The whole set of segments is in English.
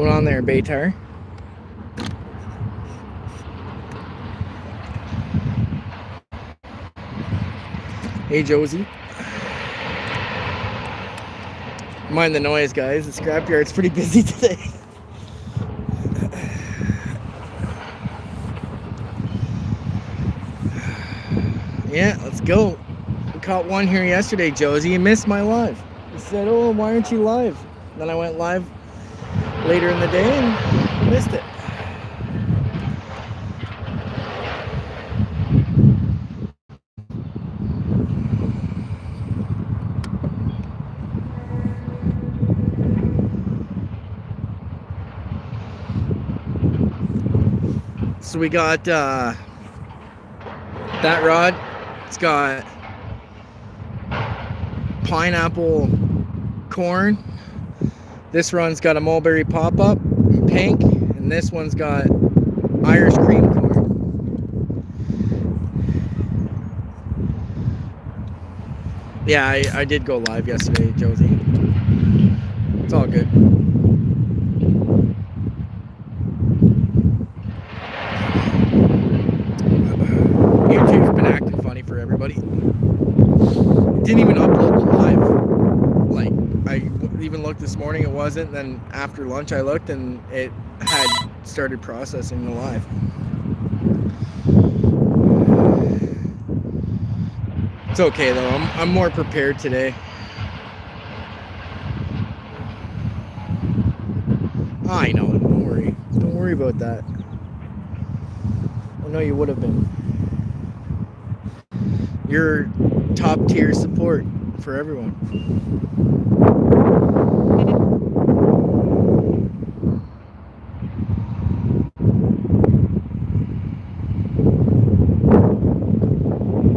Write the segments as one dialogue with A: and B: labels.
A: going on there, Baytar? Hey, Josie. Mind the noise, guys. The scrapyard's pretty busy today. Yeah, let's go. We caught one here yesterday, Josie. You missed my live. You said, oh, why aren't you live? Then I went live later in the day and missed it. So we got that rod. It's got pineapple corn. This one's got a mulberry pop-up in pink, and this one's got Irish cream corn. Yeah, I did go live yesterday, Josie. It's all good. YouTube's been acting funny for everybody. Didn't even upload the live. Like, I even looked this morning, it wasn't. Then after lunch I looked and it had started processing the live. It's okay though, I'm more prepared today. I know, don't worry. Don't worry about that. I know you would have been. You're top tier support for everyone.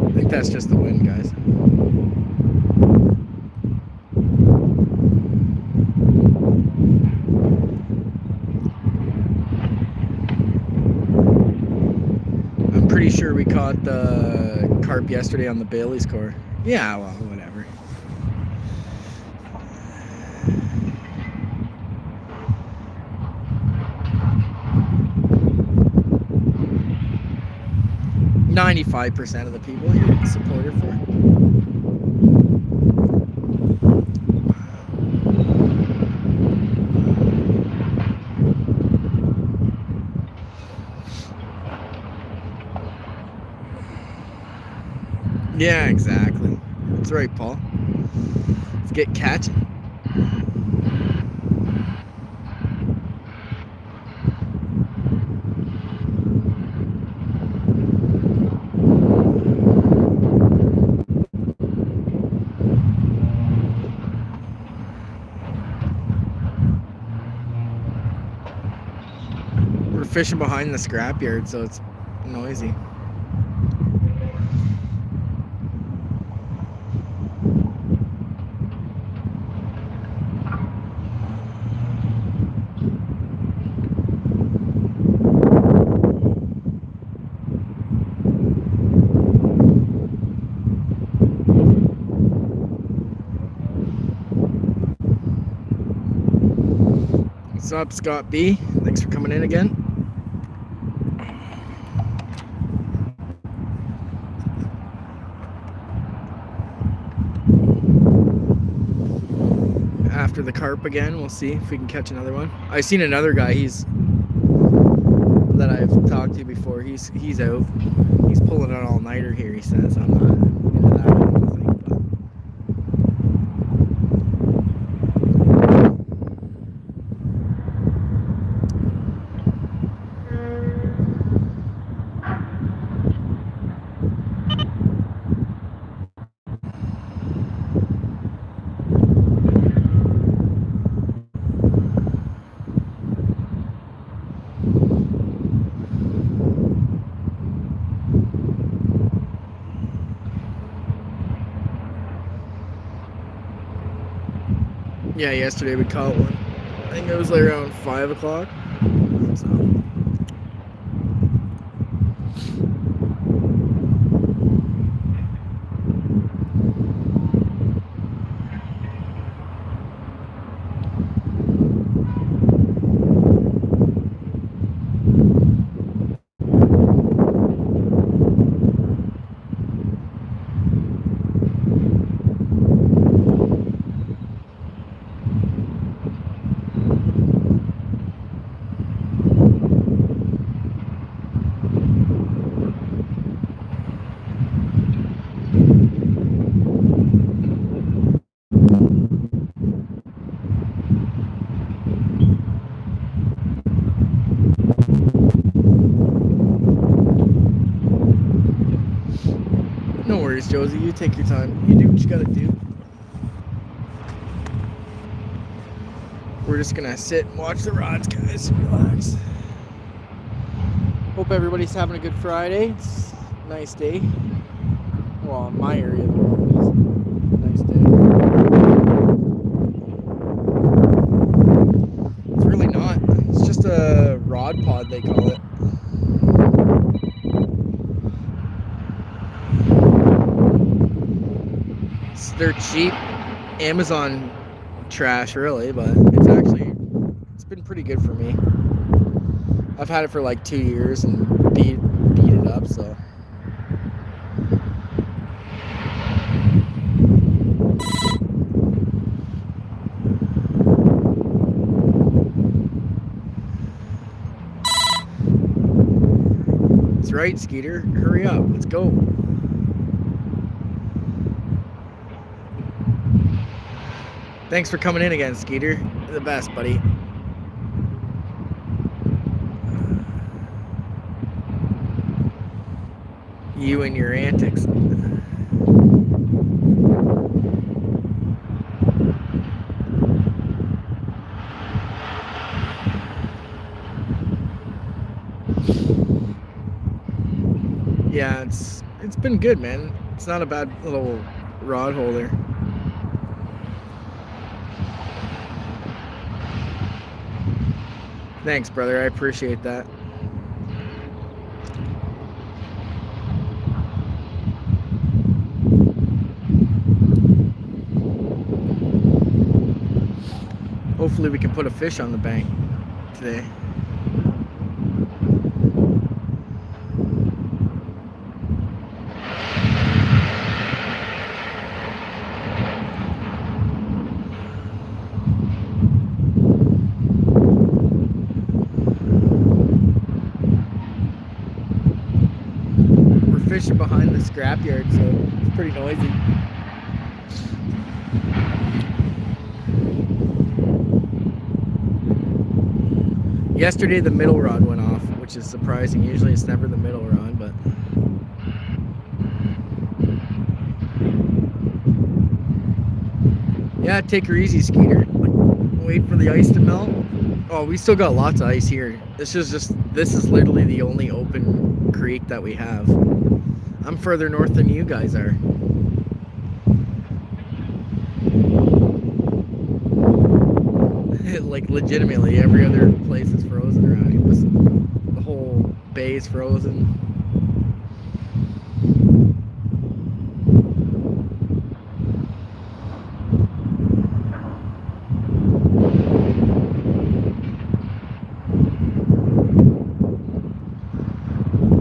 A: I think that's just the wind, guys. I'm pretty sure we caught the carp yesterday on the Bailey's core. Yeah, well, whatever. %95 of the people you're a supporter for. Yeah, exactly. That's right, Paul. Let's get catching. We're fishing behind the scrapyard, so it's noisy. What's up, Scott B? Thanks for coming in again. After the carp again, we'll see if we can catch another one. I've seen another guy that I've talked to before. He's out. He's pulling an all-nighter here, he says. I'm not into that, I don't think, but yeah, yesterday we caught one. I think it was like around 5 o'clock. So. worries, Josie. You take your time. You do what you gotta do. We're just gonna sit and watch the rods, guys. Relax. Hope everybody's having a good Friday. It's a nice day. Well, in my area of the world, it's a nice day. It's really not. It's just a rod pod, they call it. They're cheap Amazon trash, really, but it's been pretty good for me. I've had it for like 2 years and beat it up, so. That's right, Skeeter. Hurry up. Let's go. Thanks for coming in again, Skeeter. You're the best, buddy. You and your antics. Yeah, it's been good, man. It's not a bad little rod holder. Thanks, brother. I appreciate that. Hopefully we can put a fish on the bank today. We're fishing behind the scrapyard, so it's pretty noisy. Yesterday the middle rod went off, which is surprising. Usually it's never the middle rod, but yeah, take her easy, Skeeter. Wait for the ice to melt. Oh, we still got lots of ice here. This is literally the only open creek that we have. I'm further north than you guys are. Like legitimately, every other place is frozen around here. The whole bay is frozen.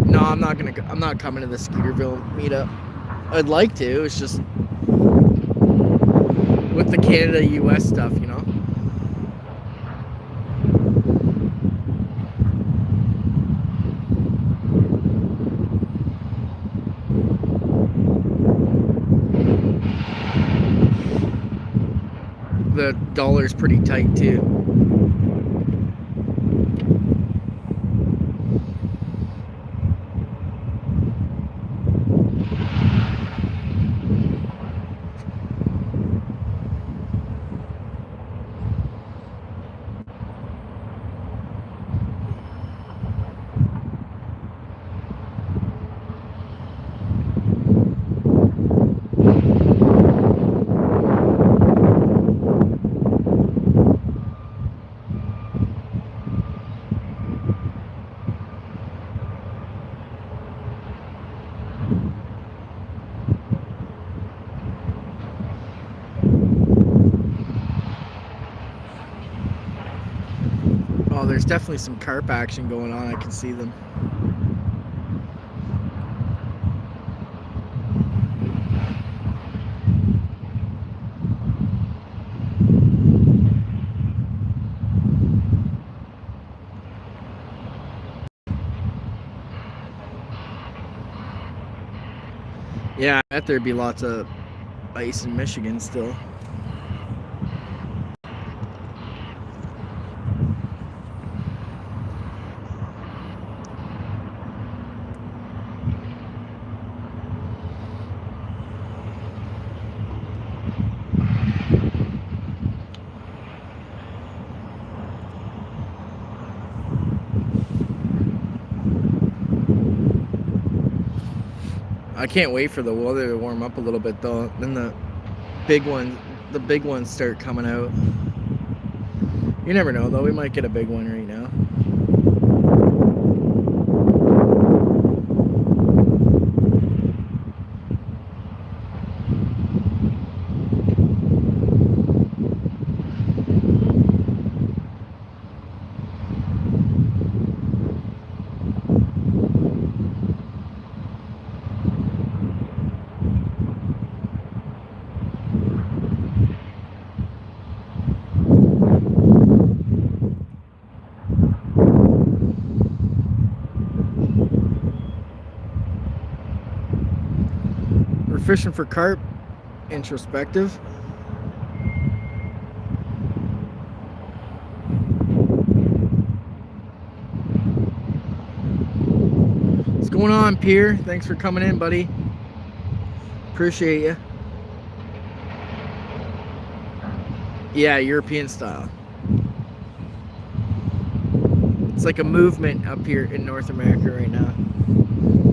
A: No, I'm not coming to the Skeeterville meetup. I'd like to. It's just with the Canada-US stuff, you know. The dollar's pretty tight too. Oh, there's definitely some carp action going on. I can see them. Yeah, I bet there'd be lots of ice in Michigan still. I can't wait for the weather to warm up a little bit though. Then the big ones start coming out. You never know though. We might get a big one right now. We're fishing for carp, introspective. What's going on, Pierre? Thanks for coming in, buddy. Appreciate you. Yeah, European style. It's like a movement up here in North America right now.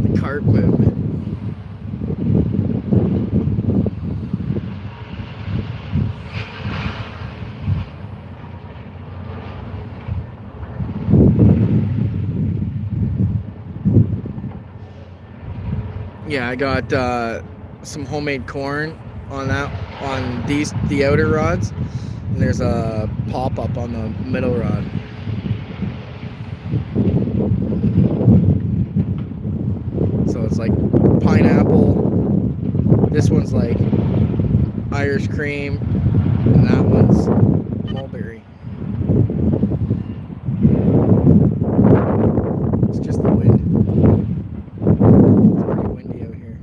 A: The carp movement. Yeah, I got some homemade corn on the outer rods, and there's a pop-up on the middle rod. So it's like pineapple, this one's like Irish cream, and that one's mulberry. It's just the wind. It's pretty windy out here.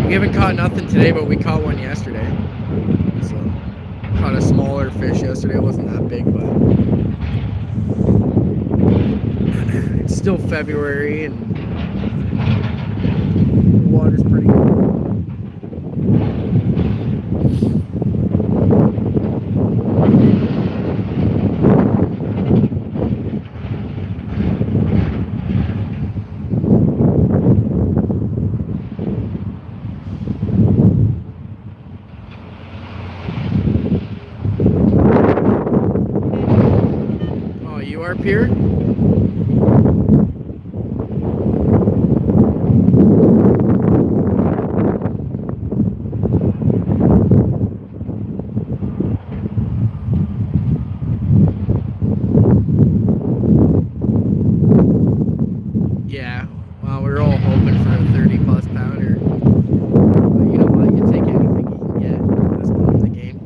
A: We haven't caught nothing today, but we caught one yesterday. So, caught a smaller fish yesterday. It wasn't that big, but it's still February and the water's pretty good. Here. Yeah, well, we're all hoping for a 30+ pounder. But you know what? You take anything you can get at this point in the game.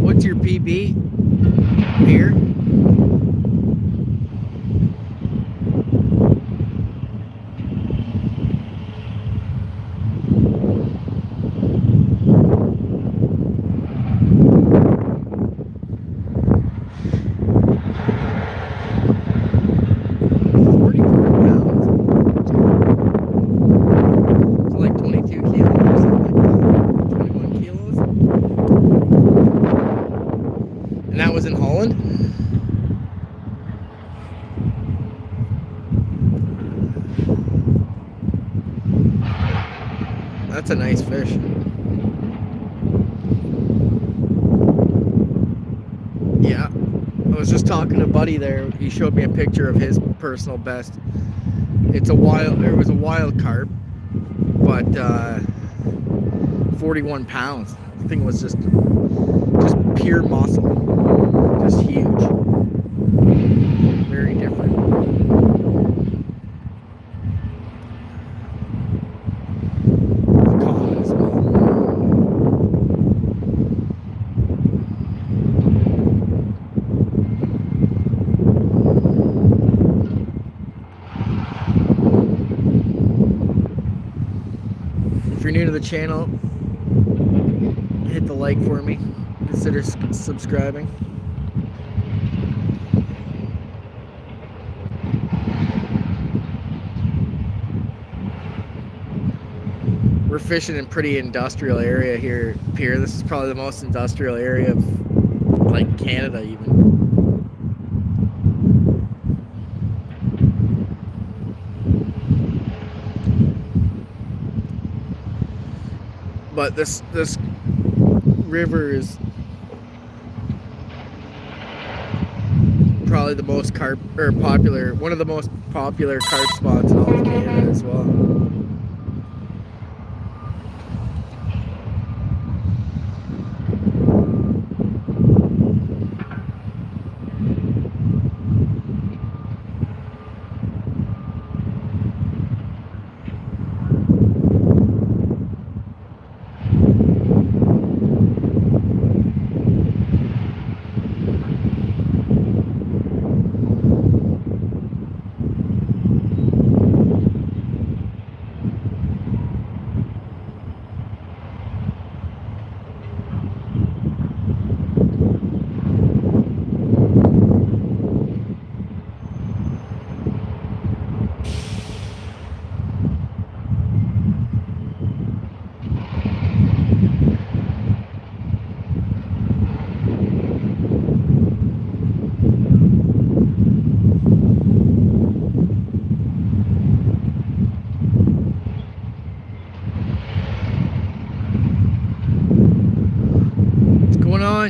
A: What's your PB here? And that was in Holland? That's a nice fish. Yeah. I was just talking to Buddy there. He showed me a picture of his personal best. It was a wild carp. but 41 pounds. The thing was just pure muscle, just huge, very different. Common as well. If you're new to the channel, hit the like for me. Consider subscribing. We're fishing in pretty industrial area here, Pier. This is probably the most industrial area of like Canada even. But this river is probably the most popular, one of the most popular carp spots in all of Canada as well.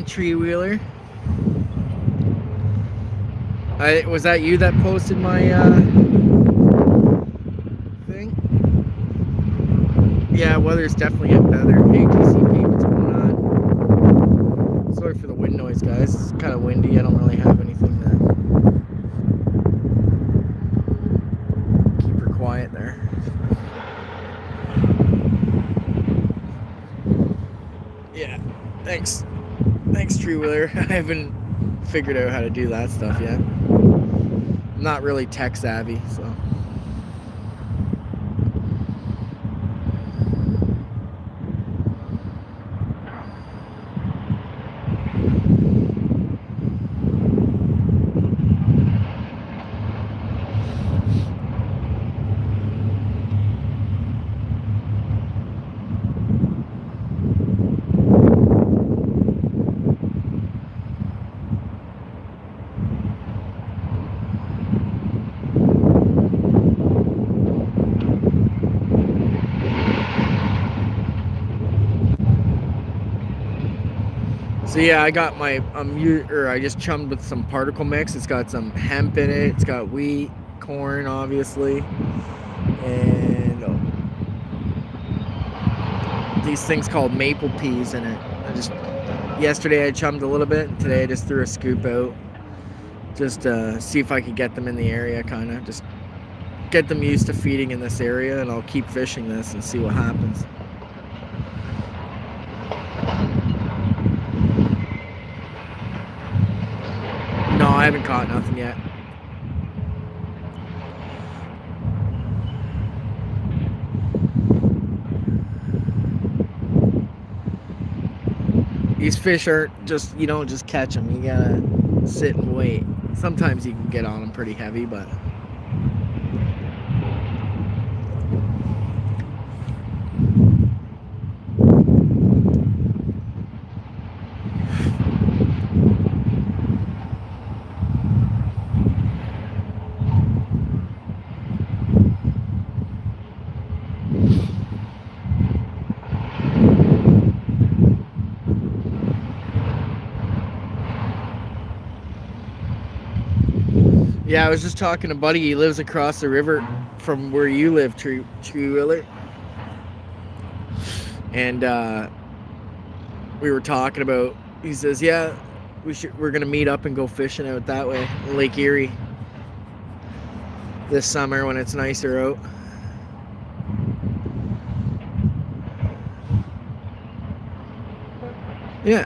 A: Tree wheeler. Was that you that posted my thing? Yeah, weather's definitely getting better. ATCP, what's going on? Sorry for the wind noise, guys. It's kind of windy. I don't really have anything to keep her quiet there. Yeah, thanks. Thanks, tree wheeler. I haven't figured out how to do that stuff yet. I'm not really tech savvy, so. So yeah, I got my I just chummed with some particle mix. It's got some hemp in it. It's got wheat, corn, obviously, and these things called maple peas in it. Yesterday I chummed a little bit, and today I just threw a scoop out, just see if I could get them in the area, kind of just get them used to feeding in this area, and I'll keep fishing this and see what happens. No, I haven't caught nothing yet. These fish aren't just, you don't just catch them. You gotta sit and wait. Sometimes you can get on them pretty heavy, but yeah, I was just talking to Buddy. He lives across the river from where you live, Tree Wheeler. and we were talking about. He says, "Yeah, we're gonna meet up and go fishing out that way, Lake Erie, this summer when it's nicer out." Yeah.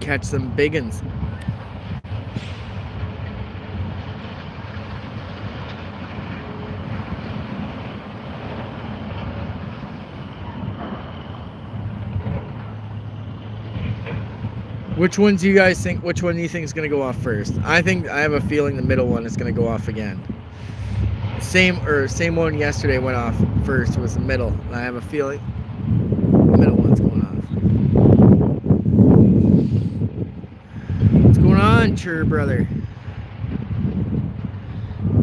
A: Catch some big uns. Which ones do you guys think? Which one do you think is going to go off first? I have a feeling the middle one is going to go off again. Same one yesterday went off first, was the middle. I have a feeling the middle one's going off. What's going on, Chur brother?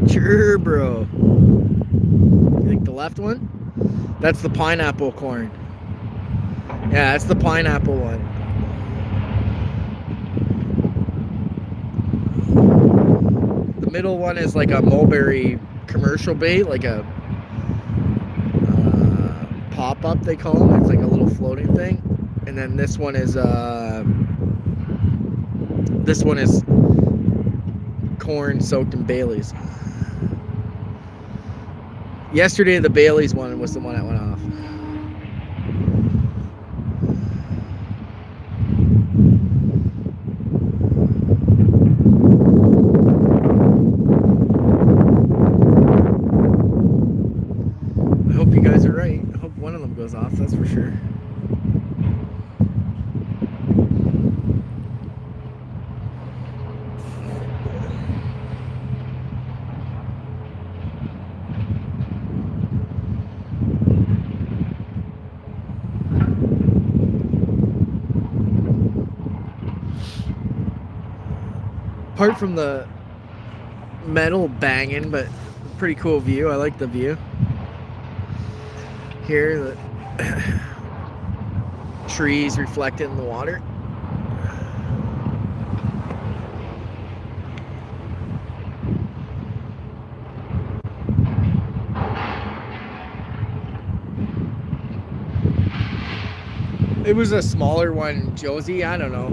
A: Chur bro. You think the left one? That's the pineapple corn. Yeah, that's the pineapple one. The middle one is like a mulberry commercial bait, like a pop-up they call them. It's like a little floating thing. And then this one is corn soaked in Bailey's. Yesterday the Bailey's one was the one that went off. I hope you guys are right. I hope one of them goes off, that's for sure. Apart from the metal banging, but pretty cool view. I like the view. Here, the trees reflected in the water. It was a smaller one, Josie. I don't know.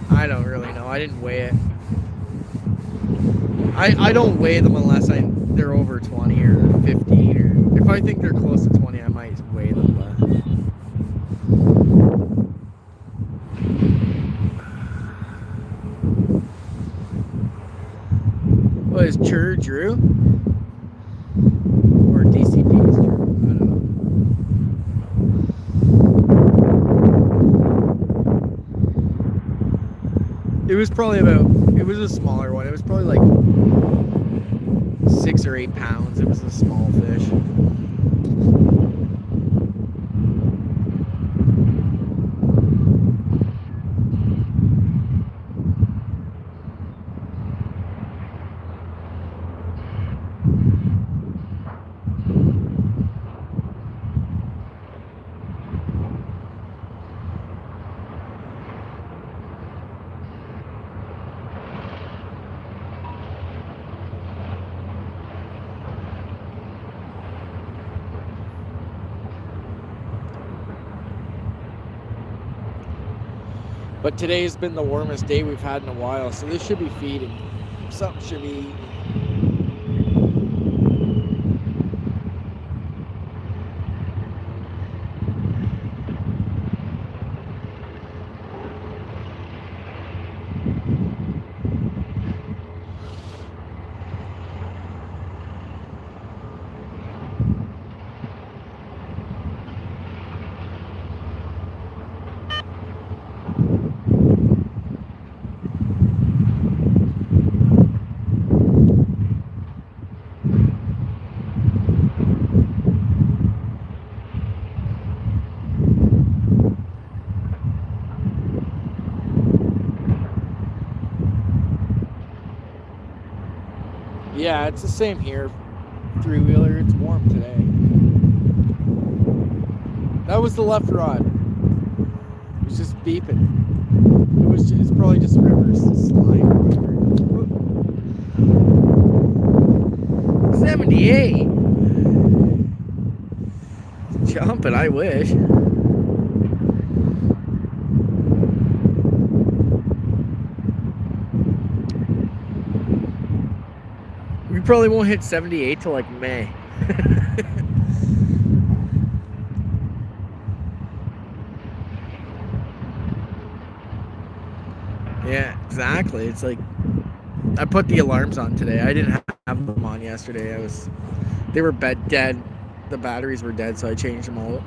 A: I don't really know. I didn't weigh it. I don't weigh them unless they're over 20 or 15, or if I think they're close to 20, I might weigh them. But what is Chur Drew? Or DCP's Drew? I don't know. It was probably it was a smaller one. It was probably like 6 or 8 pounds. It was a small fish. But today's been the warmest day we've had in a while, so this should be feeding. Something should be eating. Yeah, it's the same here. Three-wheeler, it's warm today. That was the left rod. It was just beeping. It's probably just rivers slime or whatever. 78. Jumping, I wish. We probably won't hit 78 till like May. Yeah, exactly. It's like I put the alarms on today. I didn't have them on yesterday. They were dead. The batteries were dead, so I changed them all.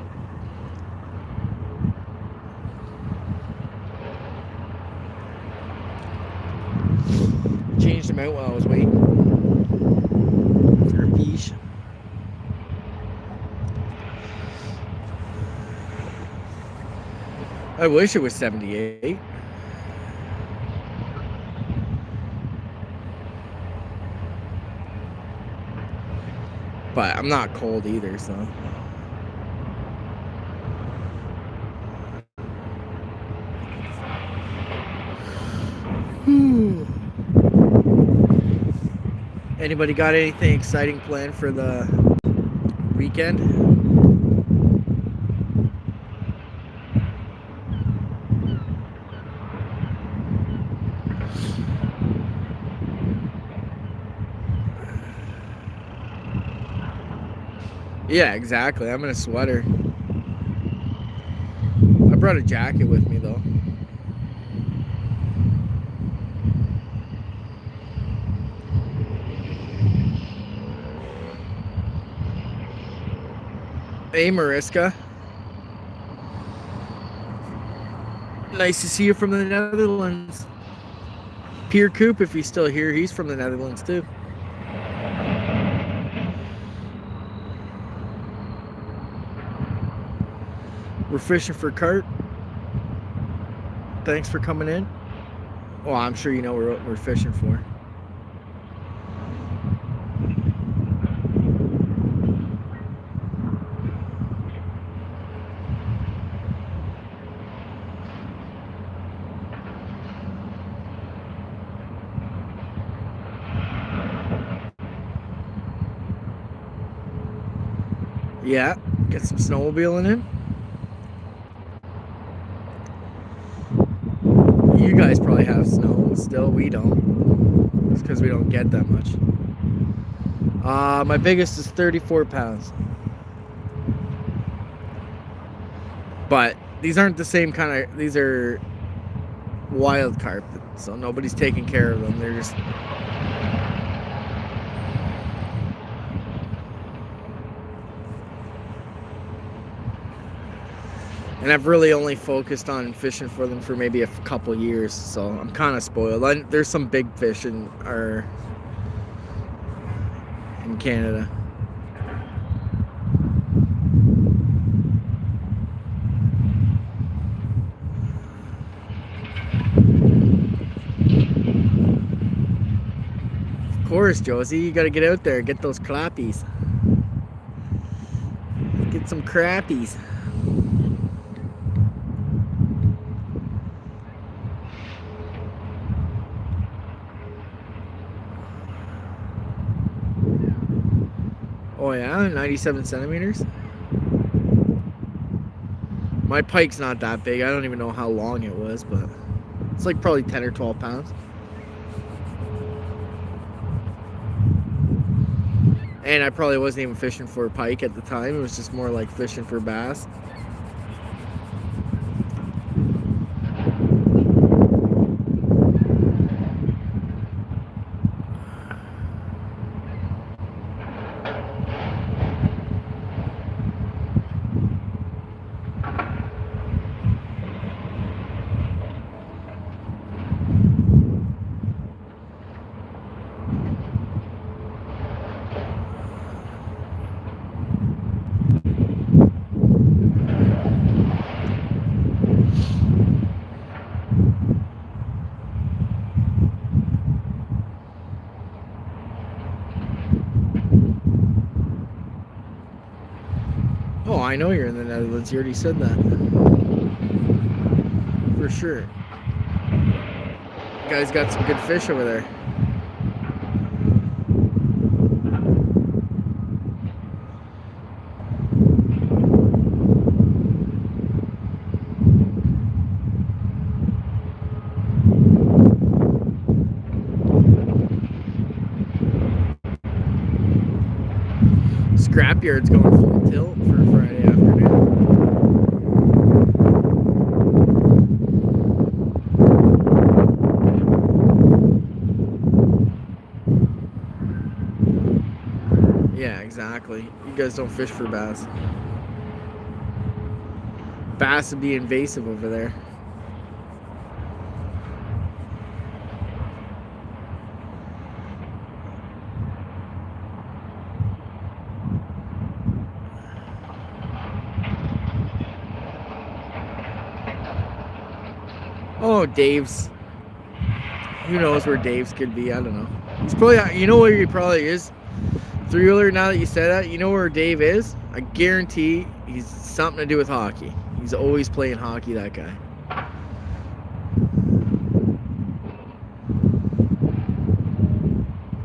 A: Changed them out while I was waiting for a fish. I wish it was 78. But I'm not cold either, so. Anybody got anything exciting planned for the weekend? Yeah, exactly. I'm in a sweater. I brought a jacket with me, though. Hey, Mariska. Nice to see you from the Netherlands. Pierre Coop, if he's still here, he's from the Netherlands, too. We're fishing for carp. Thanks for coming in. Well, I'm sure you know what we're fishing for. Yeah, get some snowmobiling in. You guys probably have snow still. We don't. It's because we don't get that much. My biggest is 34 pounds. But these aren't the same kind of. These are wild carp, so nobody's taking care of them. They're just. And I've really only focused on fishing for them for maybe a couple years, so I'm kind of spoiled. There's some big fish in Canada. Of course, Josie, you got to get out there, get those crappies. Get some crappies. Oh yeah, 97 centimeters. My pike's not that big. I don't even know how long it was, but it's like probably 10 or 12 pounds. And I probably wasn't even fishing for a pike at the time. It was just more like fishing for bass. I know you're in the Netherlands. You already said that. For sure. You guys got some good fish over there. Scrapyard's going full tilt for Friday afternoon. Yeah, exactly. You guys don't fish for bass. Bass would be invasive over there. Oh, Dave's. Who knows where Dave's could be? I don't know. He's probably, you know where he probably is? Three-wheeler, now that you said that, you know where Dave is? I guarantee he's something to do with hockey. He's always playing hockey, that guy.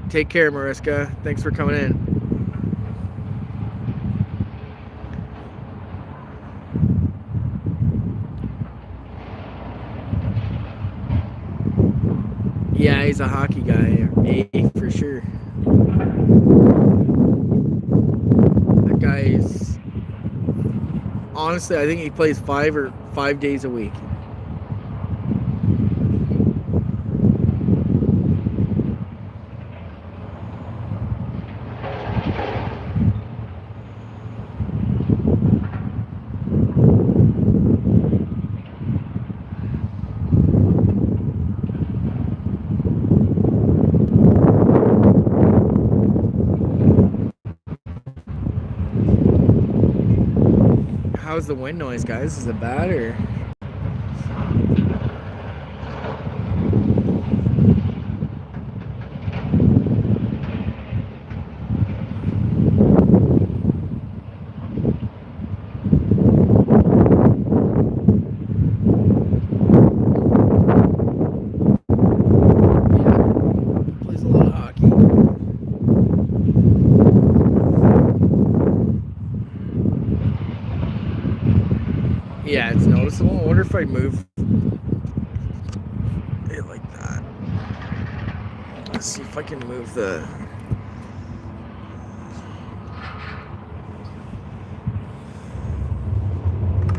A: Take care, Mariska. Thanks for coming in. Yeah, he's a hockey guy. A for sure. That guy is... Honestly, I think he plays 5 days a week. How's the wind noise, guys? Is it bad or? Yeah, it's noticeable. I wonder if I move it like that. Let's see if I can move the...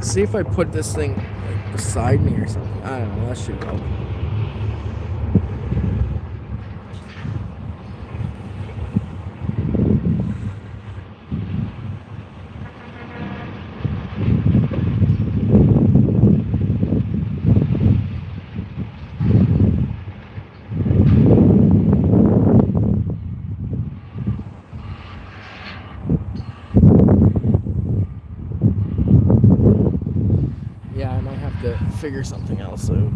A: See if I put this thing like beside me or something. I don't know, that should help. Figure something else out.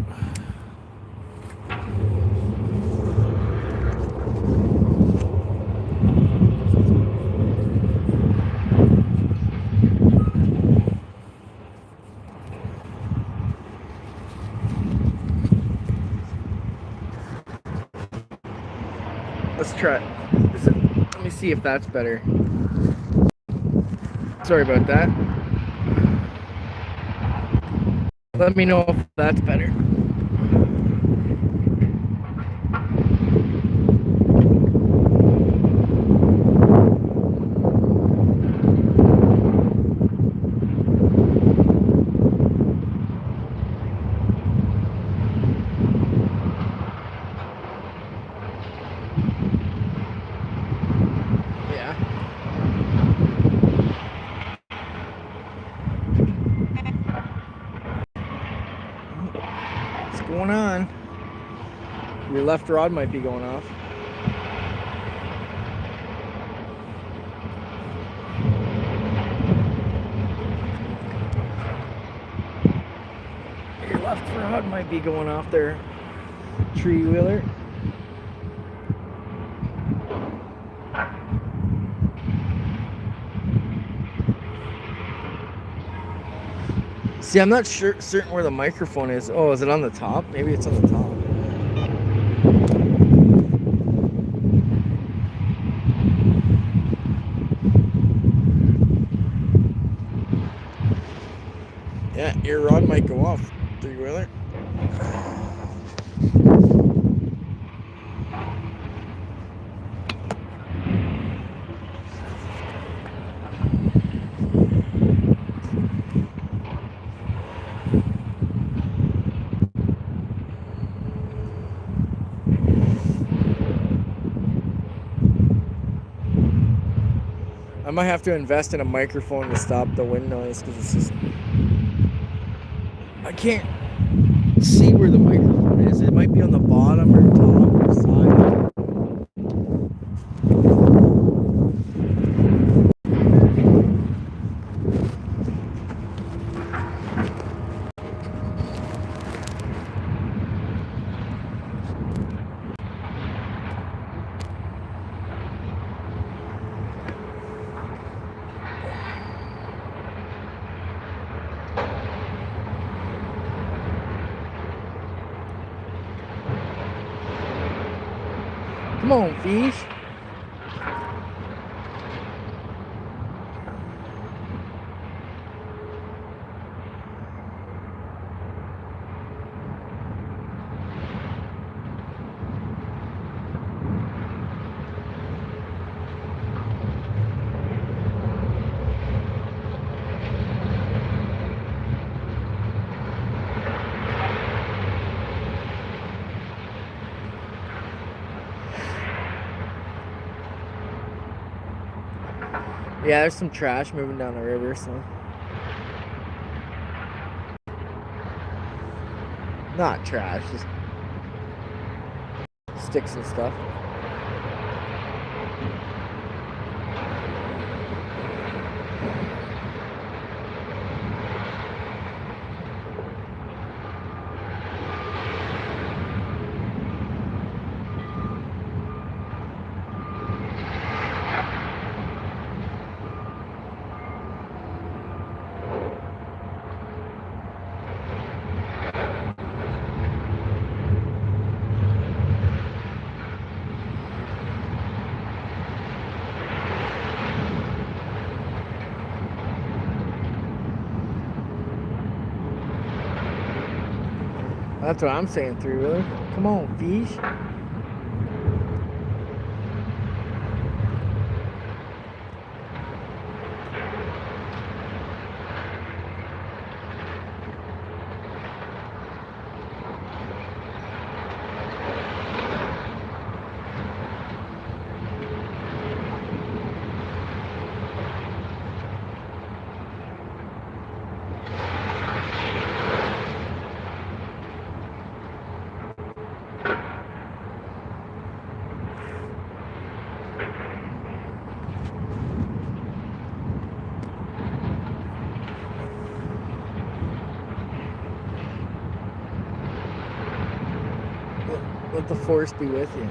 A: Let's try. Let me see if that's better. Sorry about that. Let me know if that's better. Going on. Your left rod might be going off. Your left rod might be going off there, tree wheeler. See, I'm not certain where the microphone is. Oh, is it on the top? Maybe it's on the top. Yeah, your rod might go off. Three-wheeler. I might have to invest in a microphone to stop the wind noise because it's just... I can't see where the microphone is. It might be on the bottom or top or side. Come on, fish. Yeah, there's some trash moving down the river, so... Not trash, just sticks and stuff. That's what I'm saying, three-wheeler. Come on, fish. Let the force be with you.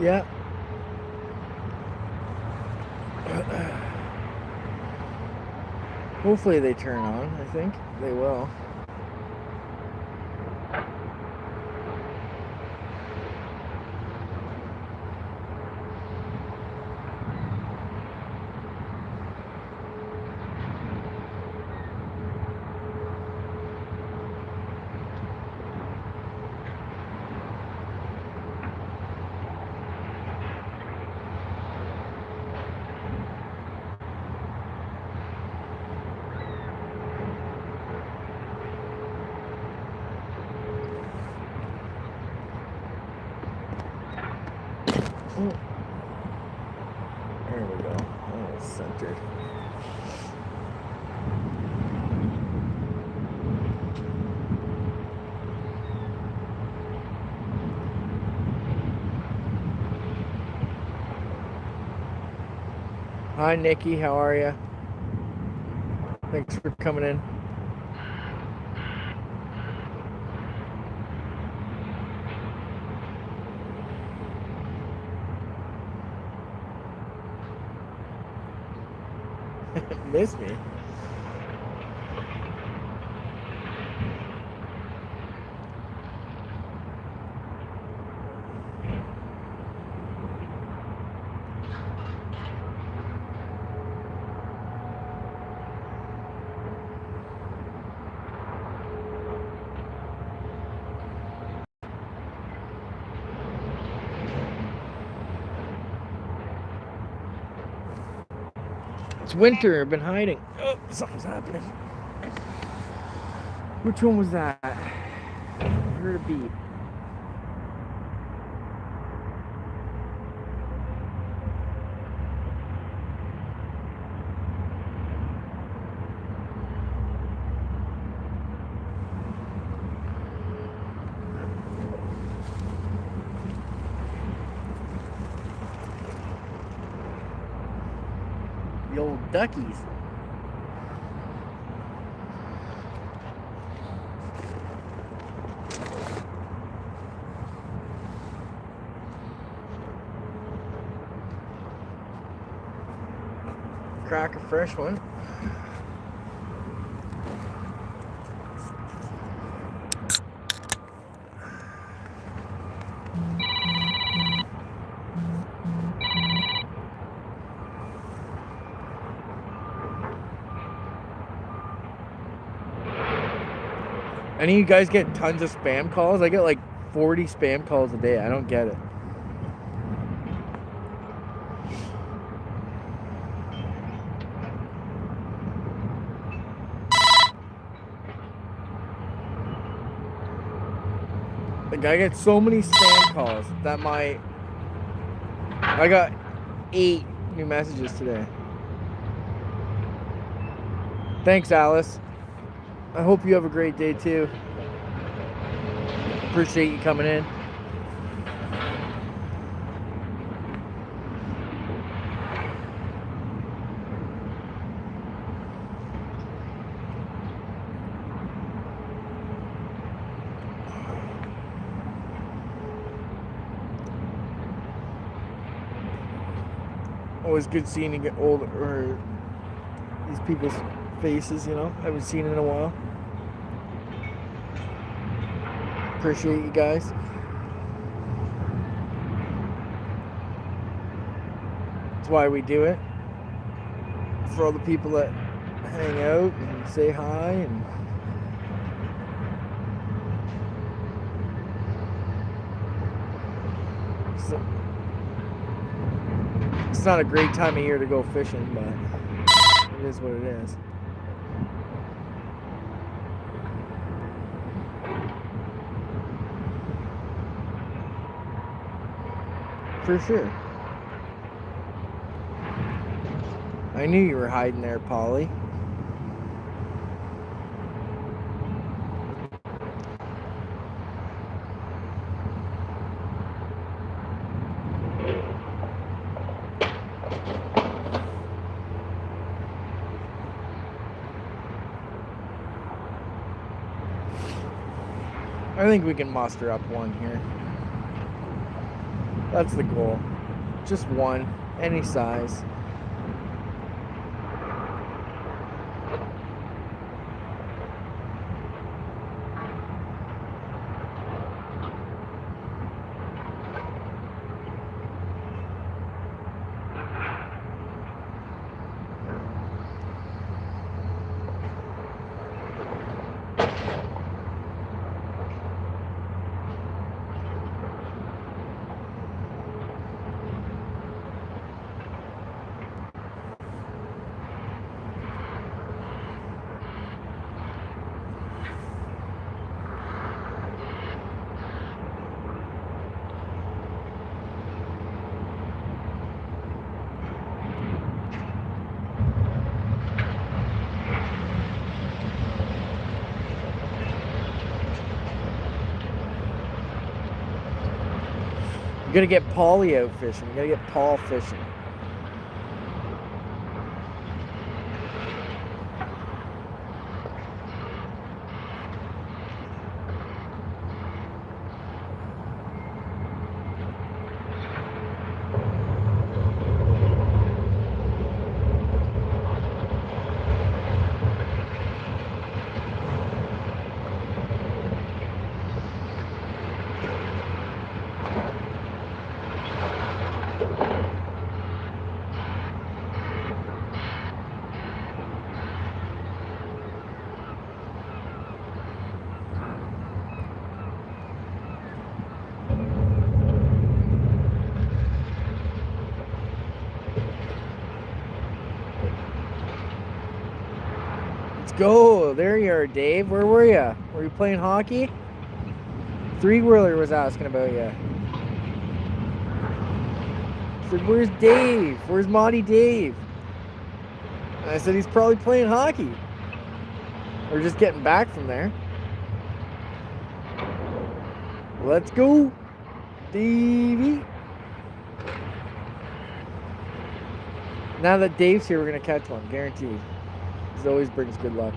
A: Yeah. Hopefully they turn on. I think they will. Oh. There we go. Oh, it's centered. Hi, Nikki. How are you? Thanks for coming in. Miss me? It's winter. I've been hiding. Oh, something's happening. Which one was that? I heard a beep. The old duckies. Crack a fresh one. Any of you guys get tons of spam calls? I get like 40 spam calls a day. I don't get it. Like, I get so many spam calls that I got 8 new messages today. Thanks, Alice. I hope you have a great day too. Appreciate you coming in. Always good seeing you get older, or these people's faces, you know. I haven't seen in a while. Appreciate you guys. That's why we do it. For all the people that hang out and say hi and so, it's not a great time of year to go fishing, but it is what it is. For sure. I knew you were hiding there, Polly. I think we can muster up one here. That's the goal. Just one, any size. You gotta get Paulie out fishing. You gotta get Paul fishing. Go. There you are, Dave. Where were you? Were you playing hockey? Three-wheeler was asking about you. I said, where's Dave? Where's Monty Dave? And I said, he's probably playing hockey. Or just getting back from there. Let's go, Davey. Now that Dave's here, we're going to catch one. Guaranteed. He always brings good luck.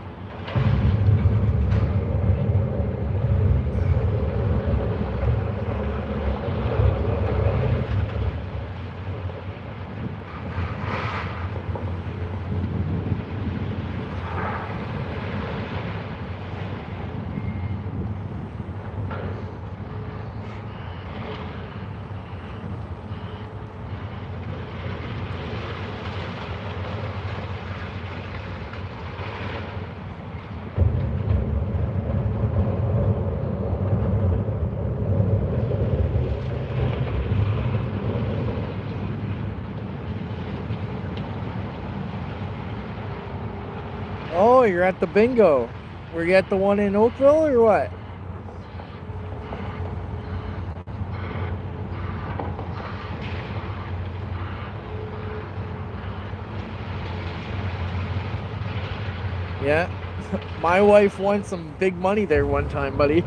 A: Oh, you're at the bingo. Were you at the one in Oakville or what? Yeah. My wife won some big money there one time, buddy.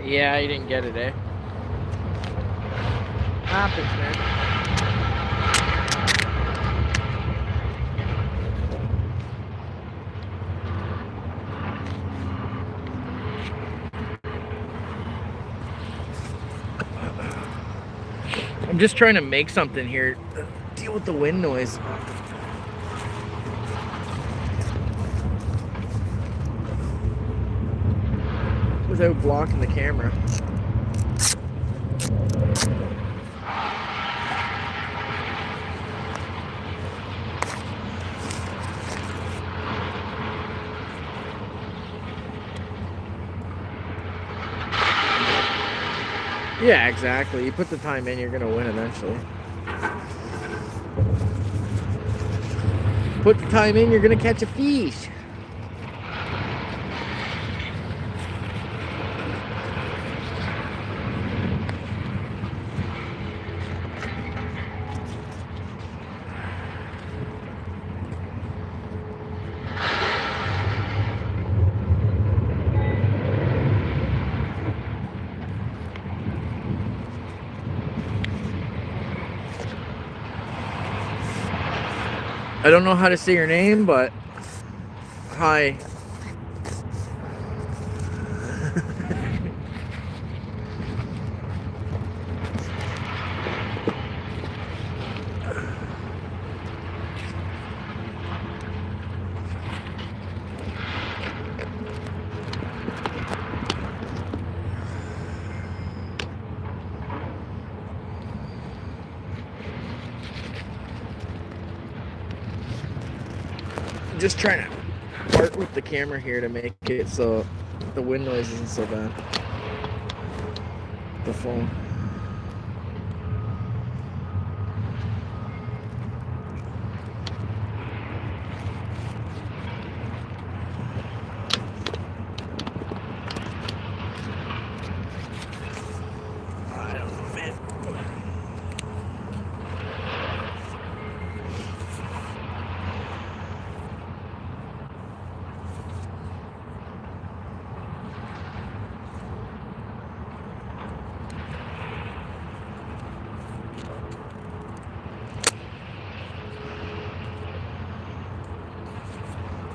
A: Yeah, you didn't get it, eh? Happens, man. I'm just trying to make something here. Deal with the wind noise. without blocking the camera. Yeah, exactly. You put the time in, you're gonna win eventually. Put the time in, you're gonna catch a fish. I don't know how to say your name, but hi. Just trying to work with the camera here to make it so the wind noise isn't so bad. The phone. I don't know, man.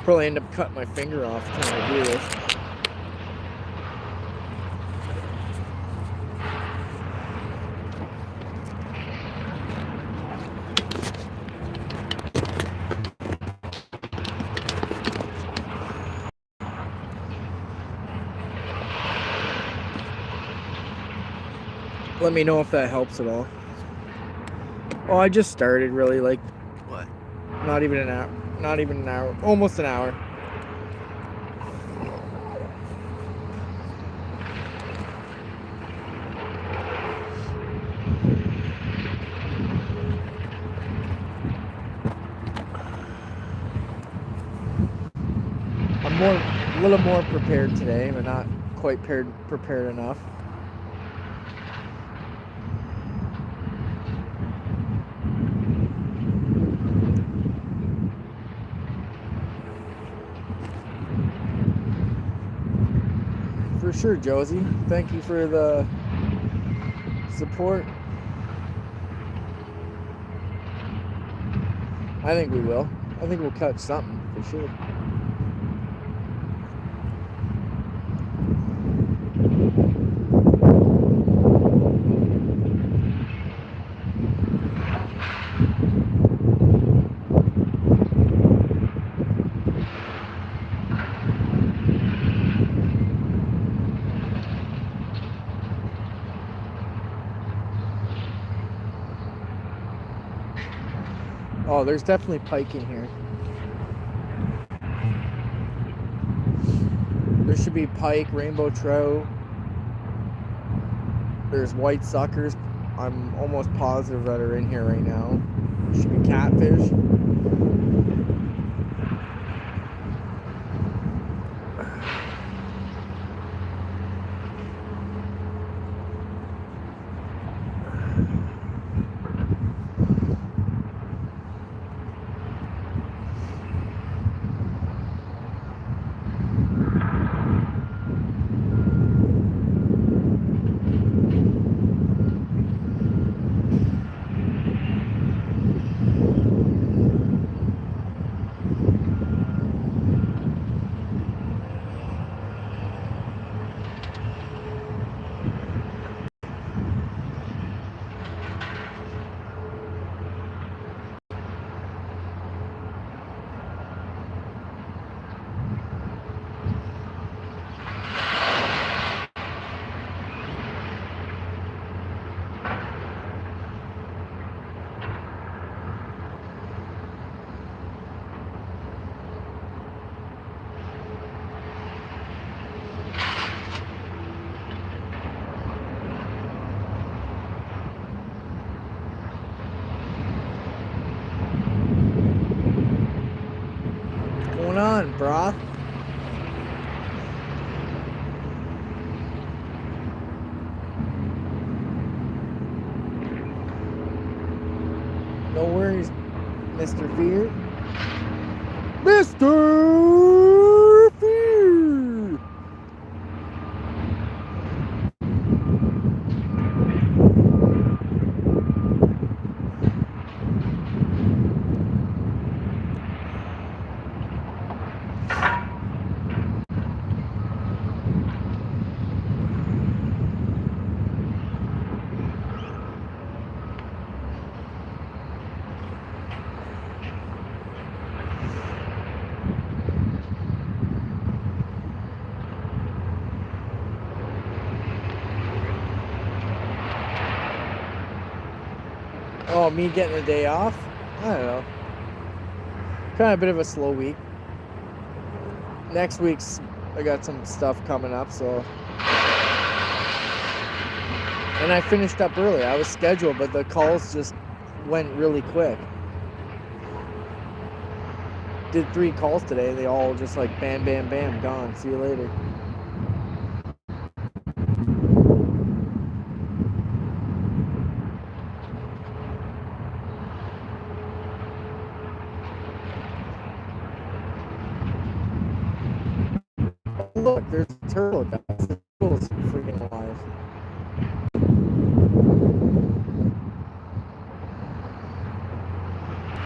A: Probably end up cutting my finger off trying to do this. Let me know if that helps at all. Oh, I just started really, like, what? Not even an hour. Not even an hour. Almost an hour. I'm a little more prepared today, but not quite prepared enough. For sure, Josie. Thank you for the support. I think we will. I think we'll catch something for sure. Oh, there's definitely pike in here. There should be pike, rainbow trout. There's white suckers. I'm almost positive that are in here right now. There should be catfish. Mr. Fear. Mr. Fear! Oh, me getting a day off? I don't know. Kind of a bit of a slow week. Next week's, I got some stuff coming up, so. And I finished up early. I was scheduled, but the calls just went really quick. Did 3 calls today. They all just like bam, bam, bam, gone. See you later. Look, there's a turtle, guys. The turtle's freaking alive.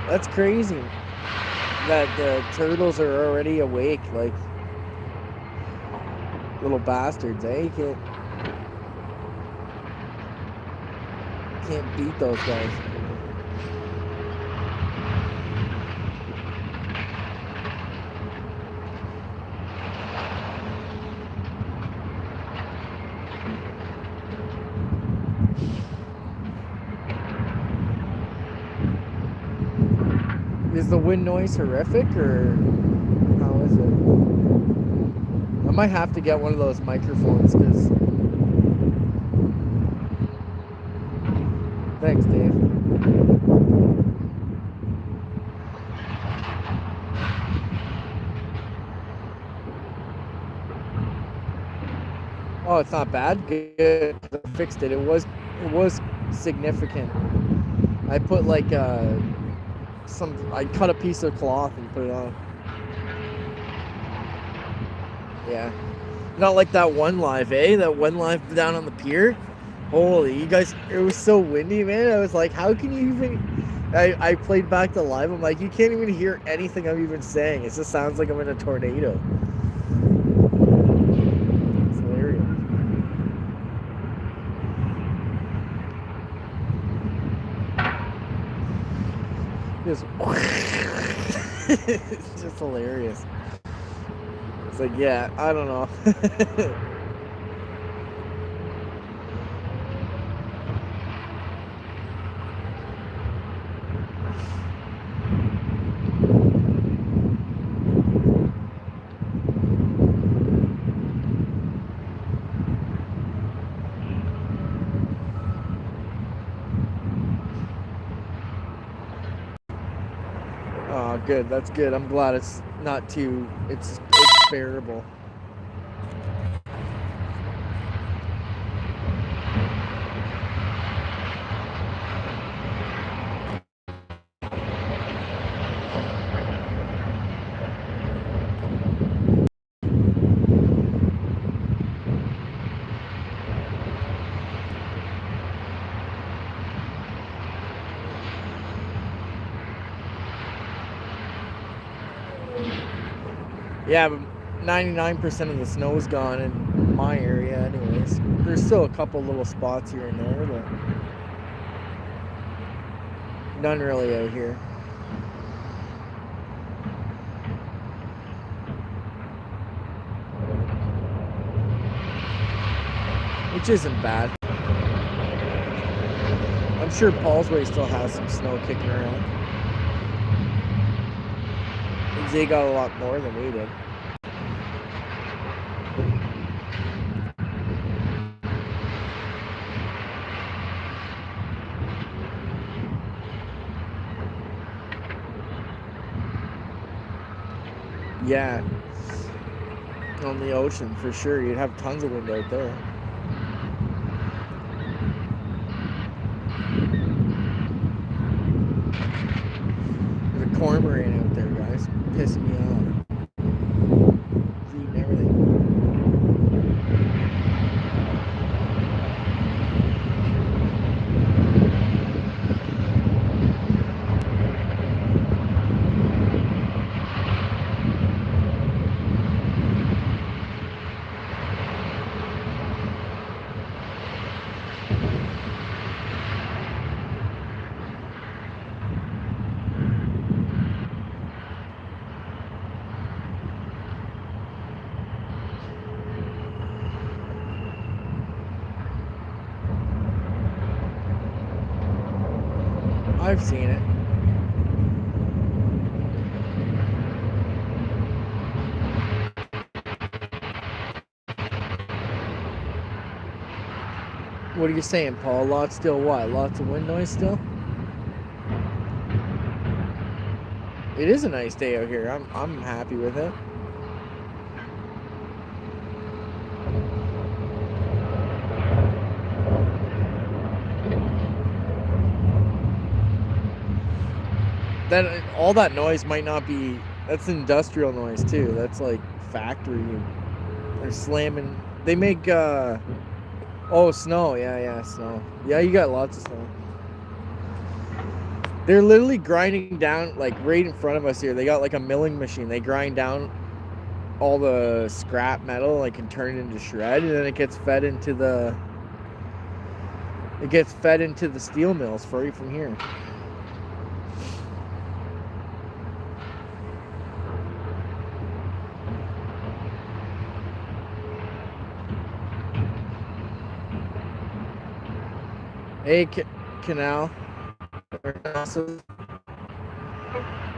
A: That's crazy that the turtles are already awake, like little bastards, eh? You can't beat those guys. Is the wind noise horrific, or how is it? I might have to get one of those microphones, because... Thanks, Dave. Oh, it's not bad? Good. I fixed it. It was significant. I put like I cut a piece of cloth and put it on. Yeah. Not like that one live, eh? That one live down on the pier. Holy, you guys, it was so windy, man. I was like, how can you even... I played back the live. I'm like, you can't even hear anything I'm even saying. It just sounds like I'm in a tornado. It's hilarious. It's just hilarious. It's like, yeah, I don't know. Oh, good. That's good. I'm glad it's not too... It's bearable. Yeah, but 99% of the snow's gone in my area anyways. There's still a couple little spots here and there, but none really out here. Which isn't bad. I'm sure Paulsway still has some snow kicking around. They got a lot more than we did. Yeah, on the ocean for sure. You'd have tons of wind out there. cormorant out there, guys. Pissing me off. He's eating everything. I've seen it. What are you saying, Paul? Lots still what? Lots of wind noise still? It is a nice day out here. I'm happy with it. That all that noise might not be. That's industrial noise too. That's like factory. They're slamming. They make. Oh, snow. Yeah, snow. Yeah, you got lots of snow. They're literally grinding down, like right in front of us here. They got like a milling machine. They grind down all the scrap metal, like, and turn it into shred, and then it gets fed into the. It gets fed into the steel mills right from here. Hey, Canal.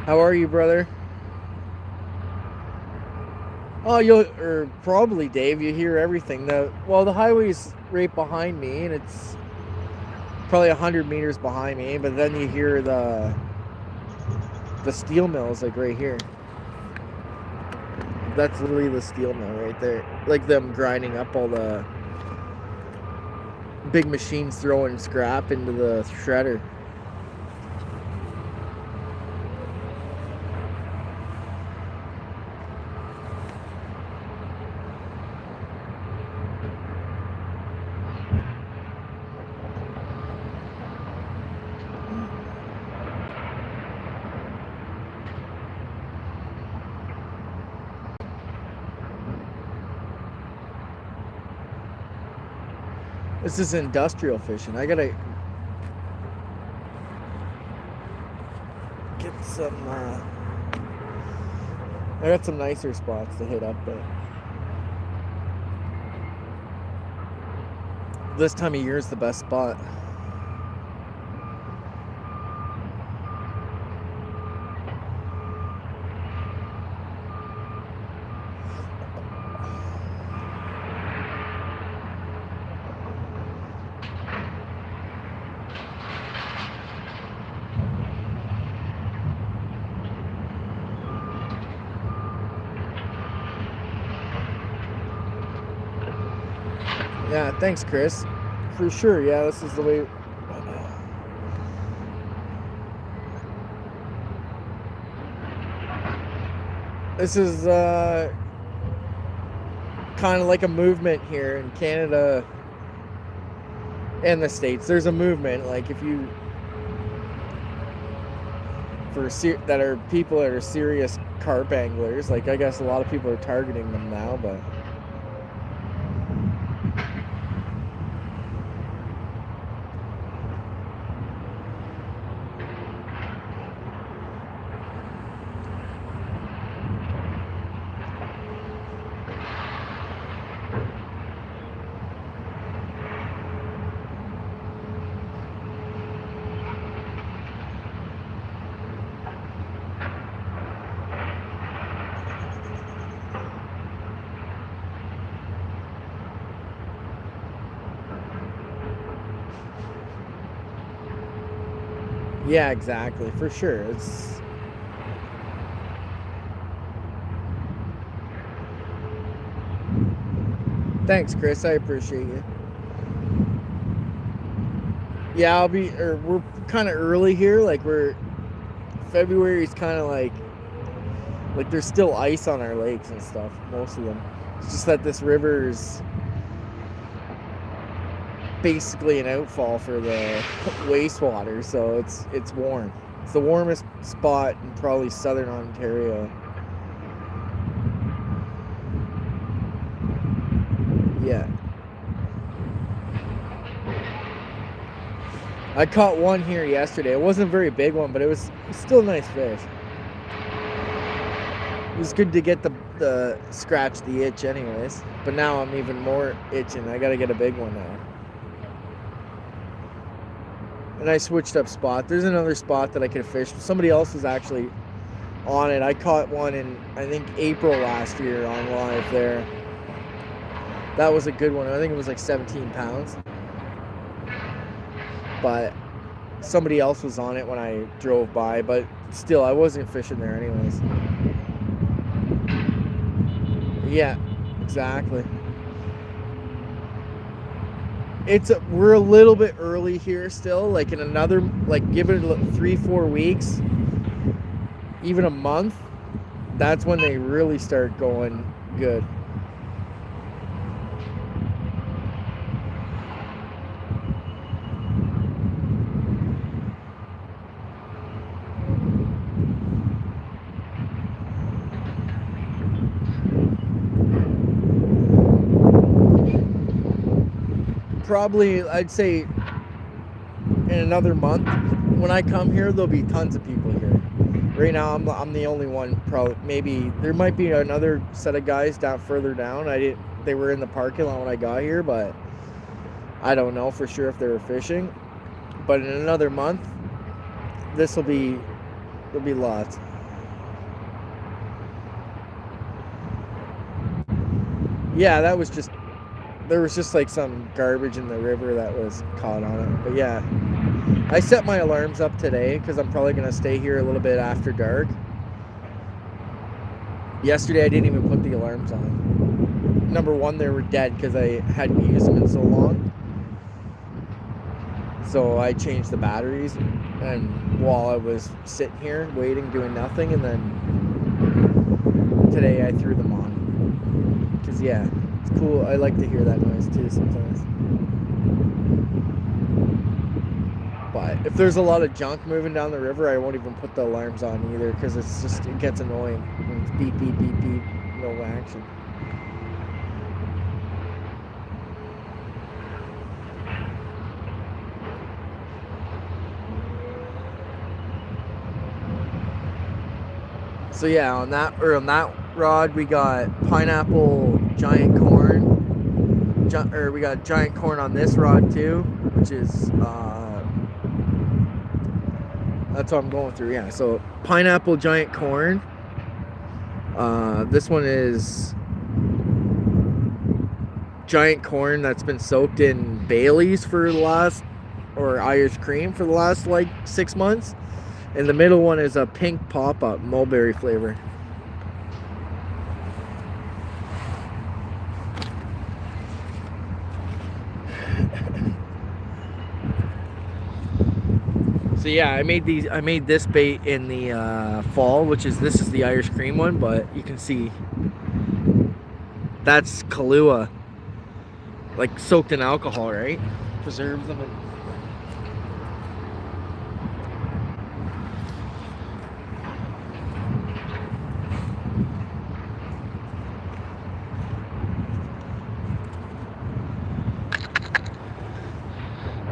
A: How are you, brother? Oh, or probably, Dave, you hear everything. The highway's right behind me, and it's probably 100 meters behind me, but then you hear the steel mills, like, right here. That's literally the steel mill right there. Like, them grinding up all the big machines throwing scrap into the shredder. This is industrial fishing. I gotta get some. I got some nicer spots to hit up, but this time of year is the best spot. Yeah, thanks, Chris. For sure, yeah, this is the way. This is kind of like a movement here in Canada and the States. There's a movement, like, if you that are people that are serious carp anglers. Like, I guess a lot of people are targeting them now, but. Yeah, exactly, for sure. It's thanks, Chris. I appreciate you. Yeah, we're kind of early here. Like, we're February is kind of like there's still ice on our lakes and stuff, most of them. It's just that this river is basically an outfall for the wastewater, so it's warm. It's the warmest spot in probably southern Ontario. Yeah. I caught one here yesterday. It wasn't a very big one, but it was still a nice fish. It was good to get the scratch the itch anyways. But now I'm even more itching. I gotta get a big one now. And I switched up spot. There's another spot that I could fish. Somebody else was actually on it. I caught one in, I think, April last year on live there. That was a good one. I think it was like 17 pounds. But somebody else was on it when I drove by. But still, I wasn't fishing there anyways. Yeah, exactly. We're a little bit early here still. Like in another, like give it 3-4 weeks, even a month. That's when they really start going good. Probably, I'd say in another month, when I come here, there'll be tons of people here. Right now, I'm the only one. Probably, maybe there might be another set of guys down further down. They were in the parking lot when I got here, but I don't know for sure if they were fishing. But in another month, there'll be lots. Yeah, there was just like some garbage in the river that was caught on it. But yeah, I set my alarms up today because I'm probably going to stay here a little bit after dark. Yesterday I didn't even put the alarms on. Number one, they were dead because I hadn't used them in so long. So I changed the batteries and while I was sitting here waiting, doing nothing, and then today I threw them on. Because yeah, it's cool. I like to hear that noise too sometimes. But if there's a lot of junk moving down the river, I won't even put the alarms on either because it gets annoying when it's beep, beep, beep, beep, no action. So yeah, on that rod we got pineapple, giant corn. We got giant corn on this rod too, which is that's what I'm going through. Yeah, so pineapple, giant corn. This one is giant corn that's been soaked in Bailey's or Irish cream for the last like 6 months. And the middle one is a pink pop-up mulberry flavor. So yeah, I made this bait in the fall, this is the Irish cream one, but you can see that's Kahlua, like soaked in alcohol, right? Preserves them.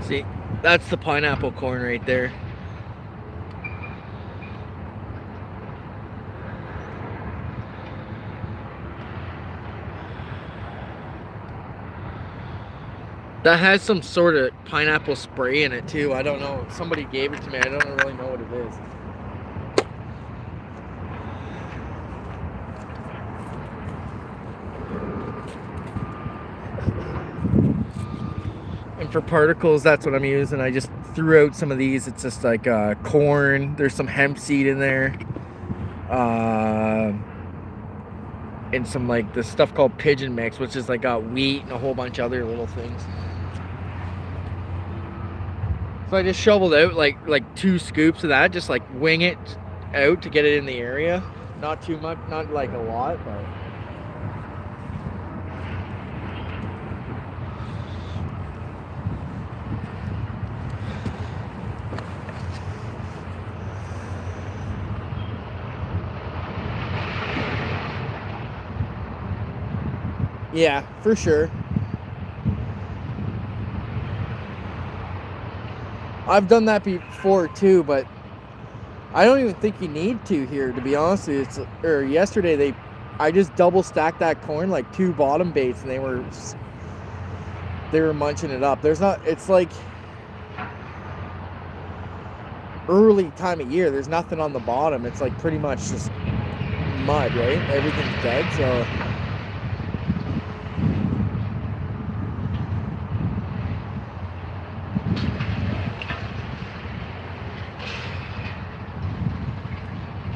A: See, that's the pineapple corn right there. That has some sort of pineapple spray in it too. I don't know. Somebody gave it to me. I don't really know what it is. And for particles, that's what I'm using. I just threw out some of these. It's just like corn. There's some hemp seed in there. And some like this stuff called pigeon mix, which is like got wheat and a whole bunch of other little things. So I just shoveled out like 2 scoops of that, just like wing it, out to get it in the area. Not too much, not like a lot, but yeah, for sure. I've done that before too, but I don't even think you need to here, to be honest with you. Or yesterday I just double stacked that corn, like 2 bottom baits, and they were munching it up. It's like early time of year. There's nothing on the bottom. It's like pretty much just mud, right? Everything's dead, so.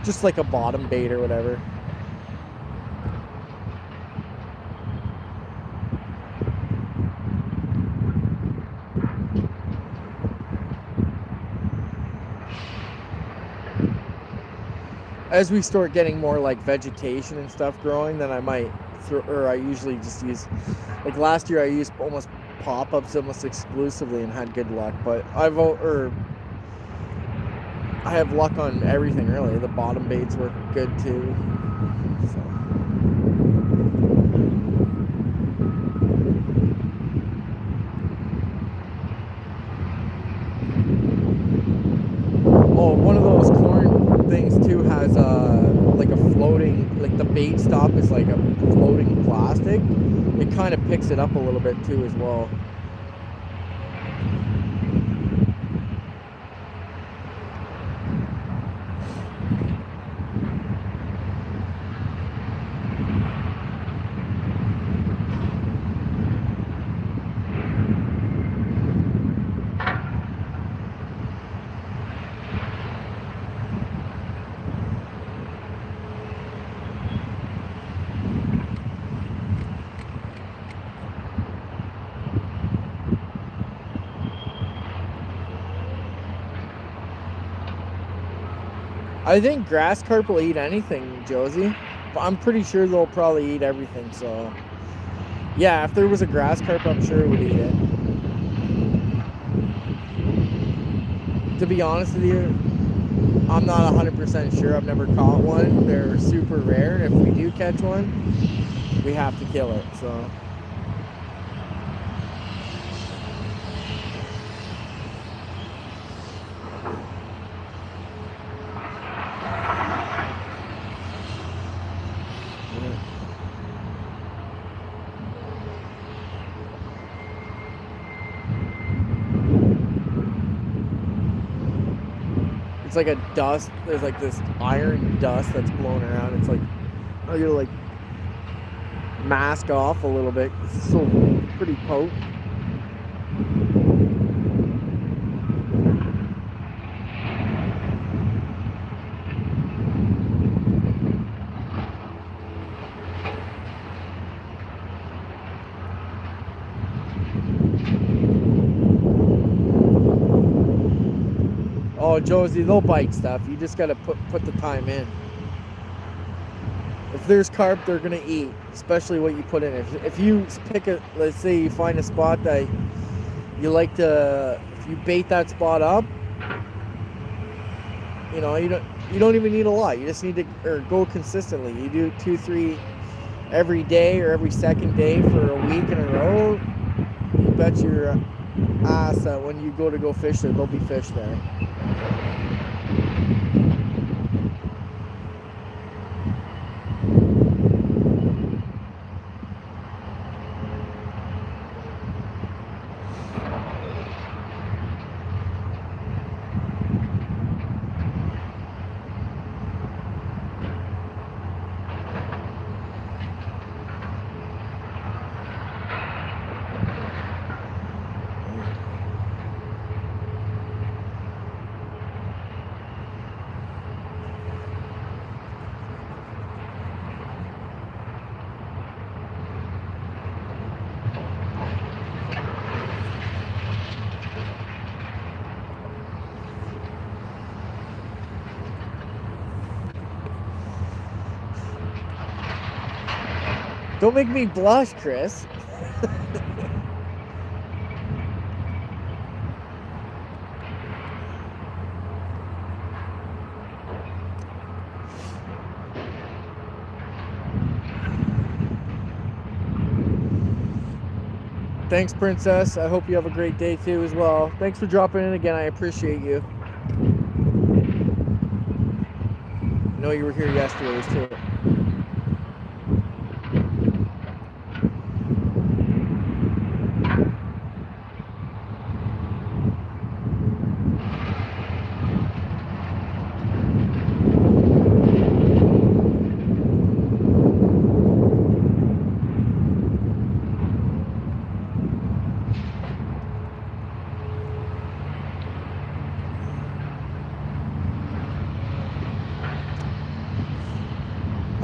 A: Just like a bottom bait or whatever. As we start getting more like vegetation and stuff growing, then I might I usually just use, like last year I used almost pop-ups almost exclusively and had good luck, but I have luck on everything really. The bottom baits work good too. So. Oh, one of those corn things too has like a floating, like the bait stop is like a floating plastic. It kind of picks it up a little bit too as well. I think grass carp will eat anything, Josie. But I'm pretty sure they'll probably eat everything, so. Yeah, if there was a grass carp, I'm sure it would eat it. To be honest with you, I'm not 100% sure. I've never caught one. They're super rare. If we do catch one, we have to kill it, so. It's like a dust. There's like this iron dust that's blowing around. It's like, oh, you're like mask off a little bit. It's so pretty potent. Oh, Josie, they'll bite stuff. You just gotta put the time in. If there's carp, they're gonna eat, especially what you put in. If you pick let's say you find a spot that you like to, if you bait that spot up, you know, you don't even need a lot. You just need to go consistently. You do 2-3 every day or every second day for a week in a row. You bet your ass that when you go fish there, there'll be fish there. Don't make me blush, Chris. Thanks, Princess. I hope you have a great day too as well. Thanks for dropping in again. I appreciate you. I know you were here yesterday too.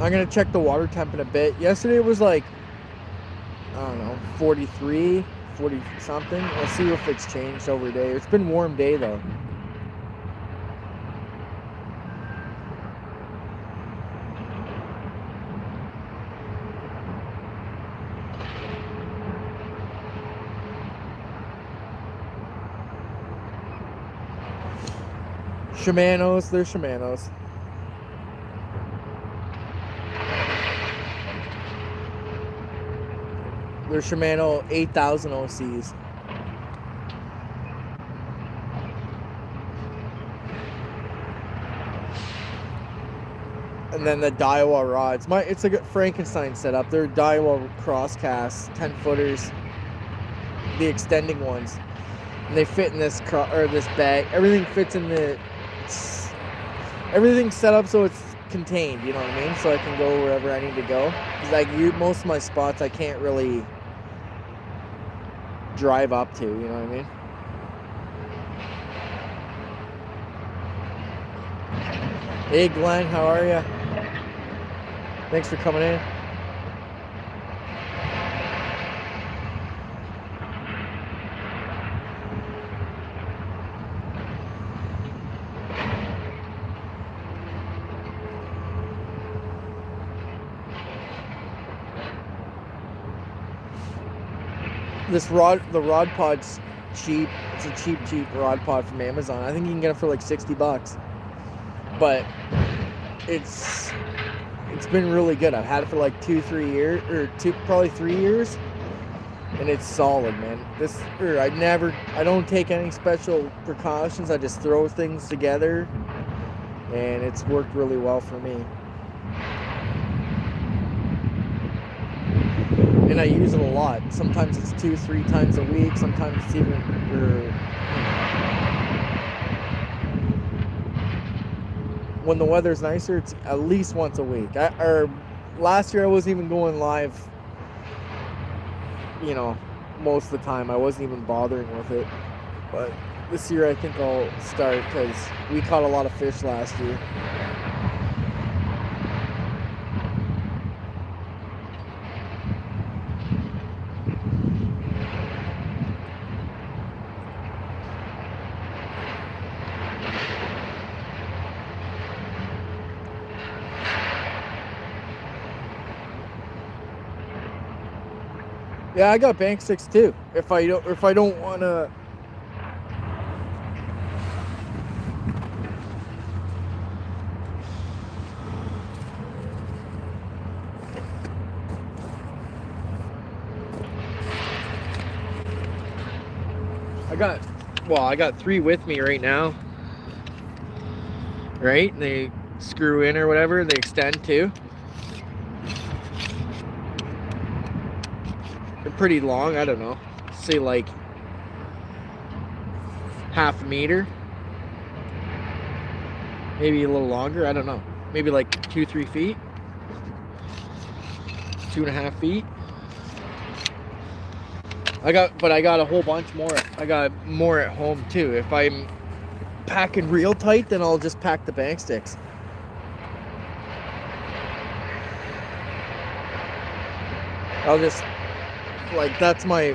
A: I'm gonna check the water temp in a bit. Yesterday it was like, I don't know, 43, 40 something. We'll see if it's changed over the day. It's been a warm day though. Shimano's, they're Shimano's. They're Shimano 8000 OCs. And then the Daiwa rods. It's a good Frankenstein setup. They're Daiwa cross casts, 10 footers, the extending ones. And they fit in this bag. Everything fits in everything's set up so it's contained, you know what I mean? So I can go wherever I need to go. Because most of my spots I can't really drive up to, you know what I mean? Hey Glenn, how are you? Thanks for coming in. The rod pod's cheap. It's a cheap rod pod from Amazon. I think you can get it for like $60. But it's been really good. I've had it for like 2-3 years, or probably 3 years, and it's solid, man. I don't take any special precautions. I just throw things together, and it's worked really well for me. And I use it a lot. Sometimes it's 2-3 times a week. Sometimes it's even, when the weather's nicer, it's at least once a week. Last year I wasn't even going live, most of the time. I wasn't even bothering with it. But this year I think I'll start because we caught a lot of fish last year. Yeah, I got bank sticks too. If I don't want to. I got 3 with me right now. Right? And they screw in or whatever. They extend too. They're pretty long. I don't know. Say like half a meter. Maybe a little longer. I don't know. Maybe like 2-3 feet. 2.5 feet. I got a whole bunch more. I got more at home too. If I'm packing real tight, then I'll just pack the bank sticks. I'll just that's my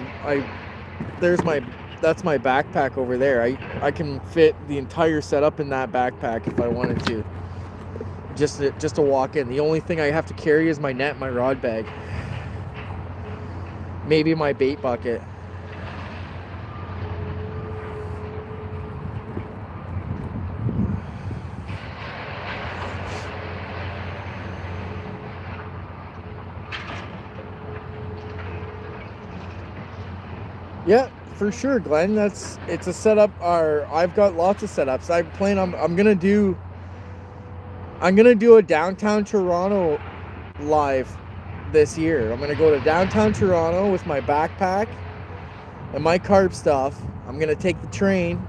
A: backpack over there. I can fit the entire setup in that backpack if I wanted to. Just to walk in. The only thing I have to carry is my net, my rod bag. Maybe my bait bucket. Yeah, for sure, Glenn. It's a setup. I've got lots of setups. I plan on. I'm gonna do a downtown Toronto live this year. I'm gonna go to downtown Toronto with my backpack and my carp stuff. I'm gonna take the train,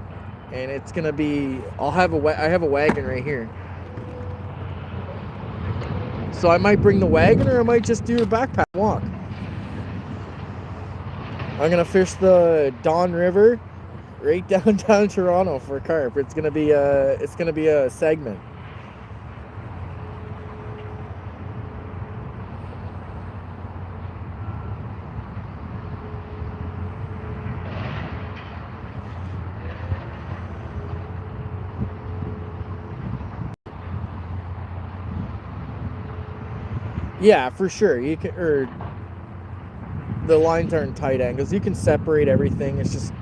A: and it's gonna be. I have a wagon right here. So I might bring the wagon, or I might just do a backpack walk. I'm gonna fish the Don River right downtown Toronto for carp. It's gonna be a segment. Yeah, for sure. You can, or the lines aren't tight angles. You can separate everything. It's just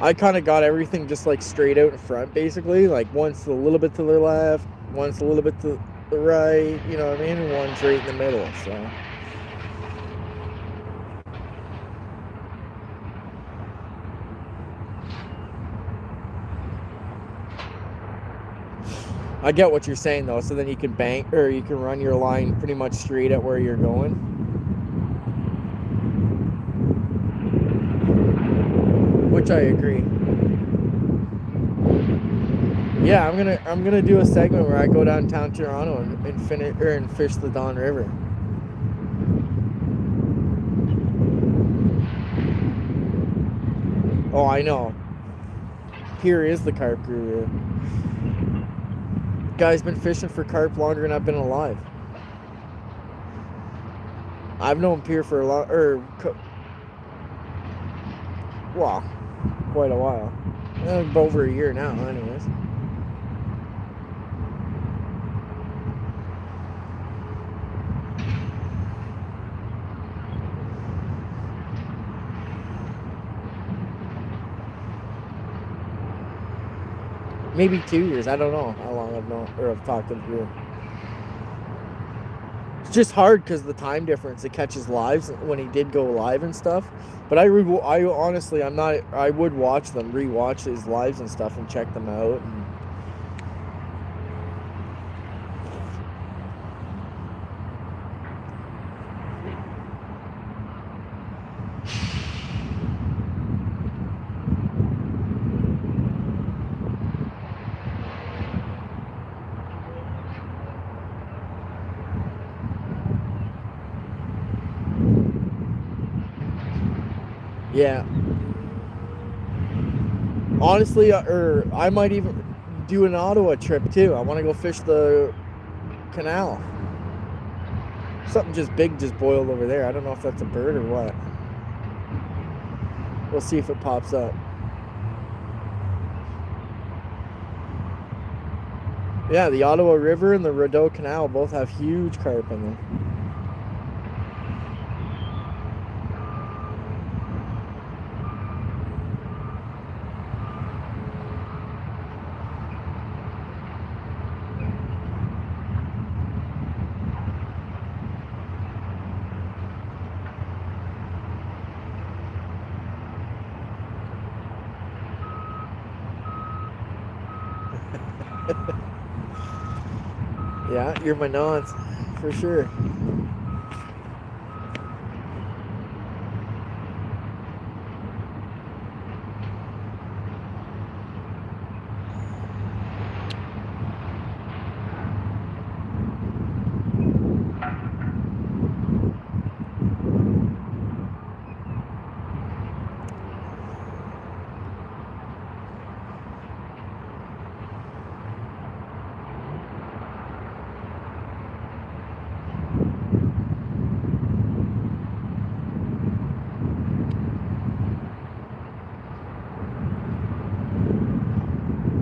A: I kind of got everything just like straight out in front, basically. Like one's a little bit to the left, one's a little bit to the right. You know what I mean? And one's right in the middle. So. I get what you're saying though. So then you can bank, or you can run your line pretty much straight at where you're going. Which I agree. Yeah, I'm gonna do a segment where I go downtown Toronto and fish the Don River. Oh, I know. Here is the carp guru. Guy's been fishing for carp longer than I've been alive. I've known Pierre for a long, well, quite a while. Over a year now, anyways. Maybe 2 years. I don't know how long I've known or I've talked to him. It's just hard because the time difference. It catches lives when he did go live and stuff. But I honestly, I would watch them, rewatch his lives and stuff, and check them out. And yeah. Honestly, I might even do an Ottawa trip too. I want to go fish the canal. Something just big just boiled over there. I don't know if that's a bird or what. We'll see if it pops up. Yeah, the Ottawa River and the Rideau Canal both have huge carp in them. Yeah, you're my nods, for sure.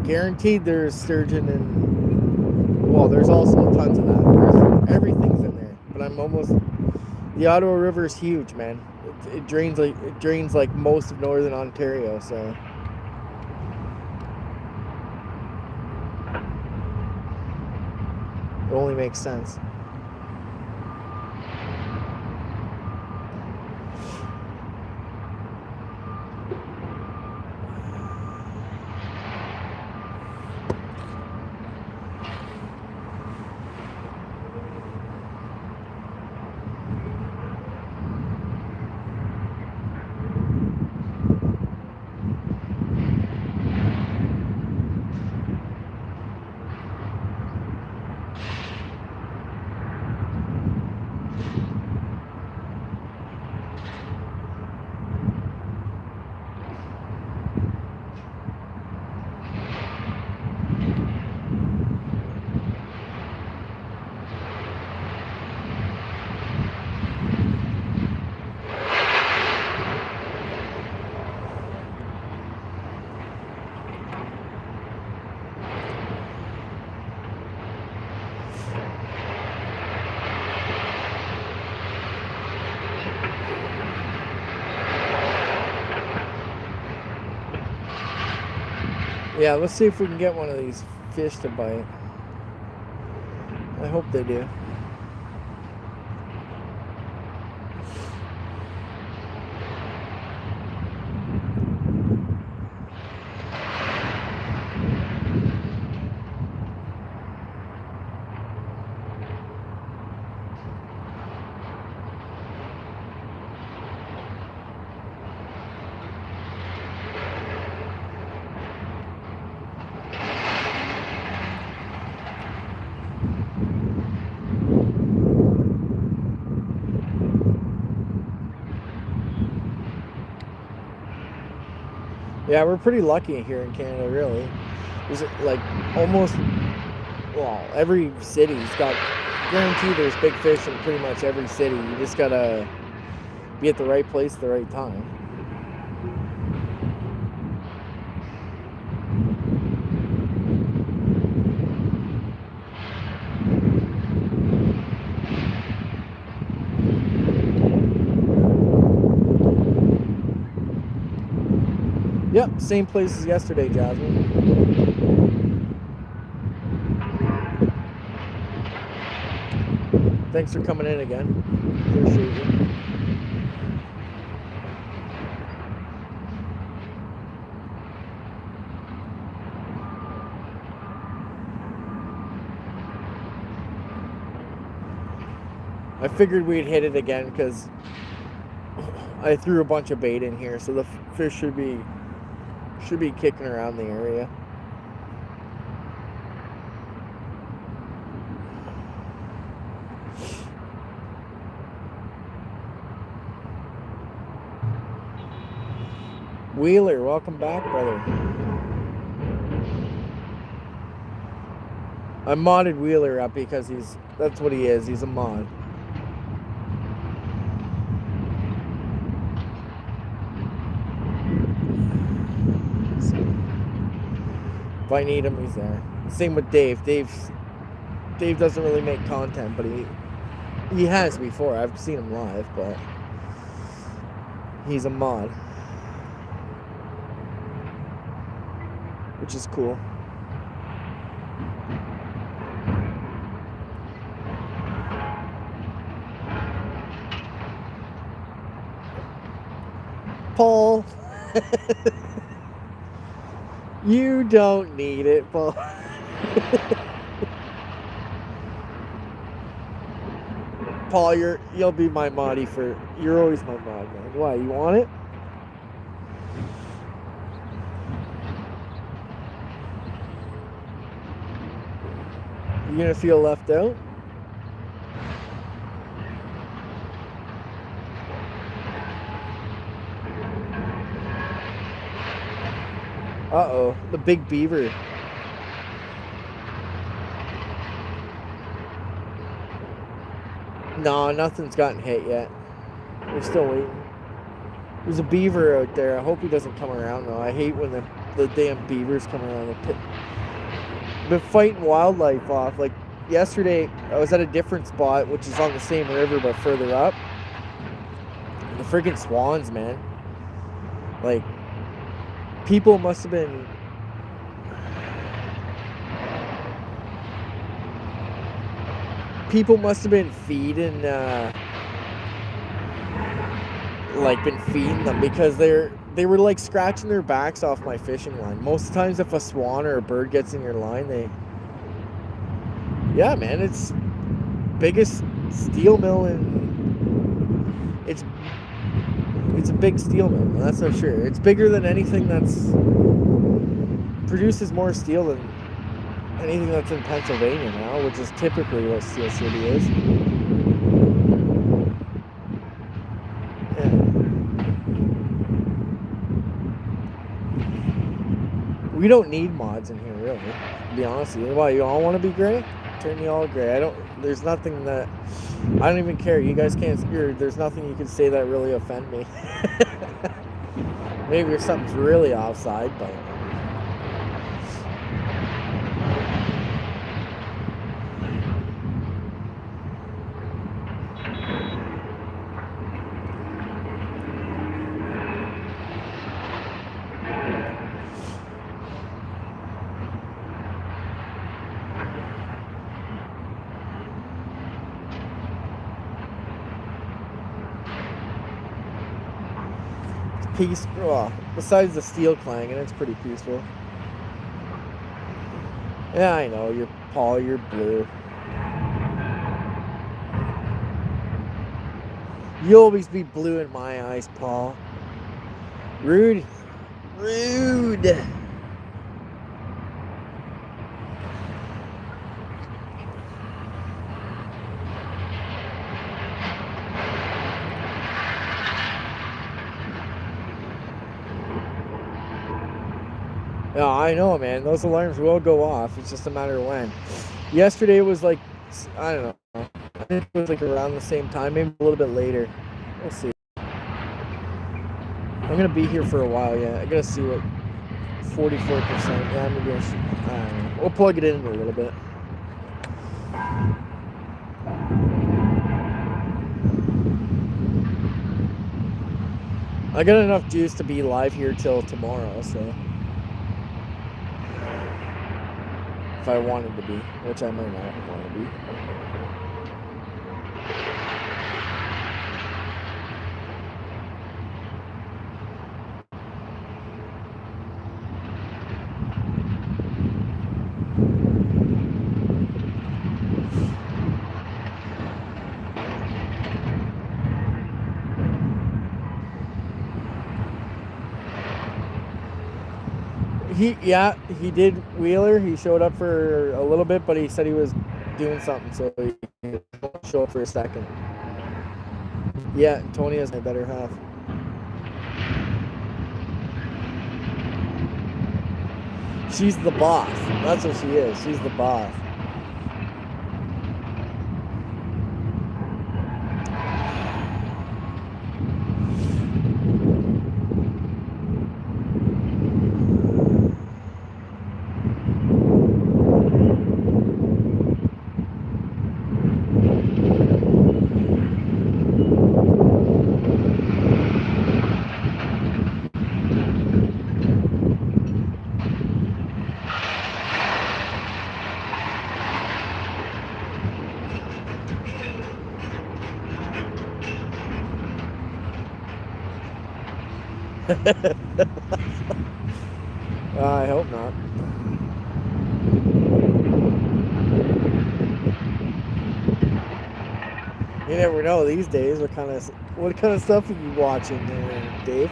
A: Guaranteed there's sturgeon and well, there's also tons of that. Everything's in there, but I'm almost. The Ottawa River is huge, man. It drains like most of northern Ontario, so. It only makes sense. Yeah, let's see if we can get one of these fish to bite. I hope they do. Yeah, we're pretty lucky here in Canada, really. There's like almost, well, every city's got, guaranteed there's big fish in pretty much every city. You just gotta be at the right place at the right time. Yep, same place as yesterday, Jasmine. Thanks for coming in again. Appreciate you. I figured we'd hit it again because I threw a bunch of bait in here, so the fish should be kicking around the area. Wheeler, welcome back, brother. I modded Wheeler up because that's what he is. He's a mod. If I need him, he's there. Same with Dave. Dave doesn't really make content, but he has before. I've seen him live, but he's a mod, which is cool. Paul. You don't need it, Paul. Paul, you'll be my moddy you're always my mod, man. Why, you want it? You gonna feel left out? Uh-oh, the big beaver. No, nothing's gotten hit yet. We're still waiting. There's a beaver out there. I hope he doesn't come around, though. I hate when the damn beavers come around the pit. Been fighting wildlife off. Like, yesterday I was at a different spot, which is on the same river but further up. The freaking swans, man. Like, people must have been feeding been feeding them, because they were like scratching their backs off my fishing line. Most of the times if a swan or a bird gets in your line, yeah, man, it's biggest steel mill it's a big steel mill, that's for sure. It's bigger than anything that's produces more steel than anything that's in Pennsylvania now, which is typically what Steel City is. Yeah. We don't need mods in here, really, to be honest with you. Why, you all want to be gray? Turn me all gray. There's nothing that, I don't even care. You guys can't, there's nothing you can say that really offend me. Maybe if something's really offside, but peaceful. Well, besides the steel clanging, it's pretty peaceful. Yeah, I know. You're Paul. You're blue. You'll always be blue in my eyes, Paul. Rude. Rude. Yeah, I know, man. Those alarms will go off. It's just a matter of when. Yesterday was like, I don't know. I think it was like around the same time, maybe a little bit later. We'll see. I'm gonna be here for a while. Yeah, I gotta see what 44%. Yeah, maybe I don't know. We'll plug it in a little bit. I got enough juice to be live here till tomorrow, so if I wanted to be, which I might not want to be. He did Wheeler. He showed up for a little bit, but he said he was doing something, so he didn't show up for a second. Yeah, Tony is my better half. She's the boss. That's what she is. She's the boss. I hope not. You never know these days. What kind of stuff are you watching, Dave?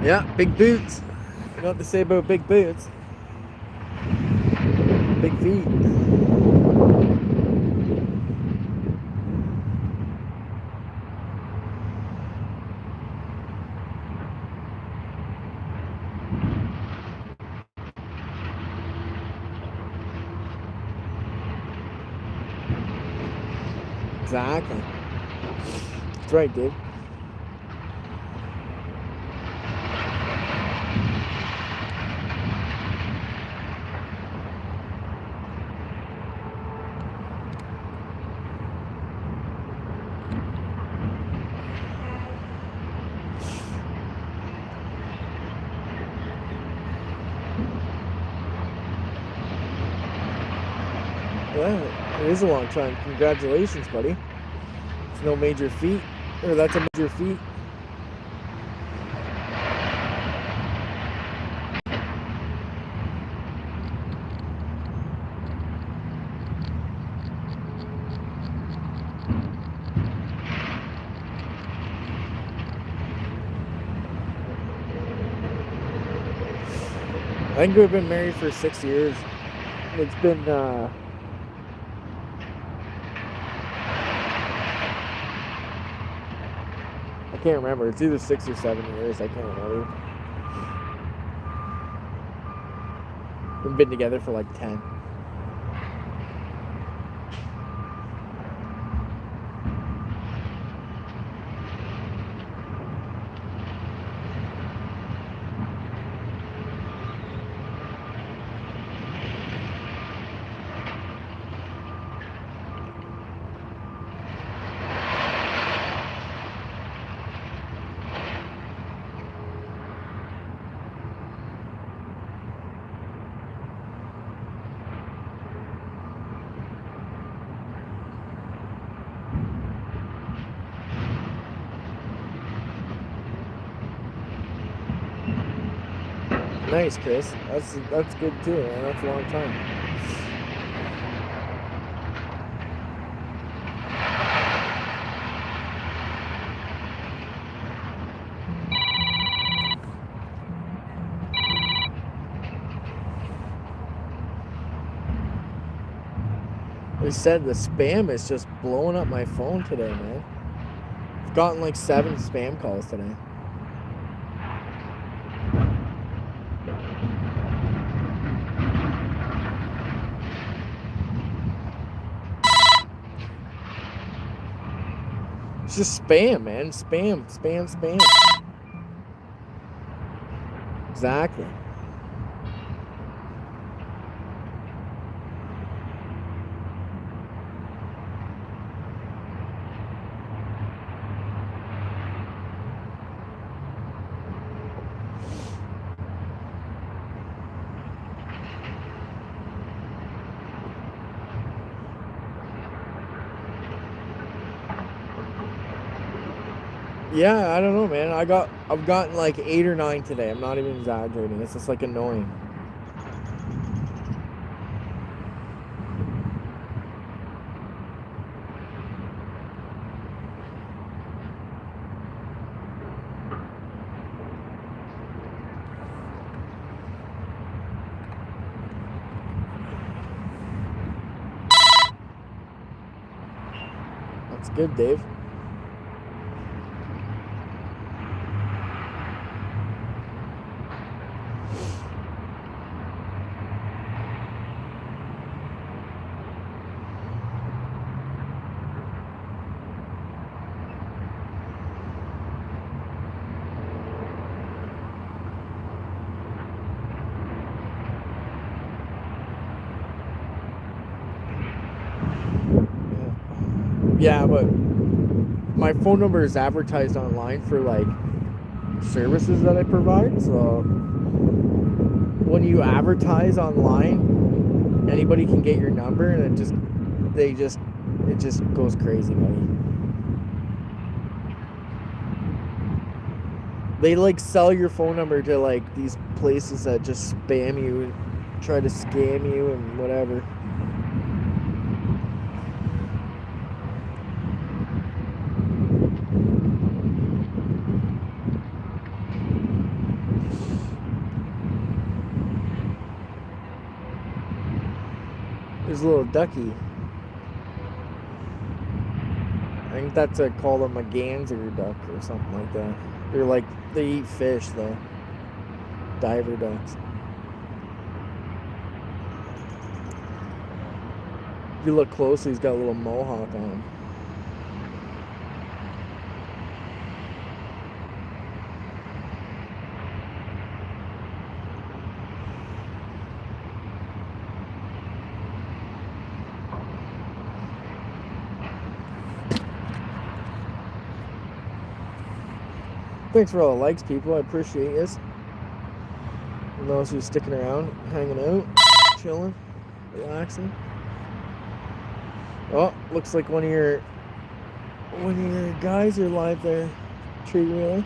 A: Yeah, big boots. You know what they say about big boots? Big feet. Exactly. That's right, dude. Yeah, it is a long time. Congratulations, buddy. It's no major feat. Or that's a major feat. I think we've been married for 6 years. It's been, I can't remember. It's either 6 or 7 years. I can't remember. We've been together for like 10. Nice, Chris. That's good too, man. That's a long time. They said the spam is just blowing up my phone today, man. I've gotten like 7 spam calls today. It's just spam, man. Spam. Exactly. Yeah, I don't know, man. I've gotten like 8 or 9 today. I'm not even exaggerating. It's just like annoying. That's good, Dave. Yeah, but my phone number is advertised online for like services that I provide. So when you advertise online, anybody can get your number, and it just goes crazy, buddy. They like sell your phone number to like these places that just spam you and try to scam you and whatever. There's a little ducky. I think that's called a Maganzer duck or something like that. They're like, they eat fish though. Diver ducks. If you look closely, he's got a little mohawk on him. Thanks for all the likes, people. I appreciate it. And those who are sticking around, hanging out, chilling, relaxing. Oh, looks like one of your guys are live there, tree wheeler.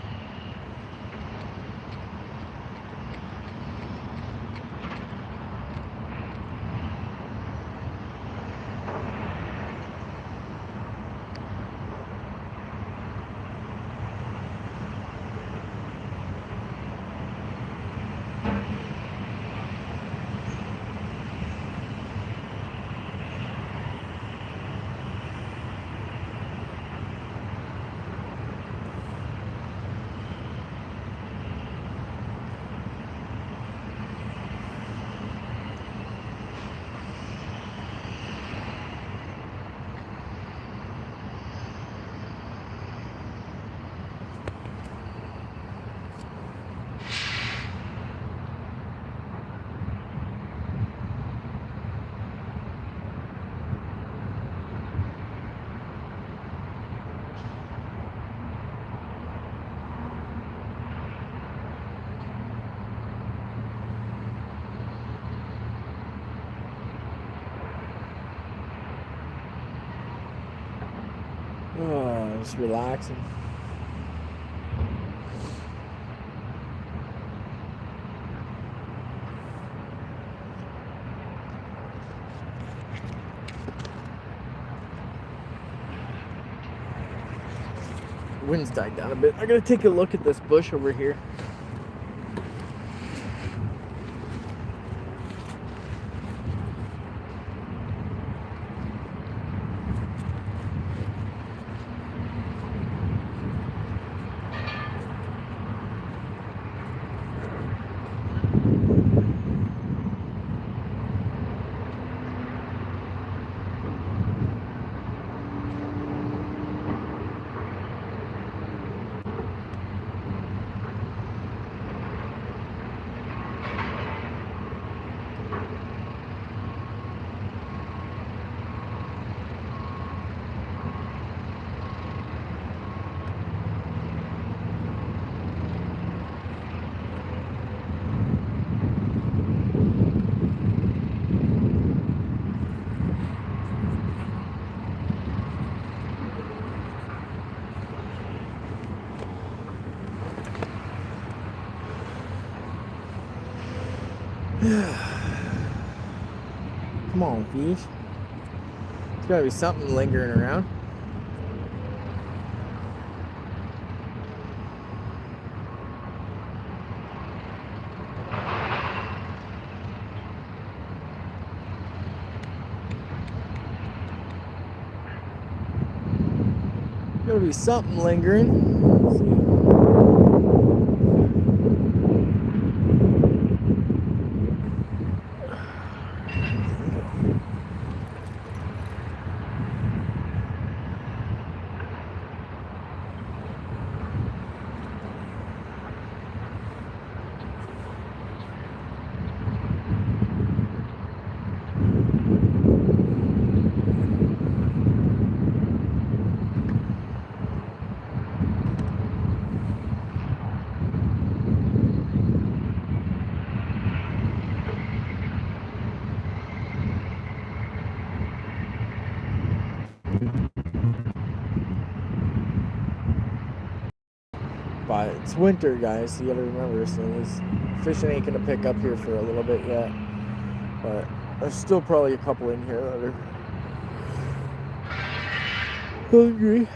A: Oh, just relaxing. The wind's died down a bit. I gotta take a look at this bush over here. Come on, fish. There's gotta be something lingering around. Gotta be something lingering. Let's see. But it's winter, guys, so you gotta remember, so this fishing ain't gonna pick up here for a little bit yet. But there's still probably a couple in here that are hungry.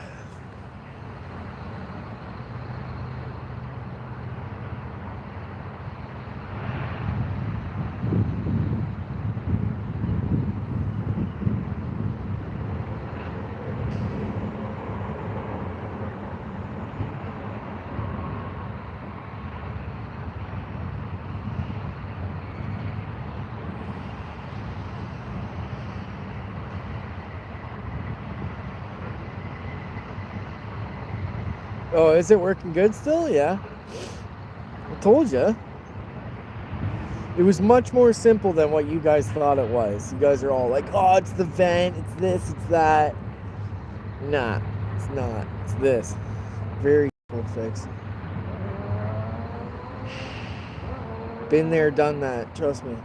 A: Oh, is it working good still? Yeah. I told you. It was much more simple than what you guys thought it was. You guys are all like, oh, it's the vent, it's this, it's that. Nah, it's not. It's this. Very simple fix. Been there, done that. Trust me.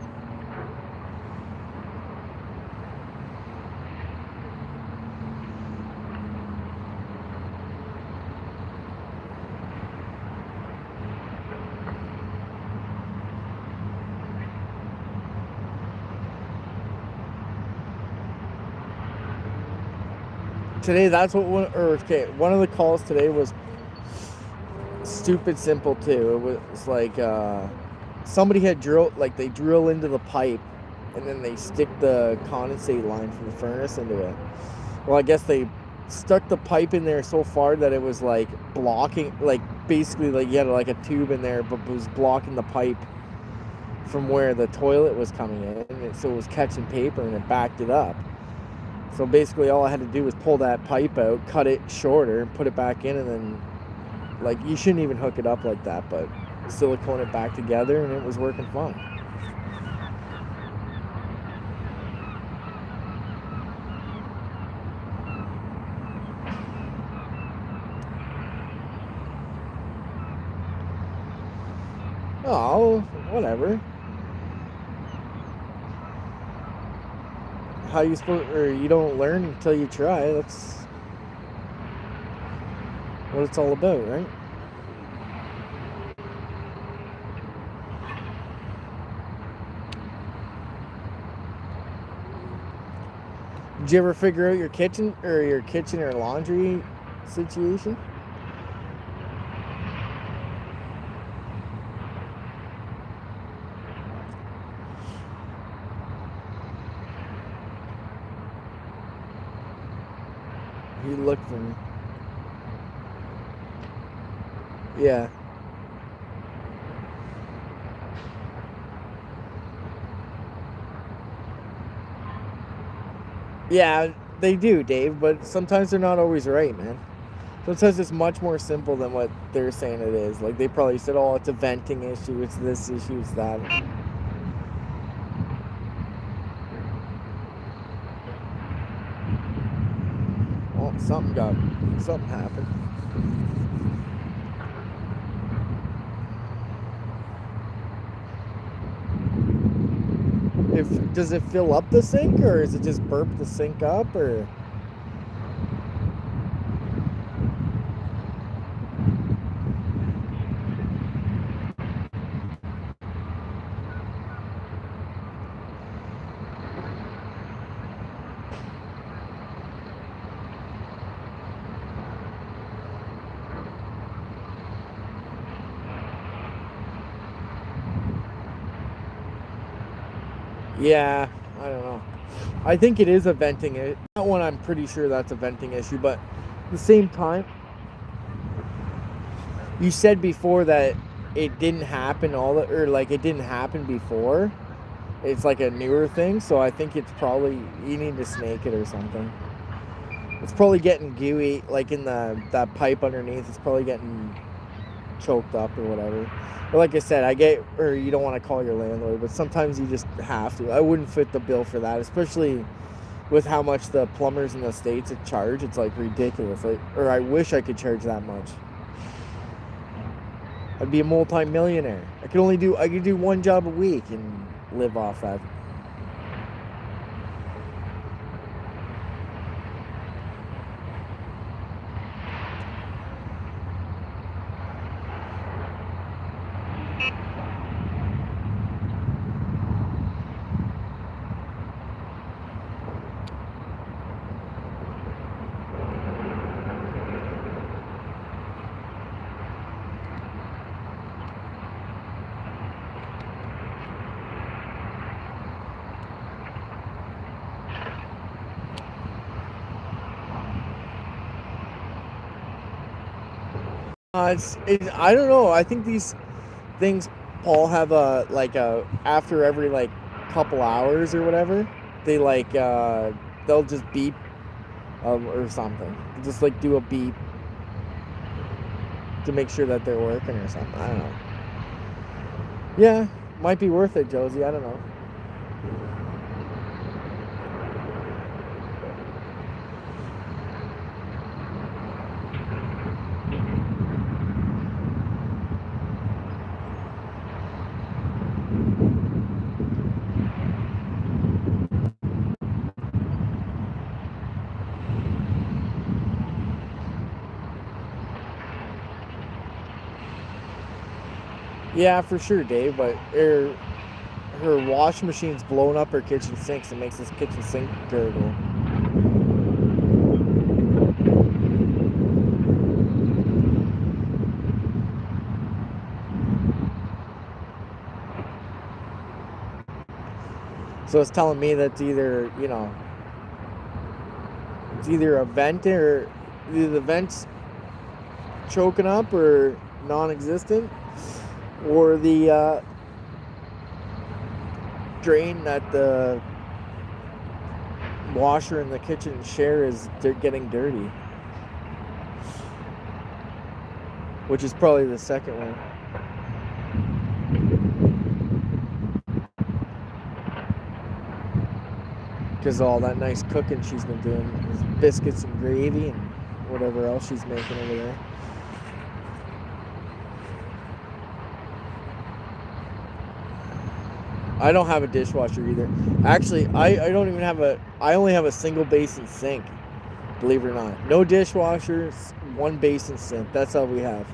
A: Today, that's what one of the calls today was stupid simple too. It was like somebody had they drill into the pipe and then they stick the condensate line from the furnace into it. Well, I guess they stuck the pipe in there so far that it was like blocking, like basically like you had like a tube in there, but it was blocking the pipe from where the toilet was coming in, so it was catching paper and it backed it up. So basically all I had to do was pull that pipe out, cut it shorter, and put it back in, and then, like, you shouldn't even hook it up like that, but silicone it back together, and it was working fine. Oh, whatever. How you supposed, or you don't learn until you try. That's what it's all about, right? Did you ever figure out your kitchen or laundry situation? You look for me. Yeah. Yeah, they do, Dave, but sometimes they're not always right, man. Sometimes it's much more simple than what they're saying it is. Like, they probably said, oh, it's a venting issue, it's this issue, it's that. Well, something happened. Does it fill up the sink, or is it just burp the sink up, or? Yeah, I don't know. I think it is a venting issue. That one, I'm pretty sure that's a venting issue, but at the same time, you said before that it didn't happen it didn't happen before. It's like a newer thing, so I think it's probably, you need to snake it or something. It's probably getting gooey, like in that pipe underneath. It's probably getting choked up or whatever. But like I said, or you don't want to call your landlord, but sometimes you just have to. I wouldn't fit the bill for that, especially with how much the plumbers in the States charge. It's like ridiculous. Or I wish I could charge that much. I'd be a multi-millionaire. I could do one job a week and live off that. I don't know. I think these things, Paul, have after every like couple hours or whatever, they they'll just beep or something. Just like do a beep to make sure that they're working or something. I don't know. Yeah, might be worth it, Josie. I don't know. Yeah, for sure, Dave. But her washing machine's blowing up her kitchen sinks and makes this kitchen sink gurgle. So it's telling me that either, it's either a vent or either the vent's choking up or non-existent, or the drain that the washer in the kitchen share is getting dirty, which is probably the second one. Because all that nice cooking she's been doing, biscuits and gravy and whatever else she's making over there. I don't have a dishwasher either. Actually, I don't even have I only have a single basin sink, believe it or not. No dishwashers, one basin sink. That's all we have.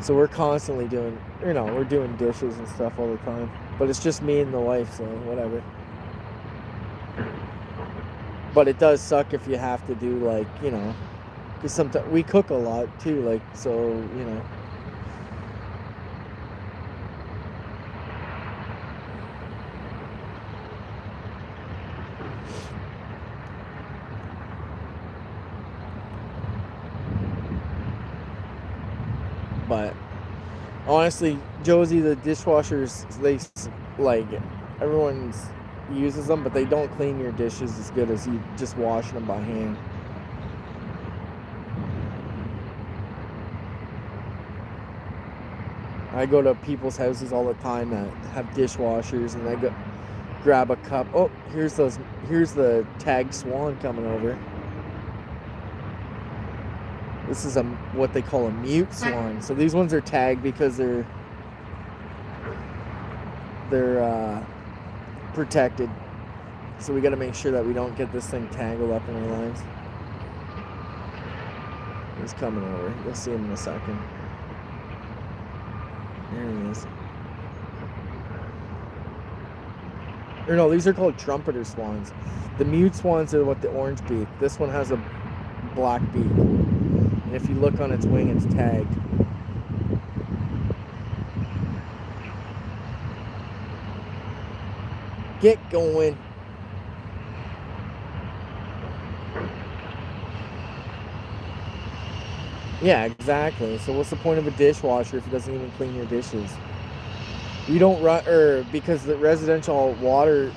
A: So we're constantly doing, we're doing dishes and stuff all the time. But it's just me and the wife, so whatever. But it does suck if you have to do, like, because sometimes we cook a lot too, like, so, But honestly, Josie, the dishwashers, they, like, everyone uses them, but they don't clean your dishes as good as you just washing them by hand. I go to people's houses all the time that have dishwashers, and I go grab a cup. Oh, here's the tagged swan coming over. This is what they call a mute swan. So these ones are tagged because they're protected. So we got to make sure that we don't get this thing tangled up in our lines. He's coming over. You'll see him in a second. There he is. Or no, these are called trumpeter swans. The mute swans are what the orange beak. This one has a black beak. And if you look on its wing, it's tagged. Get going. Yeah, exactly. So what's the point of a dishwasher if it doesn't even clean your dishes? You don't run, because the residential water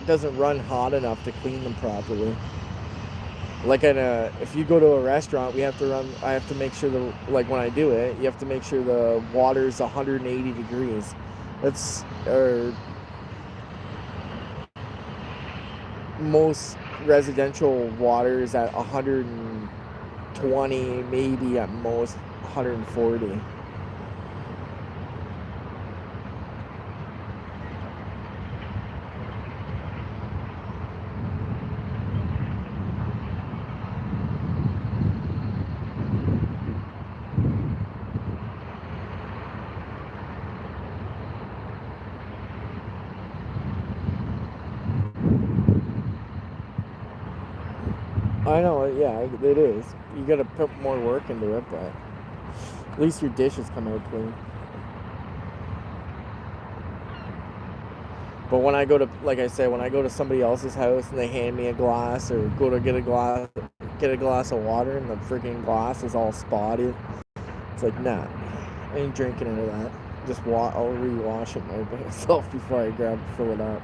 A: doesn't run hot enough to clean them properly. Like if you go to a restaurant, I have to make sure when I do it, you have to make sure the water is 180 degrees. Most residential water is at 120, maybe at most 140. I know, yeah, it is. You gotta put more work into it, but at least your dishes come out clean. But when I go to, like I said, when I go to somebody else's house and they hand me a glass, or go to get a glass of water and the freaking glass is all spotted, it's like, nah, I ain't drinking into that. Just I'll rewash it myself before I fill it up.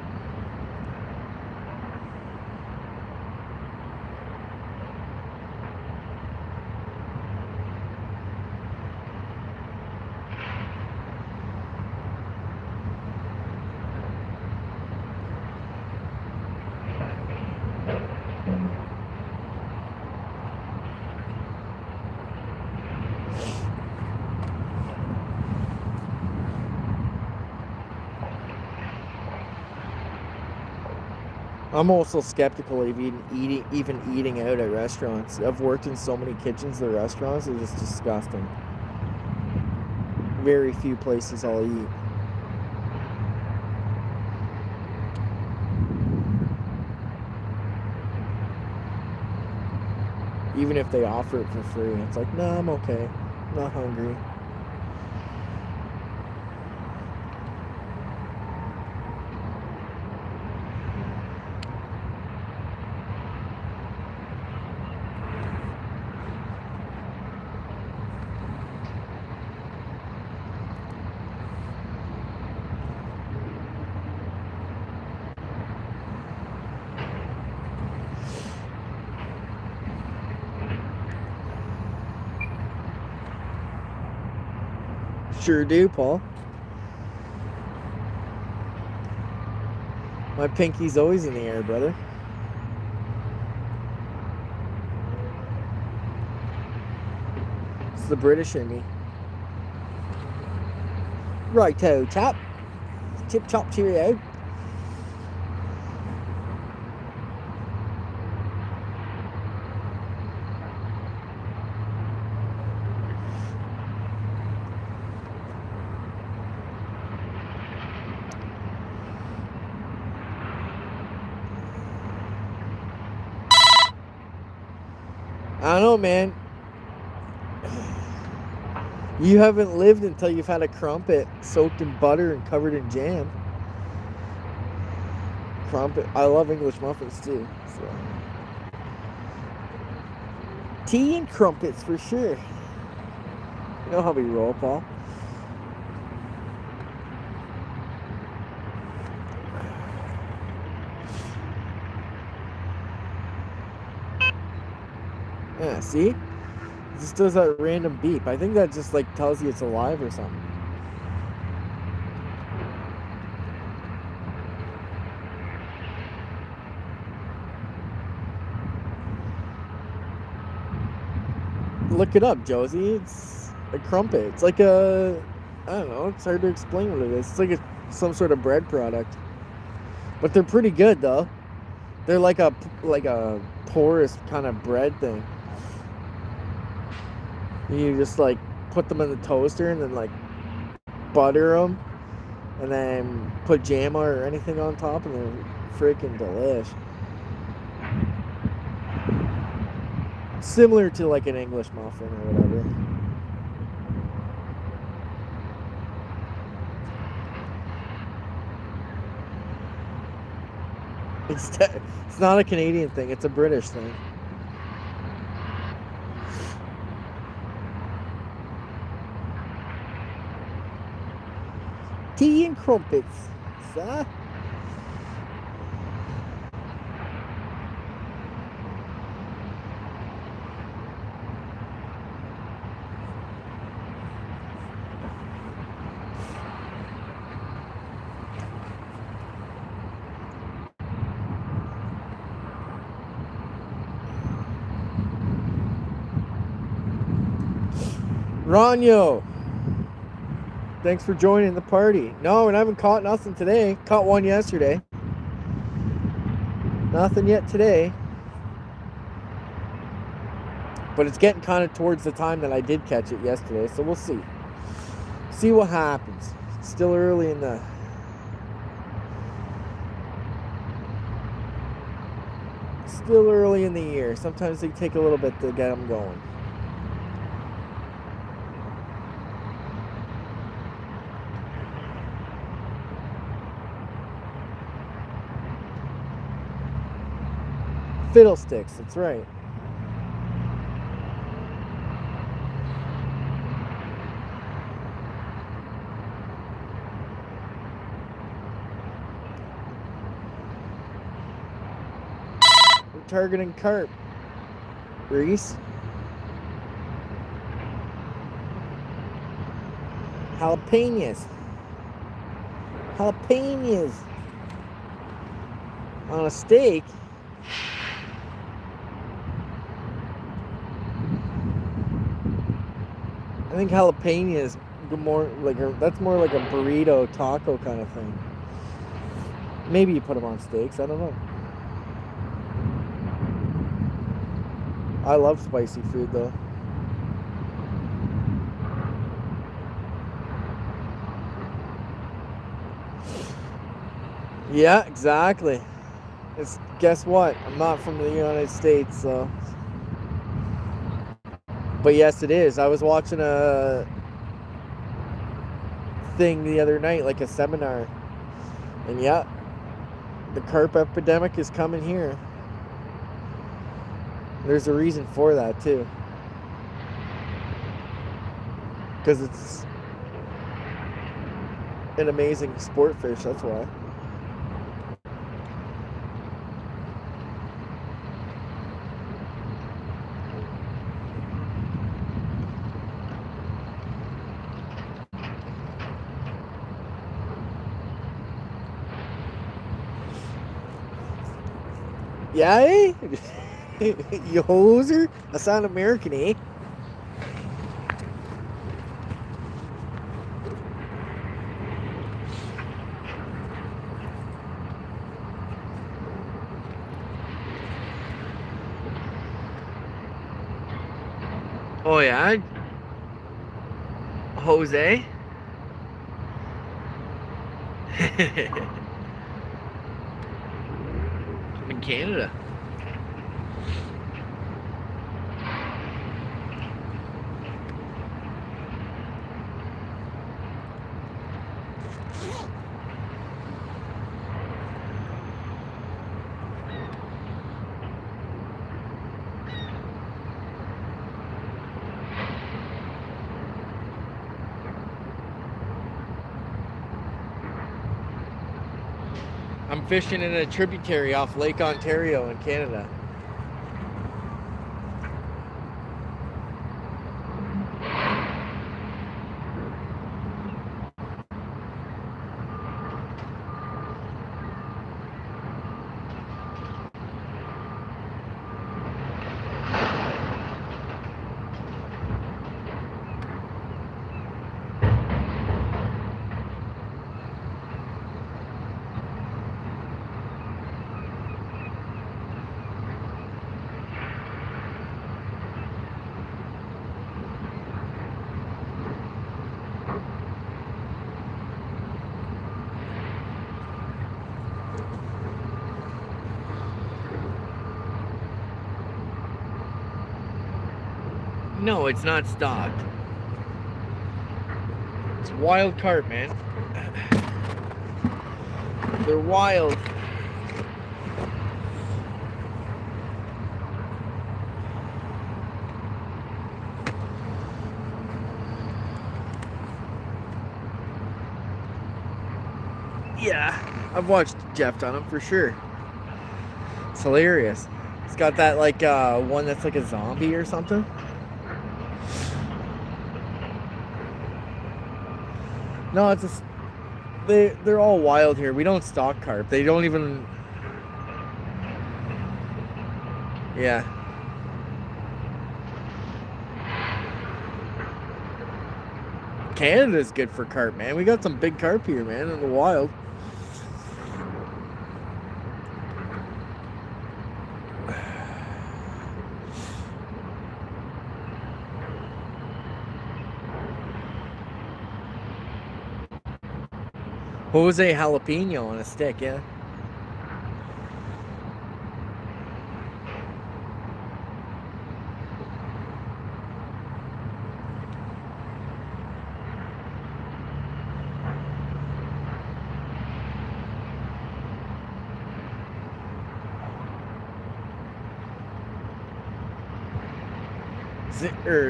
A: I'm also skeptical of even eating out at restaurants. I've worked in so many kitchens at restaurants, it's just disgusting. very few places I'll eat. Even if they offer it for free, it's like, no, I'm okay. I'm not hungry. Sure do, Paul. My pinky's always in the air, brother. It's the British in me. Righto, chap. Tip top cheerio. I don't know, man. You haven't lived until you've had a crumpet soaked in butter and covered in jam. Crumpet. I love English muffins too. So. Tea and crumpets for sure. You know how we roll, Paul. Yeah, see? It just does that random beep. I think that just like tells you it's alive or something. Look it up, Josie. It's a crumpet. It's like a, I don't know. It's hard to explain what it is. It's like some sort of bread product. But they're pretty good though. They're like a porous kind of bread thing. You just like put them in the toaster and then like butter them and then put jam or anything on top and they're freaking delish. Similar to like an English muffin or whatever. It's not a Canadian thing, it's a British thing. Tea and crumpets, sir. Ranyo, thanks for joining the party. No, and I haven't caught nothing today. Caught one yesterday. Nothing yet today. But it's getting kind of towards the time that I did catch it yesterday, so we'll see. See what happens. It's still early in the... Still early in the year. Sometimes they take a little bit to get them going. Fiddlesticks, that's right. We're targeting carp. Reese. Jalapenos. Jalapenos. On a steak. I think jalapeno is more like that's more like a burrito taco kind of thing. Maybe you put them on steaks. I don't know. I love spicy food though. Yeah, exactly. It's, guess what? I'm not from the United States, so. But yes, it is. I was watching a thing the other night, like a seminar, and yeah, the carp epidemic is coming here. There's a reason for that too, because it's an amazing sport fish. That's why. Yeah, eh? You hoser? I sound American, eh? Oh yeah, Jose. I'm in Canada. I'm fishing in a tributary off Lake Ontario in Canada. No, it's not stocked. It's wild carp, man. They're wild. Yeah, I've watched Jeff on them for sure. It's hilarious. It's got that like one that's like a zombie or something. No, it's just they're all wild here. We don't stock carp. They don't even. Yeah. Canada's good for carp, man. We got some big carp here, man, in the wild. Jose jalapeno on a stick, yeah.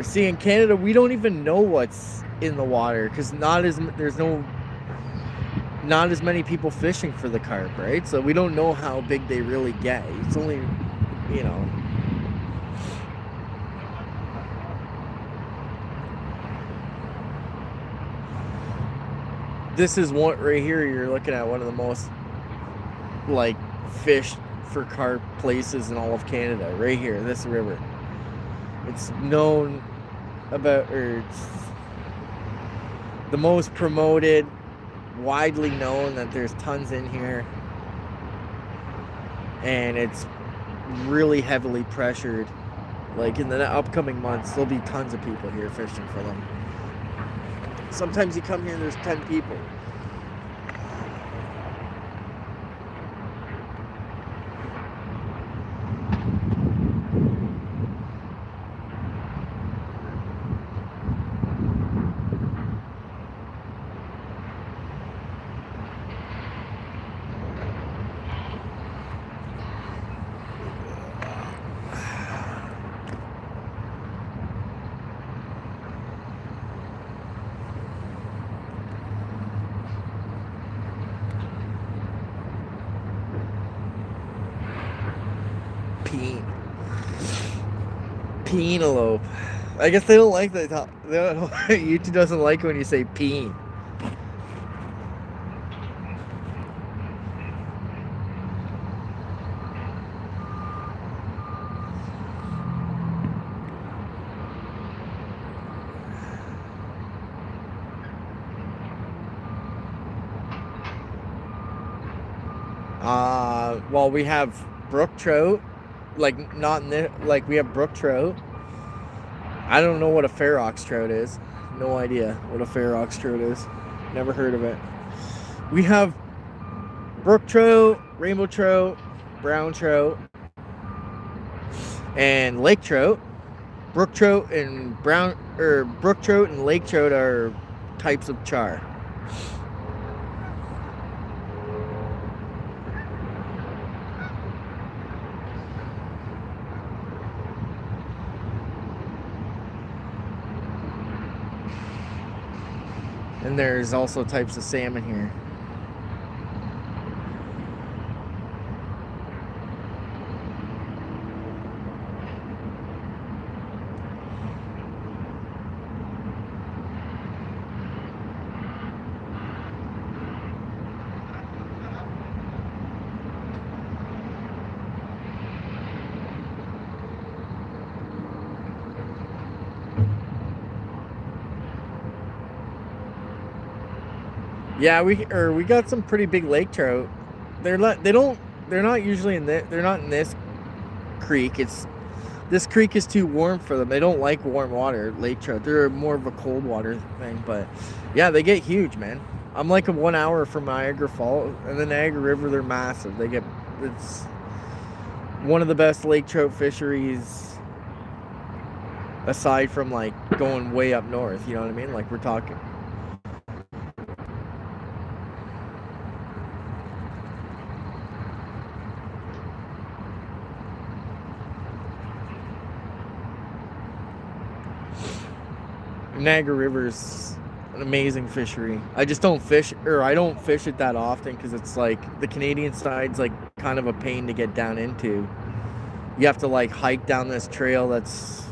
A: See, in Canada, we don't even know what's in the water because not as many people fishing for the carp, right? So we don't know how big they really get. It's only, you know. This is one right here. You're looking at one of the most like fished for carp places in all of Canada. Right here, this river. It's known about, or it's the most promoted, widely known that there's tons in here, and it's really heavily pressured. Like in the upcoming months, there'll be tons of people here fishing for them. Sometimes you come here and there's 10 people. Peen. Penelope. I guess they don't like that. YouTube doesn't like when you say peen. Well, we have brook trout, like not in the, like we have brook trout. I don't know what a ferox trout is. No idea what a ferox trout is. Never heard of it. We have brook trout, rainbow trout, brown trout, and lake trout. Brook trout and brook trout and lake trout are types of char. And there's also types of salmon here. Yeah, we got some pretty big lake trout. They're not usually in they're not in this creek. This creek is too warm for them. They don't like warm water, lake trout. They're more of a cold water thing, but yeah, they get huge, man. I'm like 1 hour from Niagara Falls, and the Niagara River, they're massive. It's one of the best lake trout fisheries aside from like going way up north, you know what I mean? Like we're talking Niagara River's an amazing fishery. I just don't fish, or I don't fish it that often because it's like the Canadian side's like kind of a pain to get down into. You have to like hike down this trail that's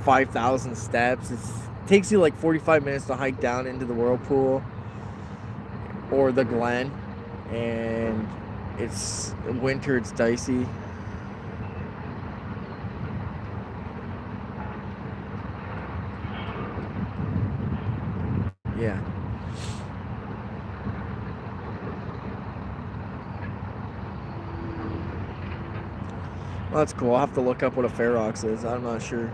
A: 5,000 steps. It takes you like 45 minutes to hike down into the whirlpool or the glen, and it's winter, it's dicey. Yeah. Well, that's cool. I'll have to look up what a ferox is. I'm not sure.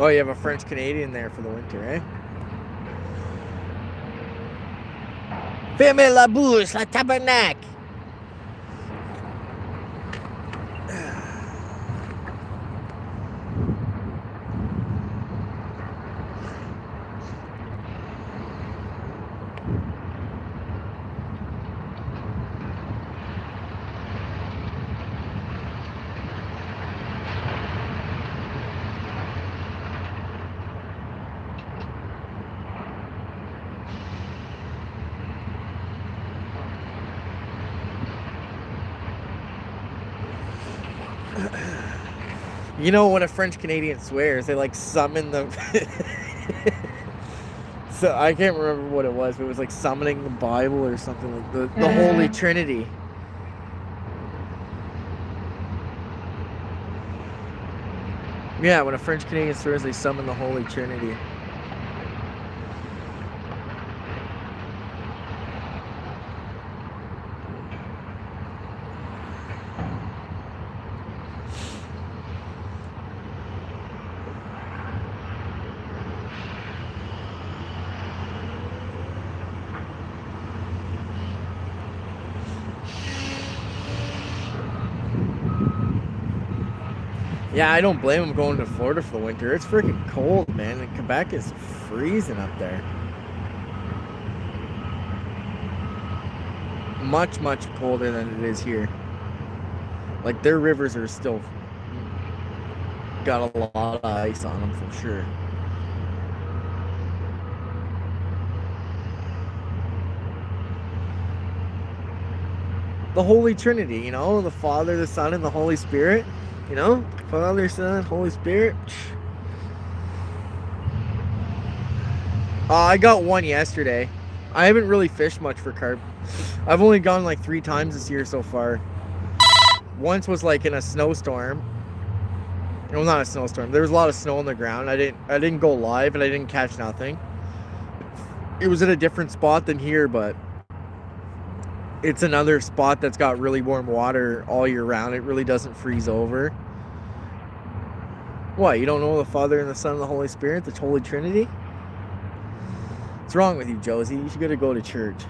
A: Oh, you have a French Canadian there for the winter, eh? Fermez la bouche, la tabarnak! You know, when a French Canadian swears, they like summon the. So I can't remember what it was, but it was like summoning the Bible or something, like the Holy Trinity. Yeah, when a French Canadian swears, they summon the Holy Trinity. Yeah, I don't blame them going to Florida for the winter. It's freaking cold, man. And Quebec is freezing up there. Much, much colder than it is here. Like, their rivers are still got a lot of ice on them for sure. The Holy Trinity, you know, the Father, the Son, and the Holy Spirit. You know, Father, Son, Holy Spirit. I got one yesterday. I haven't really fished much for carp. I've only gone like 3 times this year so far. Once was like in a snowstorm. Well, not a snowstorm. There was a lot of snow on the ground. I didn't go live and I didn't catch nothing. It was in a different spot than here, but it's another spot that's got really warm water all year round. It really doesn't freeze over. What, you don't know the Father and the Son and the Holy Spirit, the Holy Trinity? What's wrong with you, Josie? You should go to church.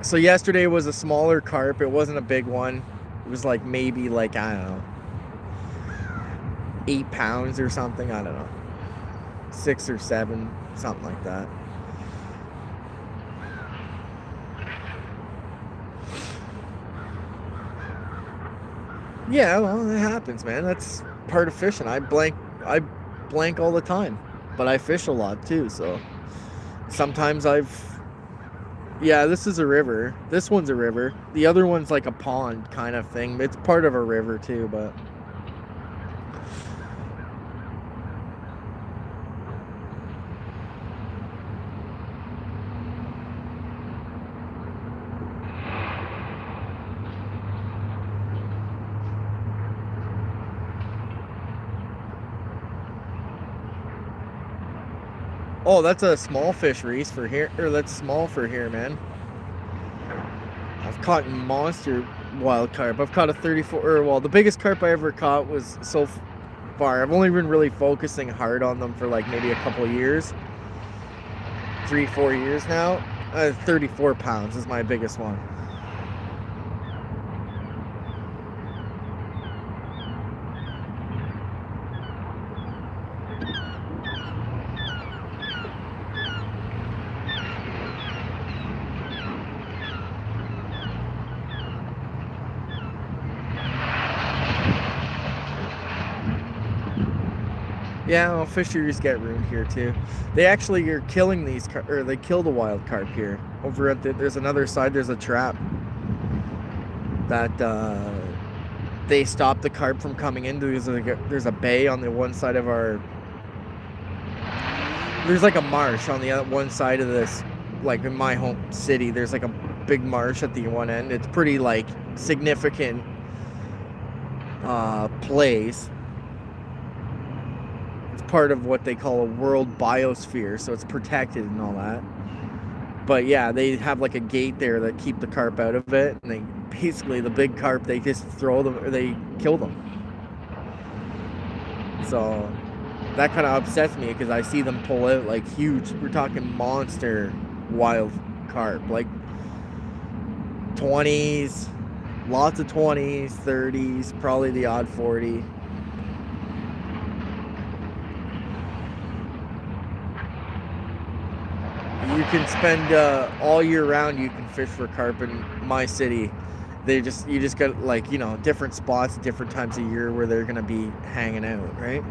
A: So yesterday was a smaller carp. It wasn't a big one. It was like maybe like, I don't know, 8 pounds or something. I don't know. 6 or 7, something like that. Yeah, well, it happens, man. That's part of fishing. I blank all the time, but I fish a lot too. So sometimes yeah, this is a river. This one's a river. The other one's like a pond kind of thing. It's part of a river too, but oh, that's a small fish Reese for here, or that's small for here, man. I've caught monster wild carp. I've caught a 34, or well, the biggest carp I ever caught was so far. I've only been really focusing hard on them for like maybe a couple years, 3-4 years now. 34 pounds is my biggest one. Yeah, well, fisheries get ruined here too. They actually are killing these, or they kill the wild carp here. Over at there's another side. There's a trap that they stop the carp from coming in. There's a bay on the one side of our. There's like a marsh on the other one side of this, like in my home city. There's like a big marsh at the one end. It's pretty like significant place. Part of what they call a world biosphere, so it's protected and all that. But yeah, they have like a gate there that keep the carp out of it, and they basically, the big carp, they just throw them, or they kill them. So that kind of upsets me because I see them pull out like huge, we're talking monster wild carp, like 20s, lots of 20s, 30s, probably the odd 40. You can spend all year round, you can fish for carp in my city. You just got like, you know, different spots, different times of year where they're gonna be hanging out, right?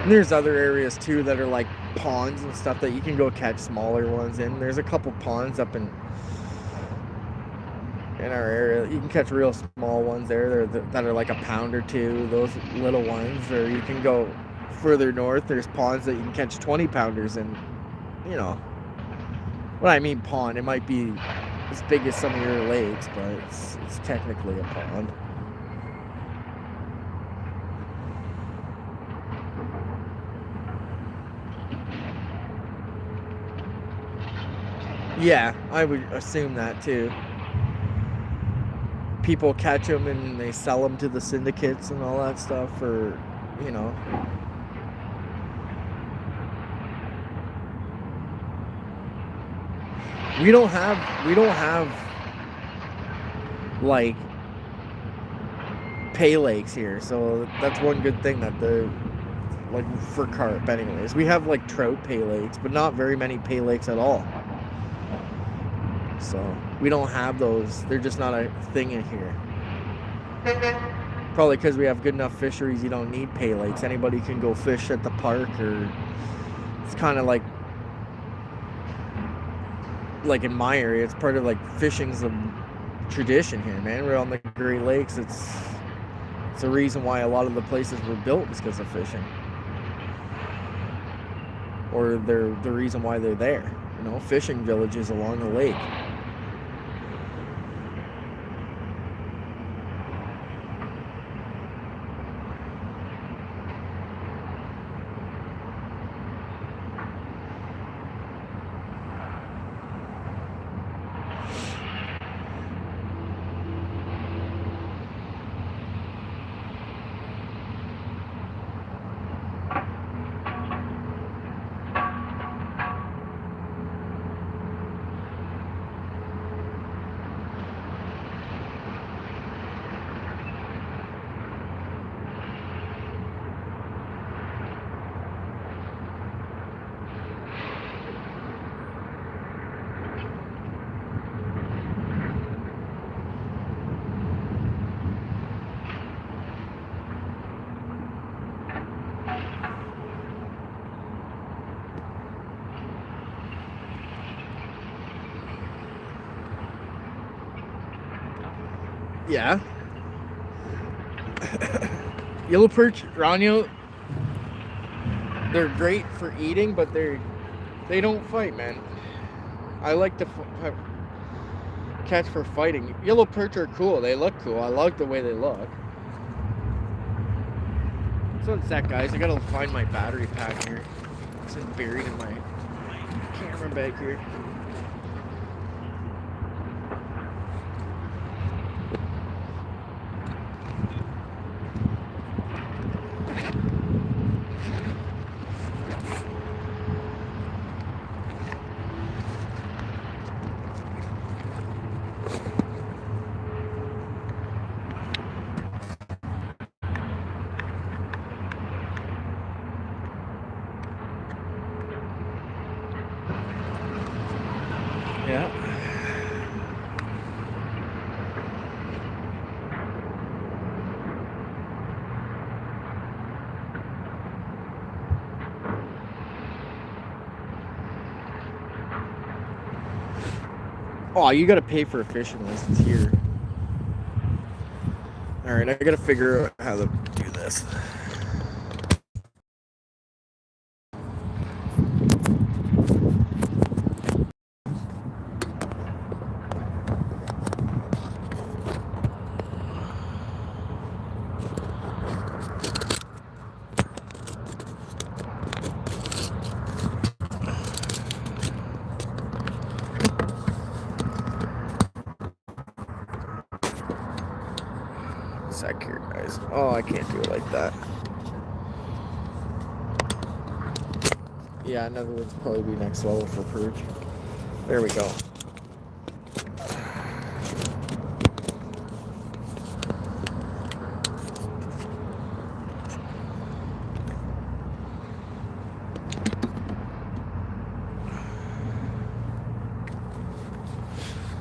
A: And there's other areas too that are like ponds and stuff that you can go catch smaller ones in. There's a couple ponds up in our area. You can catch real small ones there that are like a pound or two, those little ones. Or you can go further north. There's ponds that you can catch 20 pounders in. You know, when I mean pond, it might be as big as some of your lakes, but it's technically a pond. Yeah, I would assume that too. people catch them and they sell them to the syndicates and all that stuff for, you know. We don't have like pay lakes here, so that's one good thing that the, like for carp anyways. We have like trout pay lakes, but not very many pay lakes at all. So we don't have those. They're just not a thing in here. Probably because we have good enough fisheries, you don't need pay lakes. Anybody can go fish at the park, or it's kind of like in my area, it's part of like fishing's a tradition here, man. We're on the Great Lakes. It's a reason why a lot of the places were built is because of fishing, or they're the reason why they're there. You know, fishing villages along the lake. Yeah. Yellow perch, Ranyo, they're great for eating, but they don't fight, man. I like to catch for fighting. Yellow perch are cool. They look cool. I like the way they look. So one sec, guys. I gotta find my battery pack here. It's buried in my camera bag here. Yeah. Oh, you gotta pay for a fishing license here. Alright, I gotta figure out how to do this. Sec here, guys. Oh, I can't do it like that. Yeah, another one's probably be next level for perch. There we go.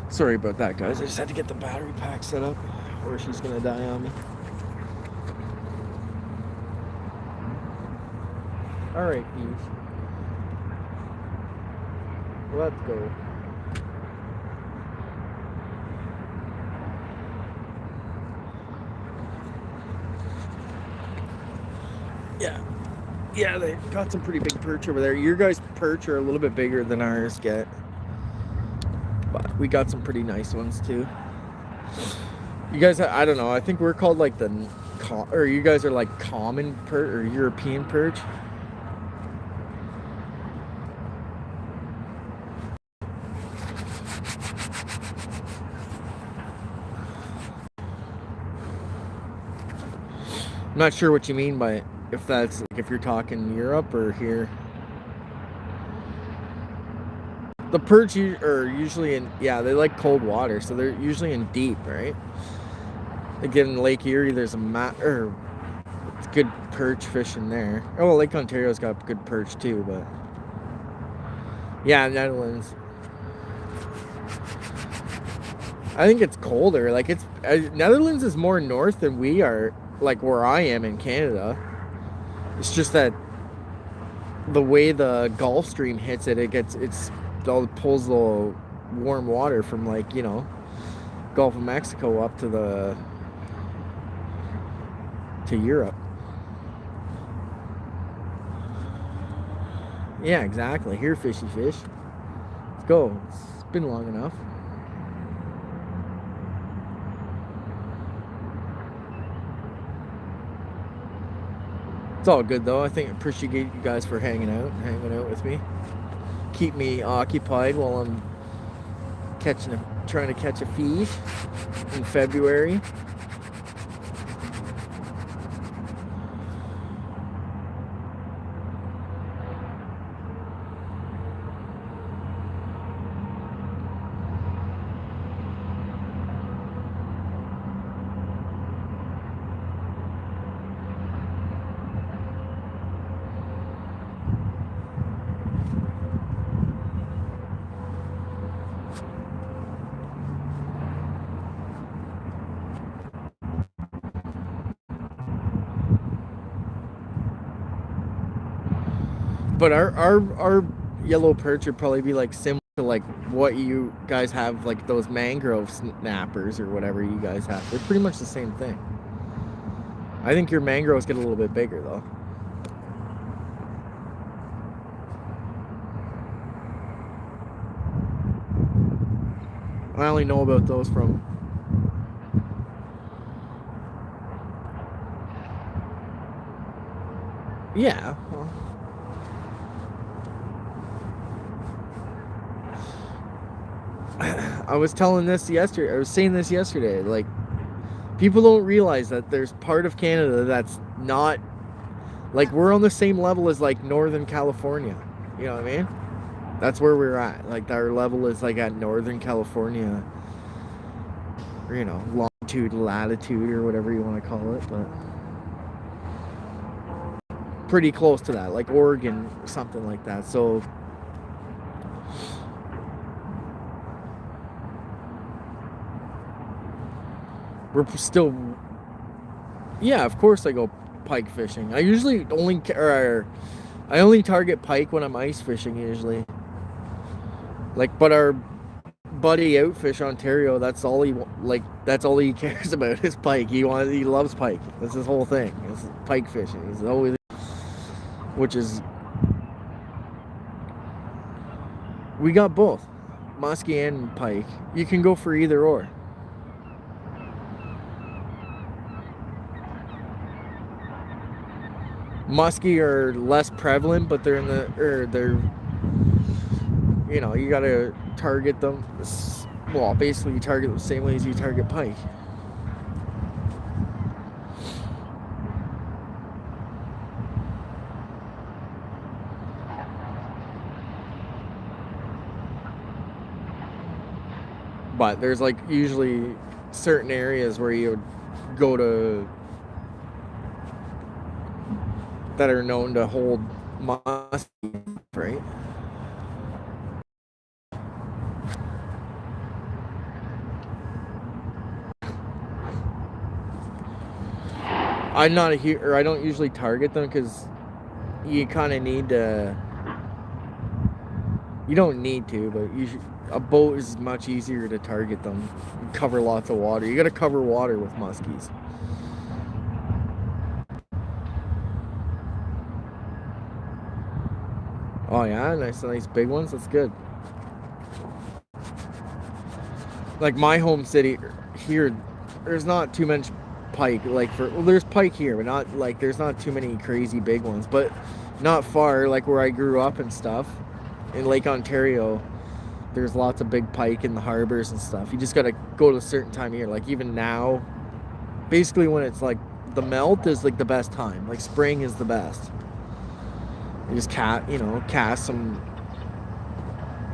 A: Sorry about that, guys. I just had to get the battery pack set up, or she's gonna die on me. Alright, Peach. Let's go. Yeah, they got some pretty big perch over there. Your guys' perch are a little bit bigger than ours get. But we got some pretty nice ones too. You guys, I don't know, I think we're called like or you guys are like common perch or European perch. I'm not sure what you mean by it. If that's like if you're talking Europe or here. The perch are usually in, yeah, they like cold water, so they're usually in deep, right? Again, in Lake Erie, there's or it's good perch fishing there. Oh, well, Lake Ontario's got good perch too, but yeah, Netherlands. I think it's colder. Like Netherlands is more north than we are, like where I am in Canada. It's just that the way the Gulf Stream hits it, it pulls the warm water from, like, you know, Gulf of Mexico up to Europe. Yeah, exactly. Here, fishy fish. Let's go. It's been long enough. It's all good though. I appreciate you guys for hanging out with me. Keep me occupied while I'm trying to catch a fish in February. But our yellow perch would probably be like similar to like what you guys have, like those mangrove snappers or whatever you guys have. They're pretty much the same thing. I think your mangroves get a little bit bigger though. I only know about those from yeah. Well, I was saying this yesterday. Like, people don't realize that there's part of Canada that's not, like, we're on the same level as like Northern California. You know what I mean? That's where we're at. Like, our level is like at Northern California, or, you know, longitude, latitude, or whatever you want to call it, but pretty close to that, like Oregon, something like that. So we're still, yeah, of course I go pike fishing. I usually only target pike when I'm ice fishing usually. Like, but our buddy Outfish Ontario, that's all he cares about is pike. He loves pike. That's his whole thing. It's pike fishing. He's always, which is, we got both, muskie and pike. You can go for either or. Muskie are less prevalent, but they're you know, you gotta target them. Well, basically you target them the same way as you target pike. But there's like usually certain areas where you would go to that are known to hold muskie, right? I'm not I don't usually target them because you kind of need to. You don't need to, but a boat is much easier to target them. You cover lots of water. You got to cover water with muskies. Oh yeah, nice big ones. That's good. Like my home city here, there's not too much pike. Like there's pike here, but not like there's not too many crazy big ones. But not far, like where I grew up and stuff, in Lake Ontario, there's lots of big pike in the harbors and stuff. You just gotta go to a certain time of year. Like even now, basically when it's like the melt is like the best time. Like spring is the best. You just cast some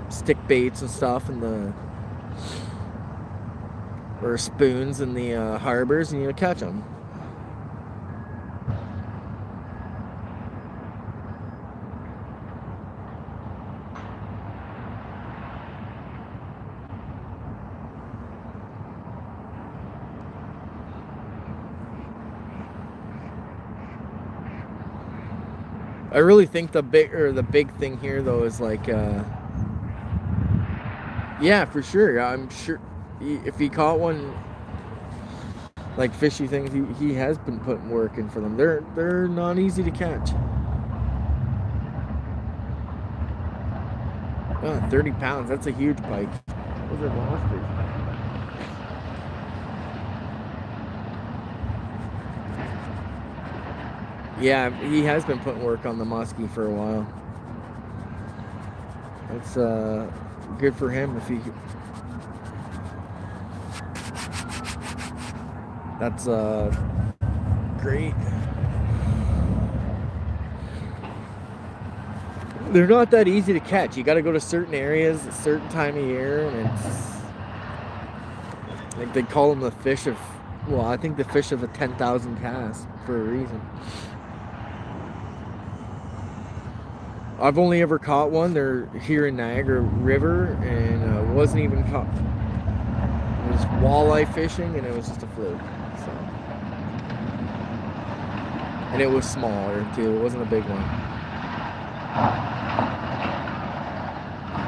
A: stick baits and stuff in the or spoons in the harbors, and you catch them. I really think the big thing here though is like yeah, for sure. I'm sure if he caught one like fishy things, he has been putting work in for them. They're not easy to catch. 30 pounds, that's a huge pike. Those are monsters. Yeah, he has been putting work on the muskie for a while. That's good for him if he. That's great. They're not that easy to catch. You got to go to certain areas at a certain time of year, and it's like they call them the fish of. Well, I think the fish of the 10,000 casts for a reason. I've only ever caught one. They're here in Niagara River, and wasn't even caught. It was walleye fishing, and it was just a fluke. So, and it was smaller too. It wasn't a big one.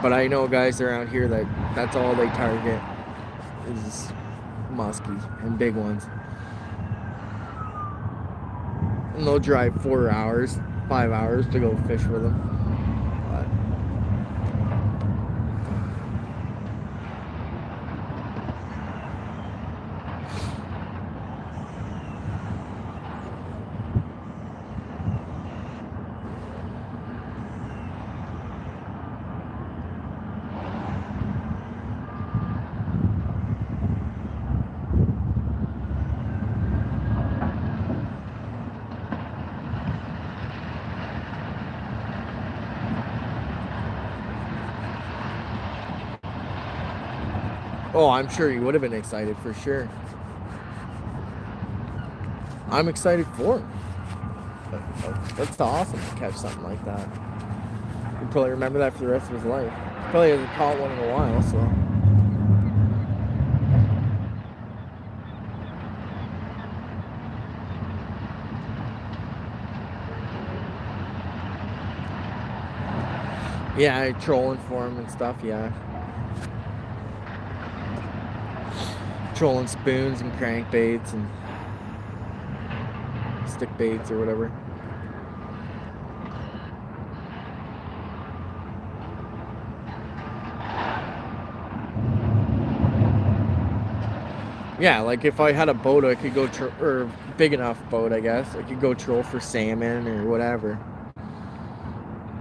A: But I know guys around here that's all they target is muskies and big ones, and they'll drive 4 hours, 5 hours to go fish for them. Oh, I'm sure he would have been excited for sure. I'm excited for him. That's awesome to catch something like that. He'll probably remember that for the rest of his life. Probably hasn't caught one in a while, so. Yeah, trolling for him and stuff, yeah. Trolling spoons and crankbaits and stick baits or whatever. Yeah, like if I had a boat, I could go or big enough boat, I guess. I could go troll for salmon or whatever.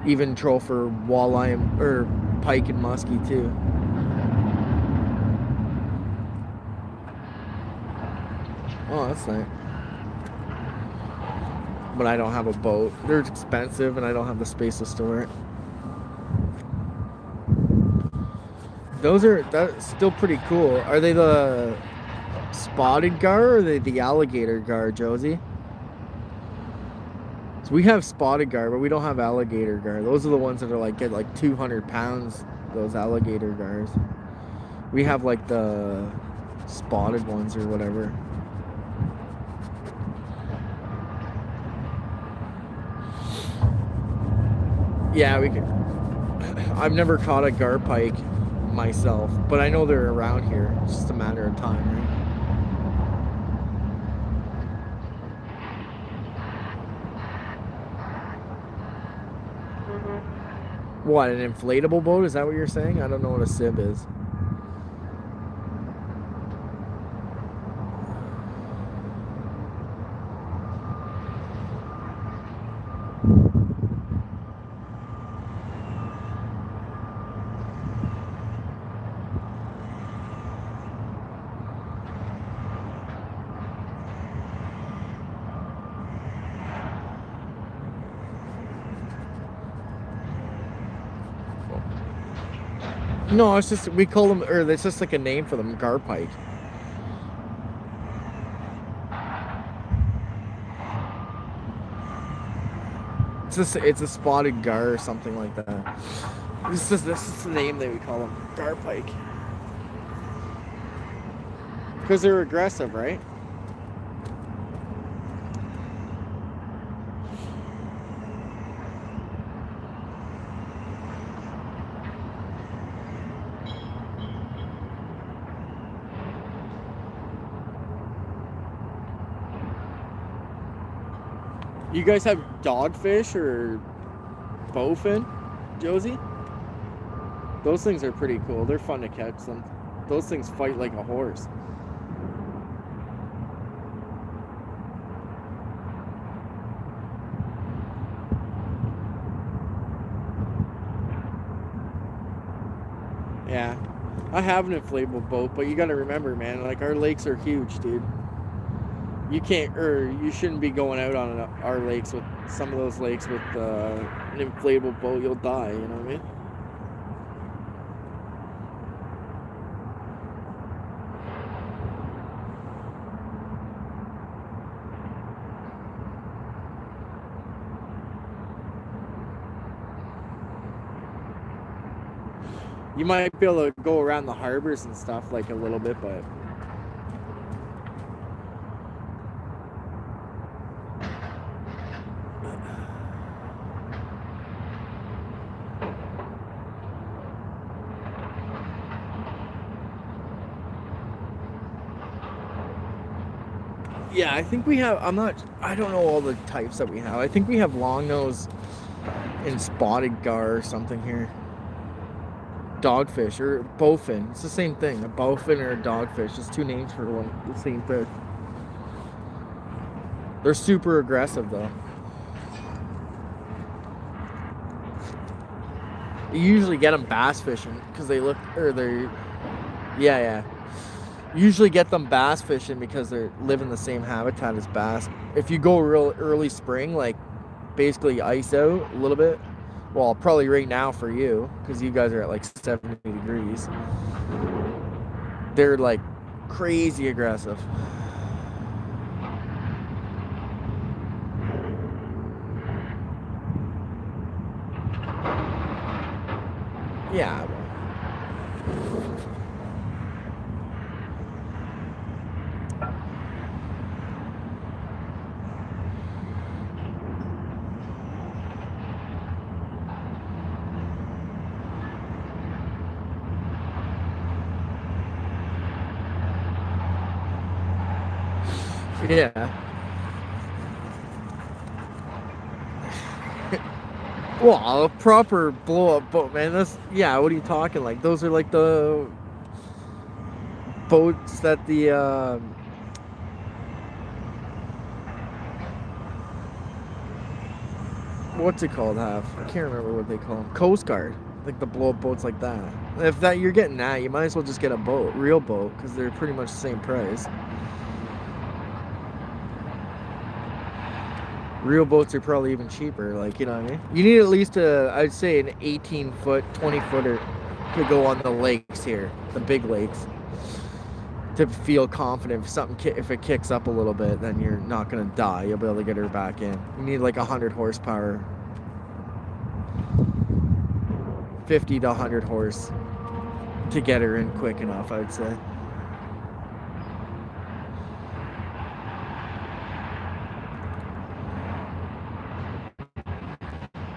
A: Even troll for walleye or pike and muskie too. Oh, that's nice. But I don't have a boat. They're expensive and I don't have the space to store it. That's still pretty cool. Are they the spotted gar or are they the alligator gar, Josie? So we have spotted gar, but we don't have alligator gar. Those are the ones that are like get like 200 pounds, those alligator gars. We have like the spotted ones or whatever. Yeah, we could. I've never caught a gar pike myself, but I know they're around here. It's just a matter of time, right? What, an inflatable boat? Is that what you're saying? I don't know what a sib is. No, it's just we call them, or it's just like a name for them, gar pike. It's a spotted gar or something like that. This is the name that we call them, gar pike. Because they're aggressive, right? You guys have dogfish or bowfin, Josie? Those things are pretty cool. They're fun to catch. Those things fight like a horse. Yeah, I have an inflatable boat, but you got to remember, man, like our lakes are huge, dude. You can't, or you shouldn't be going out on our lakes with some of those lakes with an inflatable boat. You'll die. You know what I mean? You might be able to go around the harbors and stuff like a little bit, but yeah, I think we have. I don't know all the types that we have. I think we have long nose and spotted gar or something here. Dogfish or bowfin. It's the same thing. A bowfin or a dogfish. Just two names for the same fish. They're super aggressive though. You usually get them bass fishing because they look, or they're, yeah. You usually get them bass fishing because they live in the same habitat as bass. If you go real early spring, like basically ice out a little bit, well, probably right now for you, because you guys are at like 70 degrees. They're like crazy aggressive. Yeah. Yeah. Well, a proper blow up boat, man. That's, yeah, what are you talking like? Those are like the boats that the what's it called have? I can't remember what they call them. Coast Guard. Like the blow up boats like that. If that you're getting that, you might as well just get a boat, real boat, because they're pretty much the same price. Real boats are probably even cheaper, like, you know what I mean? You need at least I'd say an 18-foot, 20-footer to go on the lakes here, the big lakes, to feel confident. If it kicks up a little bit, then you're not gonna die. You'll be able to get her back in. You need like 100 horsepower, 50 to 100 horse to get her in quick enough, I'd say.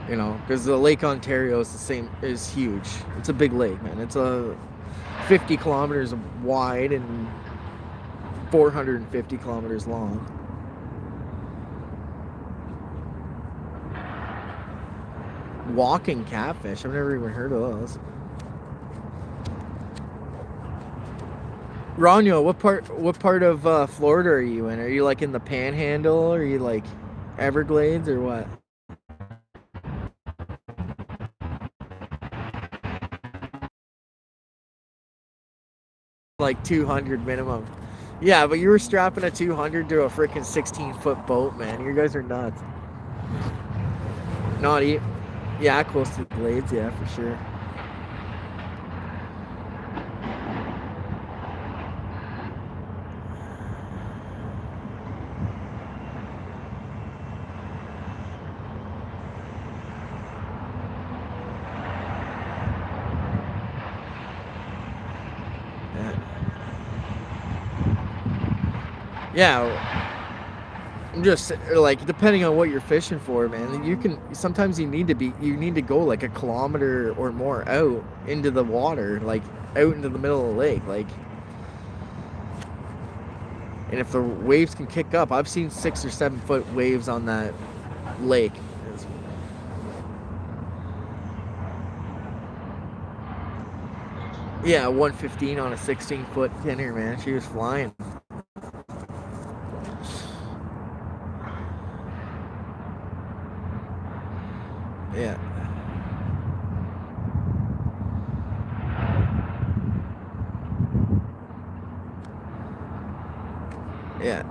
A: You know, because the Lake Ontario is huge. It's a big lake, man. It's 50 kilometers wide and 450 kilometers long. Walking catfish. I've never even heard of those. Ronyo, what part of Florida are you in? Are you like in the Panhandle? Or are you like Everglades or what? Like 200 minimum. Yeah, but you were strapping a 200 to a freaking 16-foot boat, man. You guys are nuts. Not even. Yeah, close to the blades, yeah, for sure. Yeah, I'm just like, depending on what you're fishing for, man. Sometimes you need to go like a kilometer or more out into the water, like out into the middle of the lake, like. And if the waves can kick up, I've seen 6 or 7 foot waves on that lake. Yeah, 115 on a 16-foot tenor, man. She was flying. Yeah. Yeah.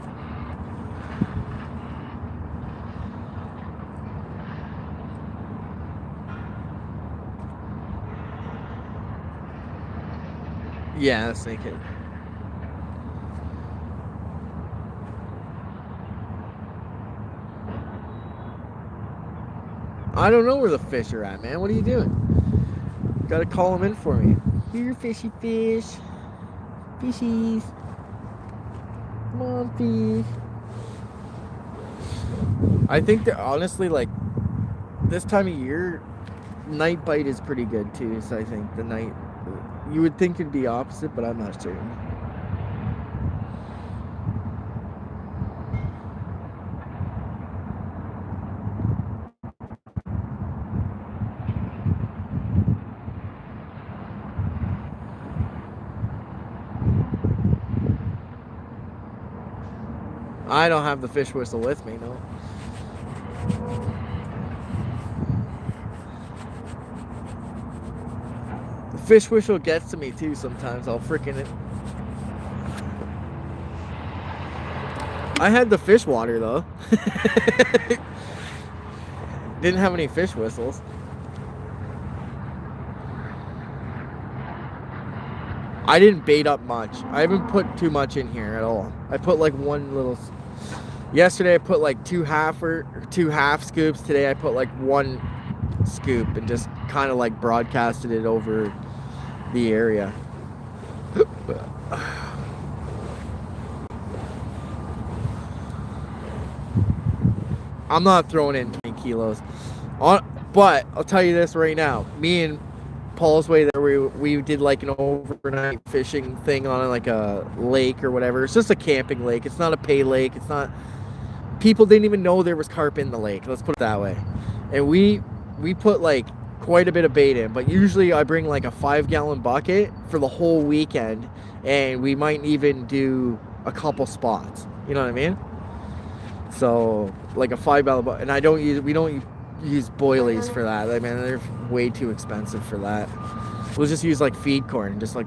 A: Yeah, that's naked. I don't know where the fish are at, man. What are you doing? Gotta call them in for me. Here, fishy fish. Fishies. Come on, fish. I think that honestly, like, this time of year, night bite is pretty good too. So I think the night, you would think it'd be opposite, but I'm not certain. I don't have the fish whistle with me, no. The fish whistle gets to me too sometimes. I'll freaking it. I had the fish water though. Didn't have any fish whistles. I didn't bait up much. I haven't put too much in here at all. I put like one little. Yesterday I put like two half scoops. Today I put like one scoop and just kind of like broadcasted it over the area. I'm not throwing in 20 kilos. But I'll tell you this right now. Me and Paul's way there, we did like an overnight fishing thing on like a lake or whatever. It's just a camping lake. It's not a pay lake. It's not. People didn't even know there was carp in the lake. Let's put it that way. And we put like quite a bit of bait in. But usually I bring like a 5-gallon bucket for the whole weekend, and we might even do a couple spots. You know what I mean? So like a 5-gallon bucket, and we don't use boilies for that. I mean, they're way too expensive for that. We'll just use like feed corn and just like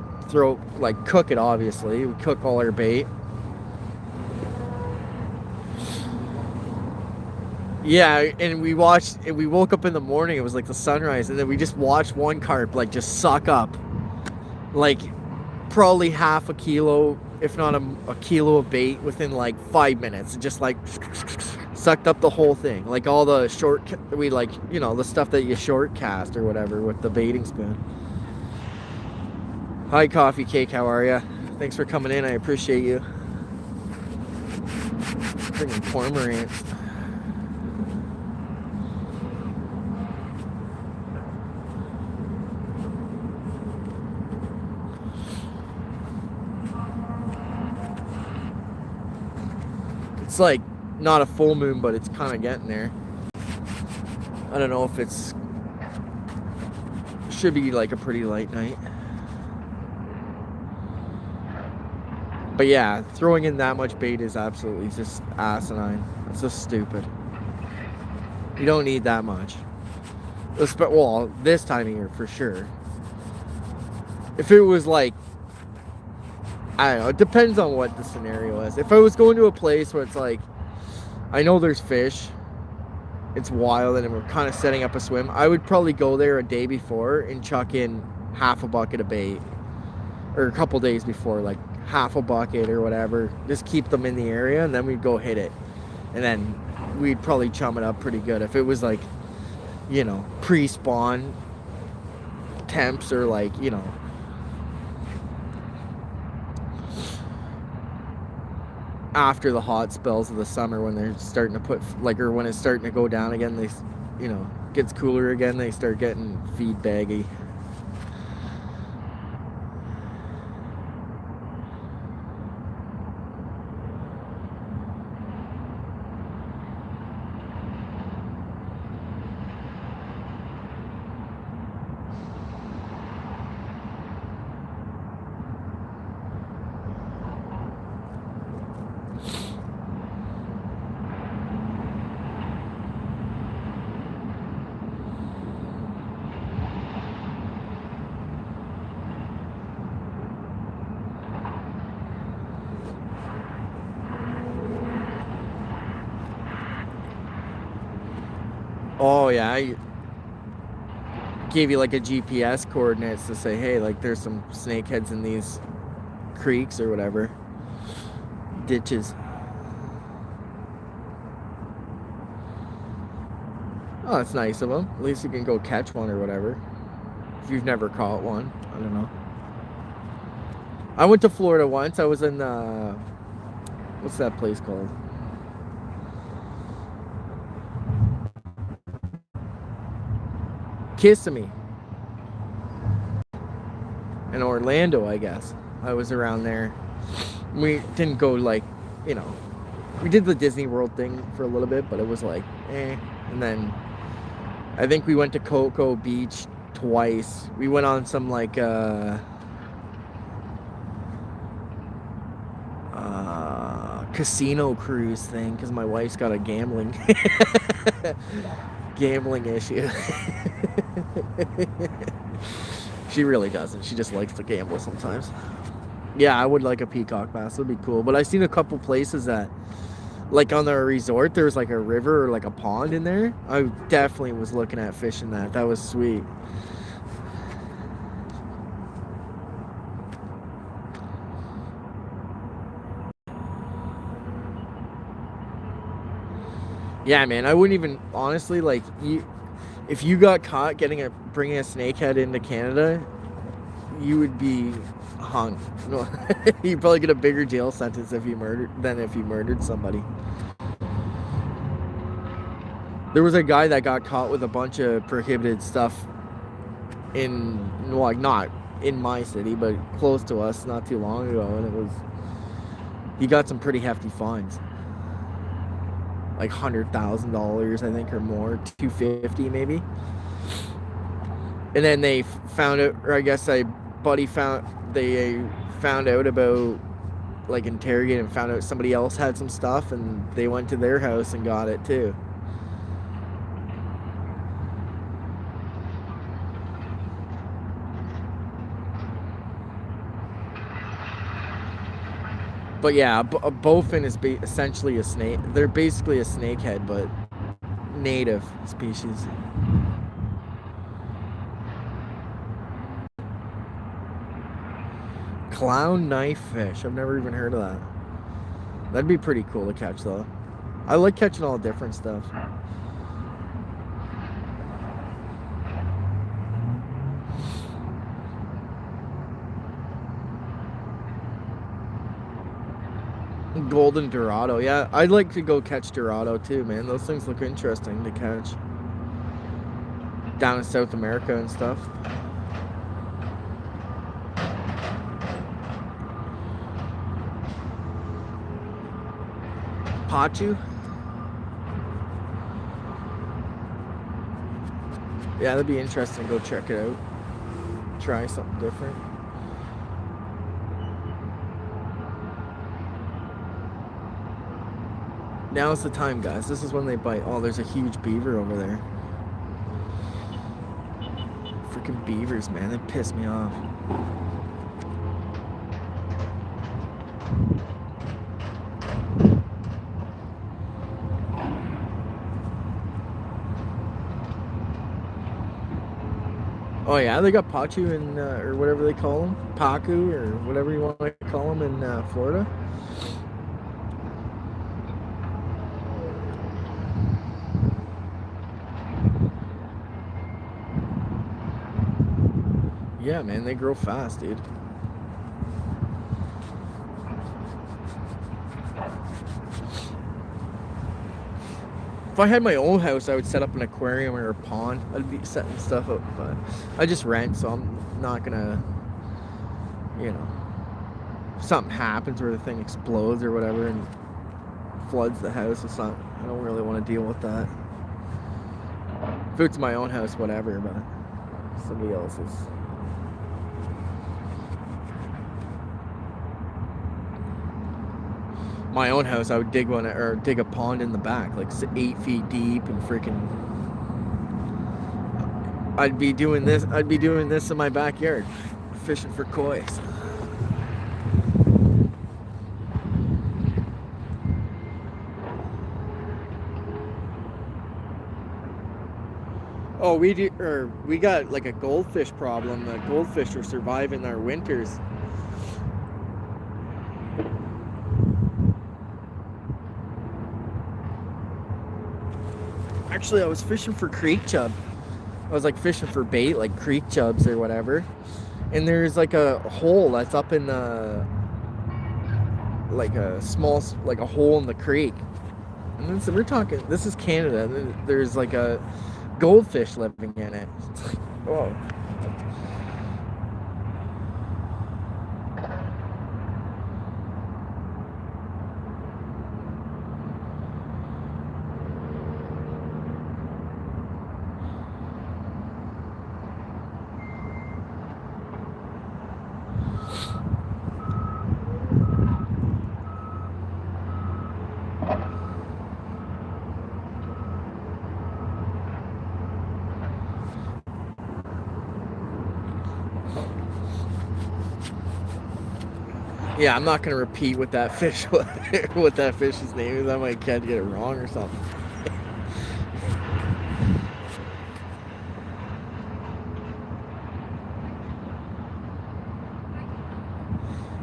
A: cook it. Obviously, we cook all our bait. Yeah, and we woke up in the morning. It was like the sunrise, and then we just watched one carp like just suck up, like probably half a kilo, if not a kilo of bait within like 5 minutes, and just like sucked up the whole thing, like all the the stuff that you short cast or whatever with the baiting spoon. Hi, Coffee Cake, how are you? Thanks for coming in, I appreciate you. Freaking cormorants. It's like not a full moon, but it's kind of getting there. I don't know if should be like a pretty light night. But yeah, throwing in that much bait is absolutely just asinine. It's just stupid. You don't need that much. Well, this time of year for sure. If it was like, I don't know, it depends on what the scenario is. If I was going to a place where it's like, I know there's fish, it's wild, and we're kind of setting up a swim, I would probably go there a day before and chuck in half a bucket of bait. Or a couple days before, like half a bucket or whatever. Just keep them in the area, and then we'd go hit it. And then we'd probably chum it up pretty good. If it was like, pre-spawn temps or like, after the hot spells of the summer when they're starting to put like, or when it's starting to go down again, they, gets cooler again, they start getting feed baggy. Oh yeah, I gave you like a GPS coordinates to say, hey, like there's some snakeheads in these creeks or whatever, ditches. Oh, that's nice of them. At least you can go catch one or whatever. If you've never caught one, I don't know. I went to Florida once. I was in what's that place called? Kissimmee. In Orlando, I guess. I was around there. We didn't go like, we did the Disney World thing for a little bit, but it was like, eh. And then I think we went to Cocoa Beach twice. We went on some like casino cruise thing because my wife's got a gambling issue. She really doesn't. She just likes to gamble sometimes. Yeah, I would like a peacock bass. That'd be cool. But I've seen a couple places that, like on the resort, there was like a river or like a pond in there. I definitely was looking at fishing that. That was sweet. Yeah, man, I wouldn't even, honestly, like, if you got caught bringing a snakehead into Canada, you would be hung. No, you'd probably get a bigger jail sentence than if you murdered somebody. There was a guy that got caught with a bunch of prohibited stuff not in my city, but close to us not too long ago, and he got some pretty hefty fines. Like $100,000, I think, or more, $250 maybe. And then they found out, or I guess they found out about, like, interrogated and found out somebody else had some stuff, and they went to their house and got it too. But yeah, a bowfin is essentially a snake. They're basically a snakehead, but native species. Clown knife fish. I've never even heard of that. That'd be pretty cool to catch, though. I like catching all different stuff. Golden Dorado. Yeah, I'd like to go catch Dorado too, man. Those things look interesting to catch. Down in South America and stuff. Pachu? Yeah, that'd be interesting to go check it out. Try something different. Now's the time, guys. This is when they bite. Oh, there's a huge beaver over there. Freaking beavers, man. They piss me off. Oh yeah, they got Pachu in, or whatever they call them, Pacu, or whatever you want to call them in Florida. Yeah, man, they grow fast, dude. if I had my own house, I would set up an aquarium or a pond. I'd be setting stuff up, but I just rent, so I'm not gonna, you know, if something happens where the thing explodes or whatever and floods the house, it's not, I don't really want to deal with that. If it's my own house, whatever, but somebody else's. My own house, I would dig one or dig a pond in the back, like 8 feet deep, and freaking. I'd be doing this in my backyard, fishing for koi. Oh, we got like a goldfish problem. The goldfish are surviving our winters. Actually, I was fishing for creek chub. I was like fishing for bait, like creek chubs or whatever. And there's like a hole that's up in the, like a small, like a hole in the creek. And then so we're talking, this is Canada. There's like a goldfish living in it. It's like, whoa. Yeah, I'm not gonna repeat what that fish what that fish's name is. I might get it wrong or something.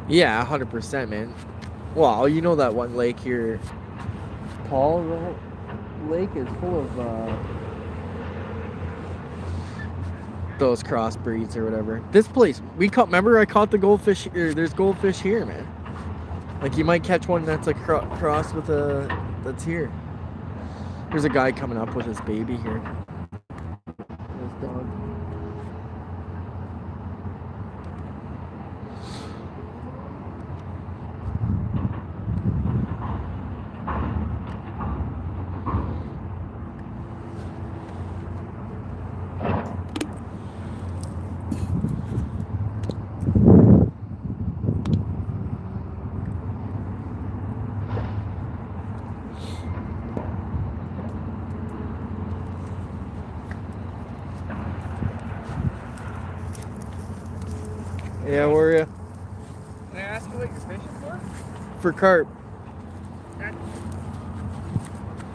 A: Yeah, 100%, man. Well, you know that one lake here, Paul Lake, is full of those crossbreeds or whatever. This place, remember I caught the goldfish here. There's goldfish here, man. Like you might catch one that's like crossed with that's here. There's a guy coming up with his baby here. His dog. Yeah, where are you?
B: Can I ask you what you're fishing for?
A: For carp.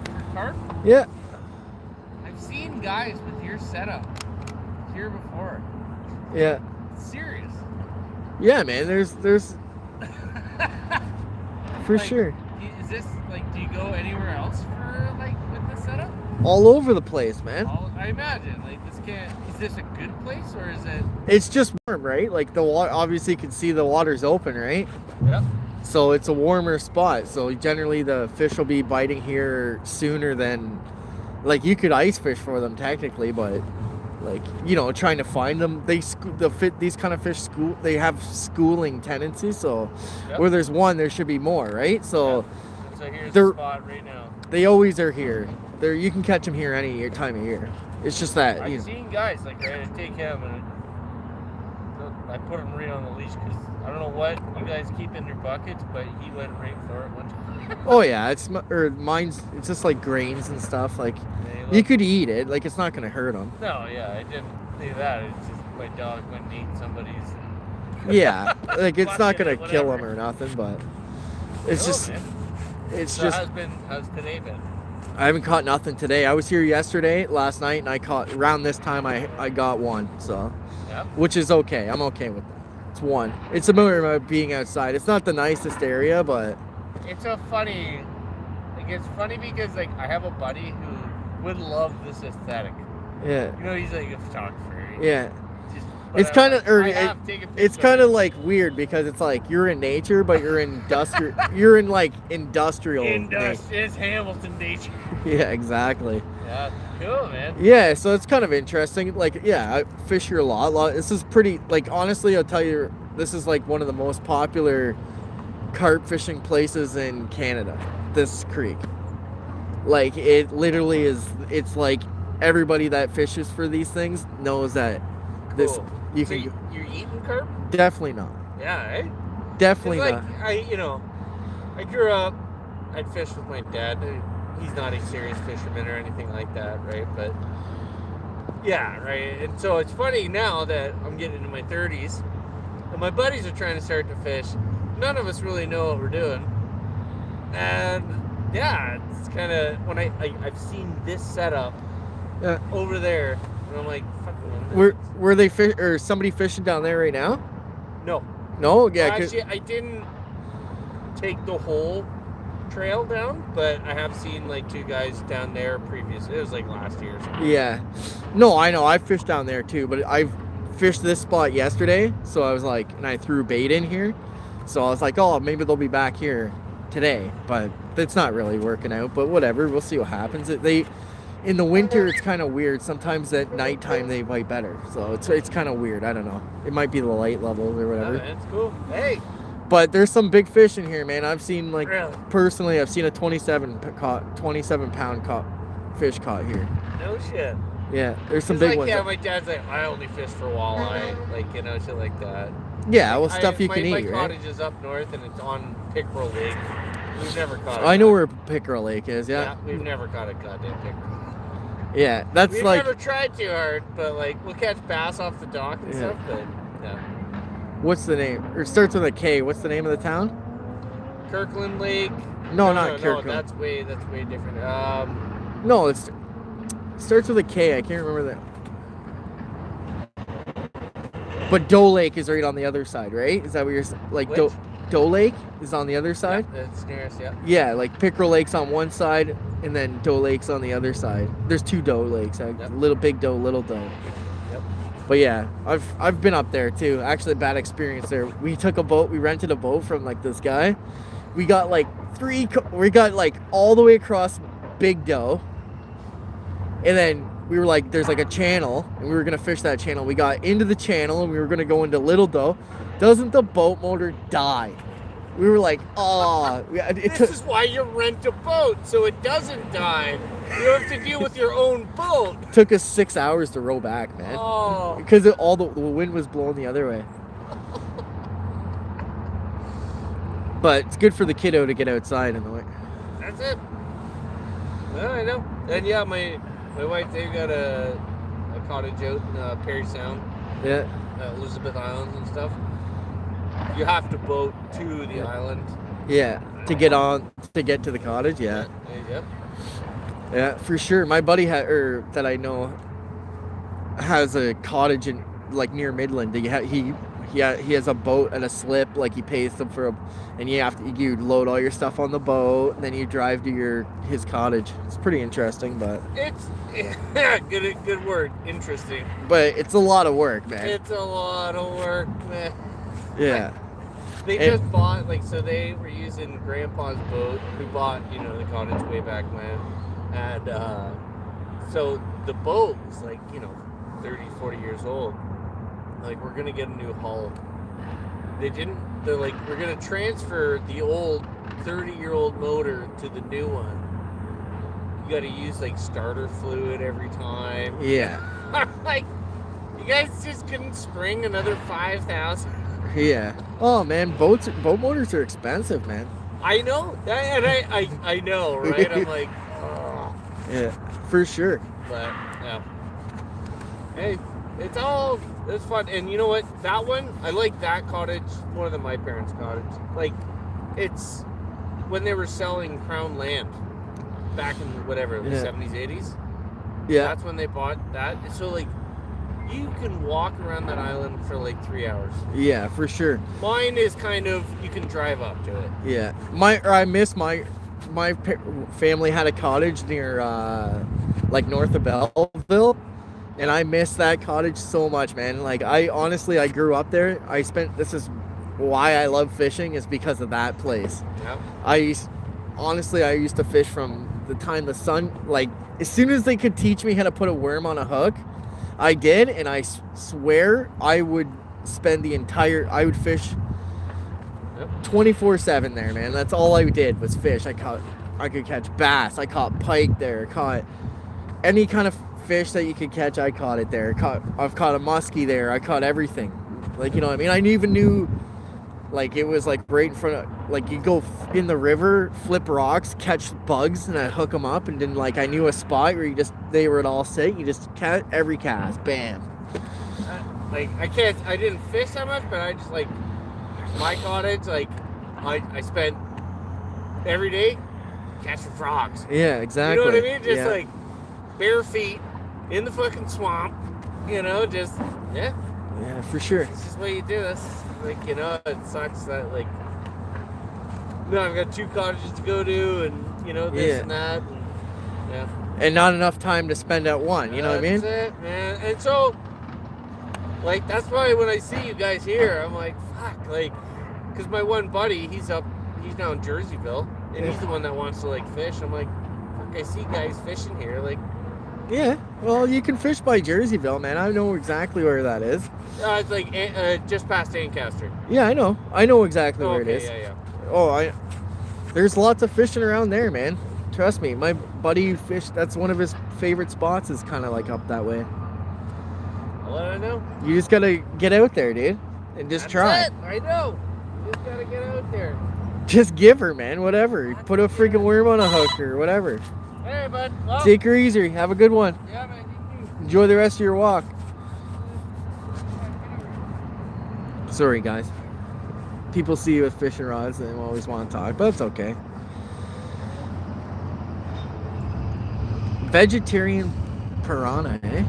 B: For carp?
A: Yeah.
B: I've seen guys with your setup here before.
A: Yeah.
B: Serious.
A: Yeah, man. There's for
B: like,
A: sure.
B: Is this like? Do you go anywhere else for like with this setup?
A: All over the place, man.
B: I imagine like this can't. Is this a good place or is it?
A: It's just warm, right? Like the water, obviously you can see the water's open, right?
B: Yep.
A: So it's a warmer spot. So generally the fish will be biting here sooner than, like you could ice fish for them technically, but like, you know, trying to find them, these kind of fish they have schooling tendencies. So
B: yep.
A: Where there's one, there should be more, right? So,
B: yep. So here's the spot right now.
A: They always are here. You can catch them here any time of year. It's just that
B: I've seen guys like ready to take him, and I put him right on the leash because I don't know what you guys keep in your buckets, but he went right for it one time.
A: Oh yeah, mine's. It's just like grains and stuff. Like you could eat it. Like it's not gonna hurt them.
B: No, yeah, I didn't say that. It's just my dog went and ate somebody's.
A: Yeah, like it's not gonna kill them or nothing, but it's just.
B: Man.
A: It's
B: so
A: just.
B: How's today been?
A: I haven't caught nothing today. I was here last night, and I caught around this time. I got one, so
B: yep.
A: Which is okay. I'm okay with that. It's one. It's a matter of being outside. It's not the nicest area, but
B: it's a funny. Like it's funny because like I have a buddy who would love this aesthetic.
A: Yeah.
B: You know, he's like a photographer.
A: Yeah.
B: but
A: It's kind of,
B: I have taken pictures.
A: it's kind of like weird because it's like you're in nature, but you're in industrial. You're in like industrial.
B: It's Hamilton nature.
A: Yeah, exactly.
B: Yeah, cool, man.
A: Yeah, so it's kind of interesting. Like, yeah, I fish here a lot. This is pretty. Like, honestly, I'll tell you, this is like one of the most popular carp fishing places in Canada. This creek. Like, it literally is. It's like everybody that fishes for these things knows that this.
B: Cool.
A: You
B: So
A: can
B: you're eating carp?
A: definitely not.
B: Yeah, eh?
A: Definitely
B: It's
A: not.
B: like I grew up. I'd fish with my dad. He's not a serious fisherman or anything like that, right? But yeah, right. And so it's funny now that I'm getting into my 30s, and my buddies are trying to start to fish. None of us really know what we're doing, and yeah, it's kind of when I've seen this setup over there, and I'm like, fuck.
A: Were they fish or somebody fishing down there right now?
B: No.
A: No, yeah.
B: Actually, I didn't take the whole trail down, but I have seen like two guys down there previously. It was like last year or something.
A: Yeah. No, I know. I fished down there too, but I've fished this spot yesterday, so I was like, and I threw bait in here, so I was like, oh, maybe they'll be back here today, but it's not really working out. But whatever, we'll see what happens. In the winter, it's kind of weird. Sometimes at nighttime they bite better, so it's kind of weird. I don't know. It might be the light levels or whatever.
B: Yeah, that's cool. Hey.
A: But there's some big fish in here, man. I've seen like
B: Really?
A: personally, I've seen a 27 pound fish caught here.
B: No shit.
A: Yeah, there's some
B: It's
A: big
B: like,
A: ones.
B: yeah, my dad's like, I only fish for walleye, like shit like that.
A: Yeah, well, stuff you can
B: my
A: eat, right?
B: My cottage is up north and it's on Pickerel Lake. We've never caught.
A: I know where Pickerel Lake is. Yeah.
B: We've never caught a goddamn pickerel.
A: Yeah, that's
B: We've
A: like.
B: never tried too hard, but like we'll catch bass off the dock and stuff. But yeah.
A: What's the name? Or it starts with a K. What's the name of the town?
B: Kirkland Lake.
A: No, not Kirkland.
B: No, that's way different.
A: No, it starts with a K. I can't remember that. But Doe Lake is right on the other side, right? Is that what you're like?
B: Which?
A: Doe Lake is on the other side.
B: Yeah, that's nearest. Yeah.
A: Yeah, like Pickerel Lake's on one side, and then Doe Lake's on the other side. There's two Doe Lakes. Little Big Doe, Little Doe.
B: Yep.
A: But yeah, I've been up there too. Actually, a bad experience there. We took a boat. We rented a boat from like this guy. We got like we got like all the way across Big Doe, and then we were like, there's like a channel, and we were gonna fish that channel. We got into the channel, and we were gonna go into Little Doe. Doesn't the boat motor die? We were like, oh.
B: This is why you rent a boat, so it doesn't die. You have to deal with your own boat.
A: Took us 6 hours to row back, man.
B: Oh.
A: Because all the wind was blowing the other way. But it's good for the kiddo to get outside in the way.
B: That's it. Well, I know. And yeah, my wife, they've got a cottage out in Perry Sound.
A: Yeah.
B: Elizabeth Islands and stuff. You have to boat to the island.
A: Yeah, to get to the cottage. Yeah.
B: Yep.
A: Yeah, for sure. My buddy that I know has a cottage in like near Midland. He has a boat and a slip. Like he pays them and you load all your stuff on the boat, and then you drive to his cottage. It's pretty interesting, but
B: it's good word, interesting.
A: But it's a lot of work, man.
B: It's a lot of work, man.
A: Yeah.
B: They just bought, so they were using Grandpa's boat, who bought, the cottage way back when. And so the boat was 30, 40 years old. Like, we're going to get a new hull. They're like, we're going to transfer the old 30-year-old motor to the new one. You got to use, starter fluid every time.
A: Yeah.
B: Like, you guys just couldn't spring another 5,000.
A: Yeah. Oh man, boat motors are expensive, man.
B: I know. I know, right? I'm like, oh.
A: Yeah, for sure.
B: But yeah. Hey, it's fun. And you know what? That one, I like that cottage more than my parents' cottage. Like, it's when they were selling Crown land back in the 70s, 80s.
A: Yeah.
B: That's when they bought that. So you can walk around that island for 3 hours.
A: Yeah, for sure.
B: Mine is you can drive up to it.
A: Yeah. I miss my family had a cottage near, north of Belleville. And I miss that cottage so much, man. Like, I honestly, I grew up there. This is why I love fishing, is because of that place.
B: Yep.
A: I used to fish from the time the sun, like, as soon as they could teach me how to put a worm on a hook, I did. And I swear I would I would fish 24/7 there, man. That's all I did was fish. I could catch bass. I caught pike there. Caught any kind of fish that you could catch. I caught it there. I've caught a muskie there. I caught everything. Like, you know what I mean? I even knew, like, it was like right in front of, like, you go in the river, flip rocks, catch bugs, and I hook them up. And then, like, I knew a spot where they were all sit. You just catch every cast, bam.
B: Like, I didn't fish that much, but I just, like, my cottage, like, I spent every day catching frogs.
A: Yeah, exactly.
B: You know what I mean? Just like bare feet in the fucking swamp. You know, just yeah.
A: Yeah, for sure.
B: It's just the way you do this. Like, you know, it sucks that, like, now I've got 2 cottages to go to, and, you know, this and that, and yeah.
A: And not enough time to spend at one. You know what I mean?
B: That's it, man. And so, like, that's why when I see you guys here, I'm like, fuck, like, because my one buddy, he's now in Jerseyville, and he's the one that wants to, like, fish. I'm like, fuck, I see guys fishing here, like.
A: Yeah, well, you can fish by Jerseyville, man. I know exactly where that is.
B: It's like just past Ancaster.
A: Yeah, I know. I know exactly where it is.
B: Yeah.
A: Oh, there's lots of fishing around there, man. Trust me, my buddy fished. That's one of his favorite spots. Is kind of like up that way.
B: I'll let I know.
A: You just gotta get out there, dude, and just try.
B: It. I know. You just gotta get out there.
A: Just give her, man. Whatever. Put a freaking worm on a hook or whatever.
B: Hey, bud. Well,
A: take her easy. Have a good one.
B: Yeah, man. You too.
A: Enjoy the rest of your walk. Sorry, guys. People see you with fishing rods and they always want to talk, but it's okay. Vegetarian piranha, eh?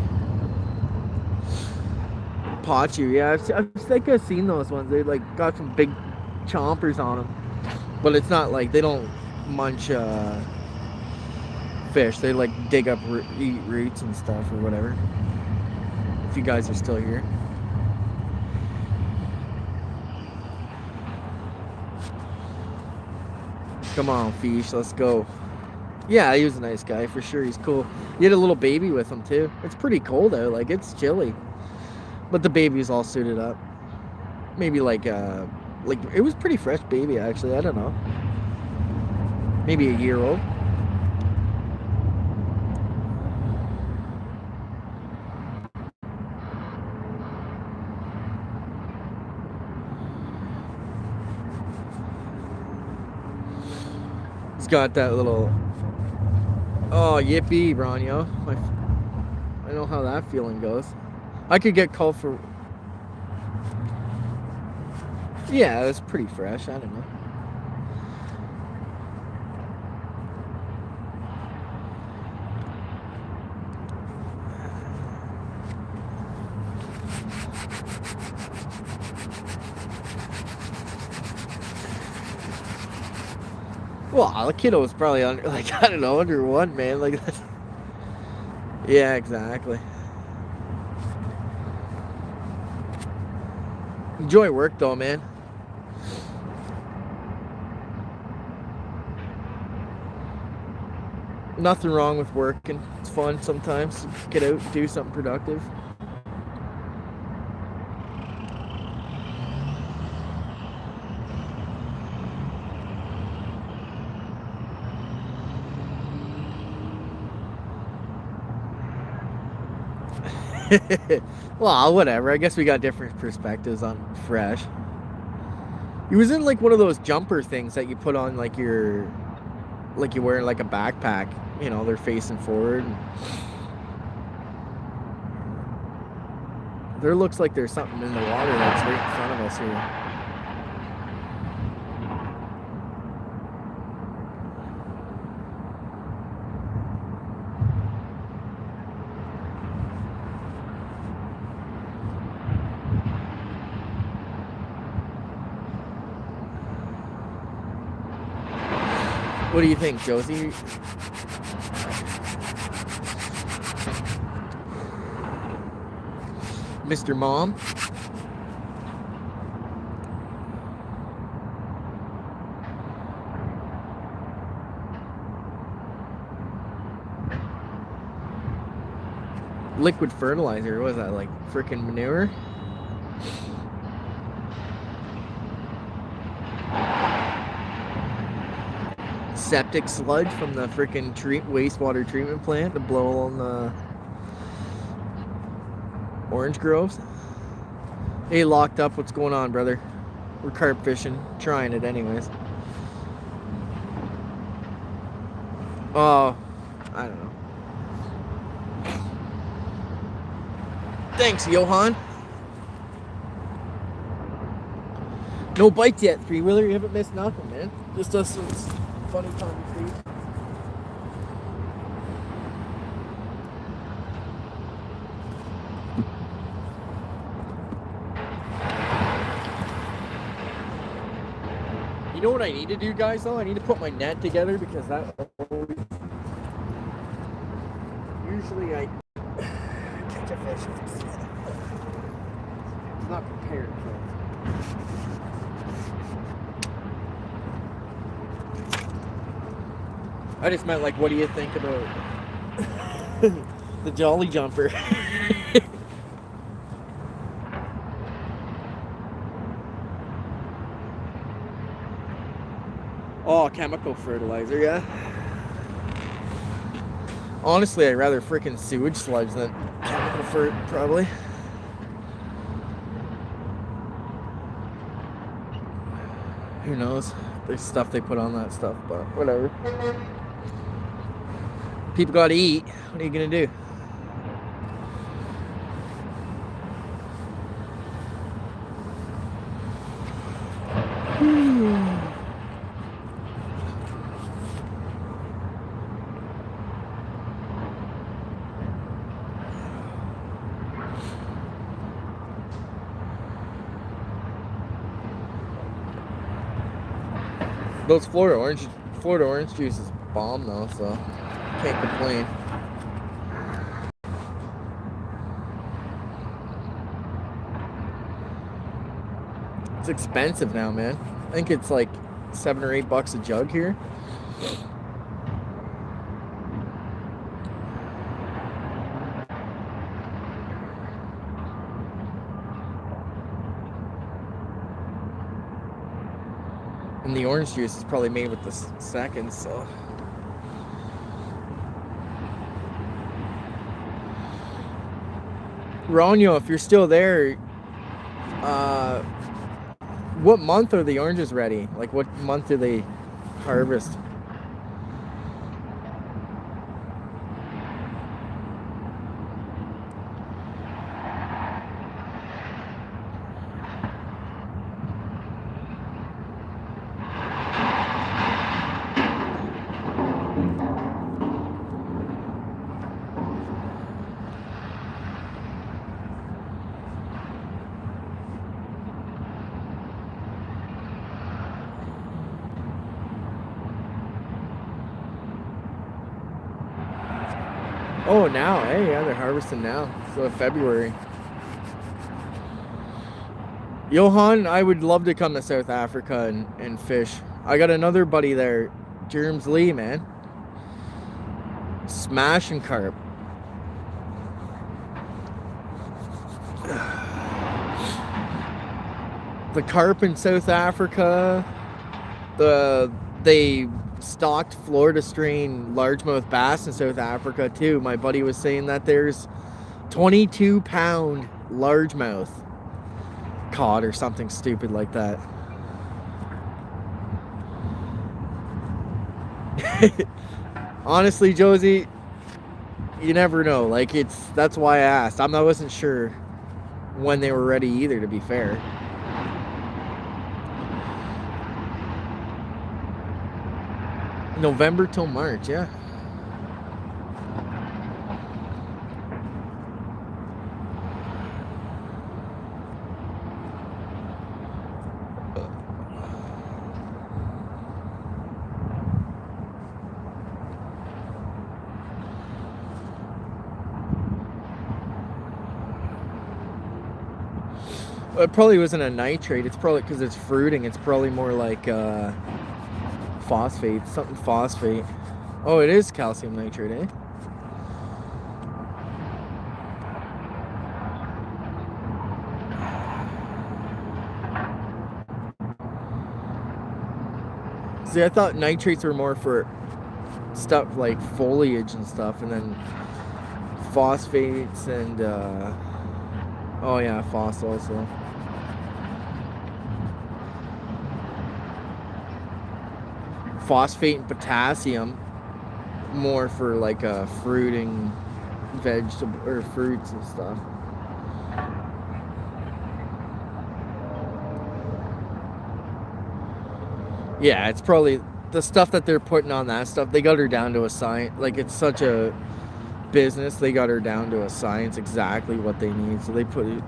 A: Pachu, yeah. I think I've seen those ones. They like got some big chompers on them, but it's not like they don't munch fish. They like dig up, eat roots and stuff or whatever. If you guys are still here. Come on, fish, let's go. Yeah, he was a nice guy for sure. He's cool. He had a little baby with him too. It's pretty cold out, like it's chilly, but the baby's all suited up. Maybe like it was pretty fresh baby actually. I don't know. Maybe a year old. He's got that little. Oh, yippee, Ronyo. I know how that feeling goes. I could get called for. Yeah, it's pretty fresh. I don't know. Well, the kiddo was probably under, like, I don't know, under 1, man. Like, that's... Yeah, exactly. Enjoy work, though, man. Nothing wrong with working. It's fun sometimes. Get out, do something productive. Well, whatever. I guess we got different perspectives on fresh. He was in like one of those jumper things that you put on like you're wearing like a backpack. You know, they're facing forward. There looks like there's something in the water that's right in front of us here. What do you think, Josie? Mr. Mom. Liquid fertilizer, what was that, like freaking manure? Septic sludge from the freaking wastewater treatment plant to blow on the orange groves. Hey, locked up, what's going on, brother? We're carp fishing, trying it anyways. Oh, I don't know. Thanks, Johan. No bites yet, three-wheeler. You haven't missed nothing, man. Just us some funny conversations. You know what I need to do, guys, though? I need to put my net together because that always... Usually I catch a fish if it's not prepared for it. I just meant, like, what do you think about the Jolly Jumper? Oh, chemical fertilizer, yeah. Honestly, I'd rather freaking sewage sludge than chemical fert, probably. Who knows? There's stuff they put on that stuff, but whatever. People gotta eat. What are you gonna do? Those Florida orange juice is bomb though, so can't complain. It's expensive now, man. I think it's like $7 or $8 a jug here. And the orange juice is probably made with the seconds, so. Ronyo, if you're still there, what month are the oranges ready? Like, what month do they harvest? Oh, now, hey, yeah, they're harvesting now. So February. Johan, I would love to come to South Africa and fish. I got another buddy there, Jerms Lee, man. Smashing carp. The carp in South Africa, they stocked Florida strain largemouth bass in South Africa too. My buddy was saying that there's 22-pound largemouth caught or something stupid like that. Honestly, Josie, you never know. Like, that's why I asked. I wasn't sure when they were ready either, to be fair. November till March, yeah. It probably wasn't a nitrate. It's probably because it's fruiting. It's probably more like phosphate, something phosphate. Oh, it is calcium nitrate, eh? See, I thought nitrates were more for stuff like foliage and stuff, and then phosphates and oh yeah, phos also. Phosphate and potassium more for like fruiting vegetable or fruits and stuff. Yeah, it's probably the stuff that they're putting on that stuff. They got her down to a science. Like, it's such a business. They got her down to a science exactly what they need. So they put it.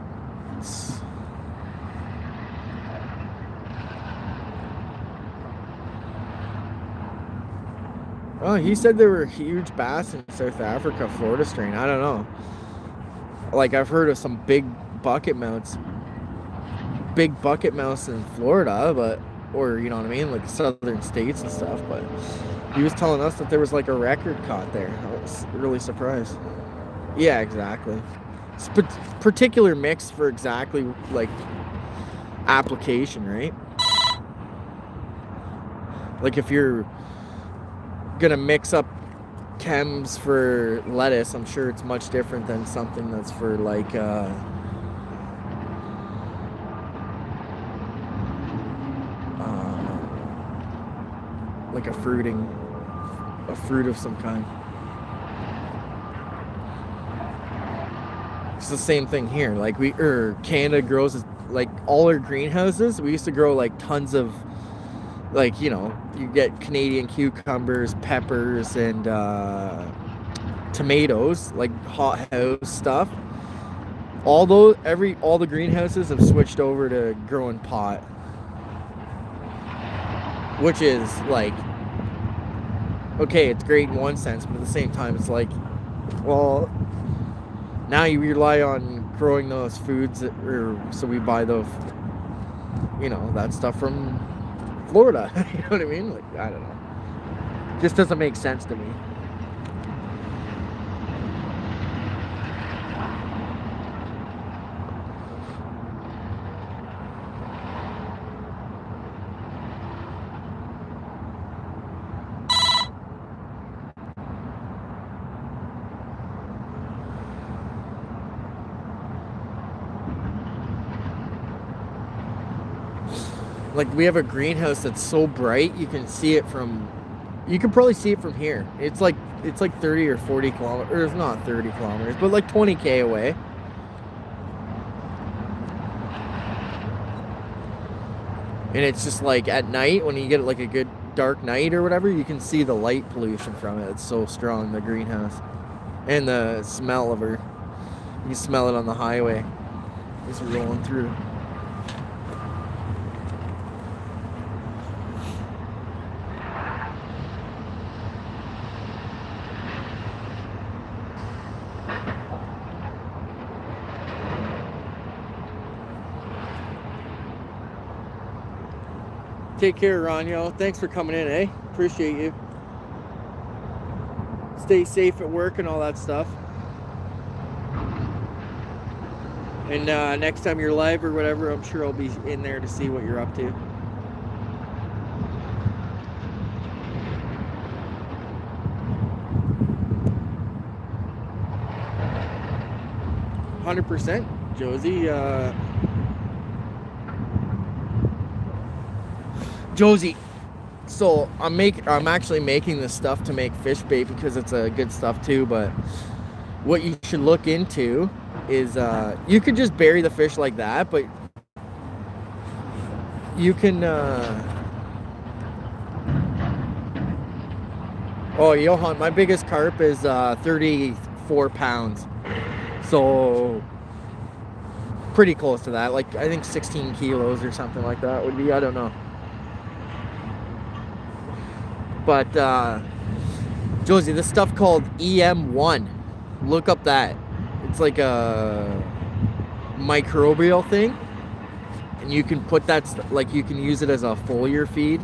A: Oh, he said there were huge bass in South Africa, Florida strain. I don't know. Like, I've heard of some big bucket mounts in Florida, but, or you know what I mean, like southern states and stuff. But he was telling us that there was like a record caught there. I was really surprised. Yeah, exactly. It's particular mix for exactly like application, right? Like if you're gonna mix up chems for lettuce, I'm sure it's much different than something that's for like a fruit of some kind. It's the same thing here. Like Canada grows like all our greenhouses. We used to grow like tons of, like, you know, you get Canadian cucumbers, peppers, and tomatoes, like hothouse stuff. All the greenhouses have switched over to growing pot, which is like, okay, it's great in one sense, but at the same time, it's like, well, now you rely on growing those foods, so we buy those, you know, that stuff from Florida. You know what I mean? Like, I don't know. Just doesn't make sense to me. Like, we have a greenhouse that's so bright you can see it from, you can probably see it from here. It's like 30 or 40 kilometers, or it's not 30 kilometers, but like 20k away. And it's just like at night, when you get like a good dark night or whatever, you can see the light pollution from it. It's so strong, the greenhouse. And the smell of her. You can smell it on the highway. It's rolling through. Take care, Ronyo. Thanks for coming in, eh? Appreciate you. Stay safe at work and all that stuff. And next time you're live or whatever, I'm sure I'll be in there to see what you're up to. %, Josie. Josie, so I'm actually making this stuff to make fish bait because it's a good stuff too. But what you should look into is you could just bury the fish like that, but you can. Oh, Johan, my biggest carp is 34 pounds, so pretty close to that. Like, I think 16 kilos or something like that would be. I don't know. But Josie, this stuff called EM1, look up that. It's like a microbial thing. and you can put that like you can use it as a foliar feed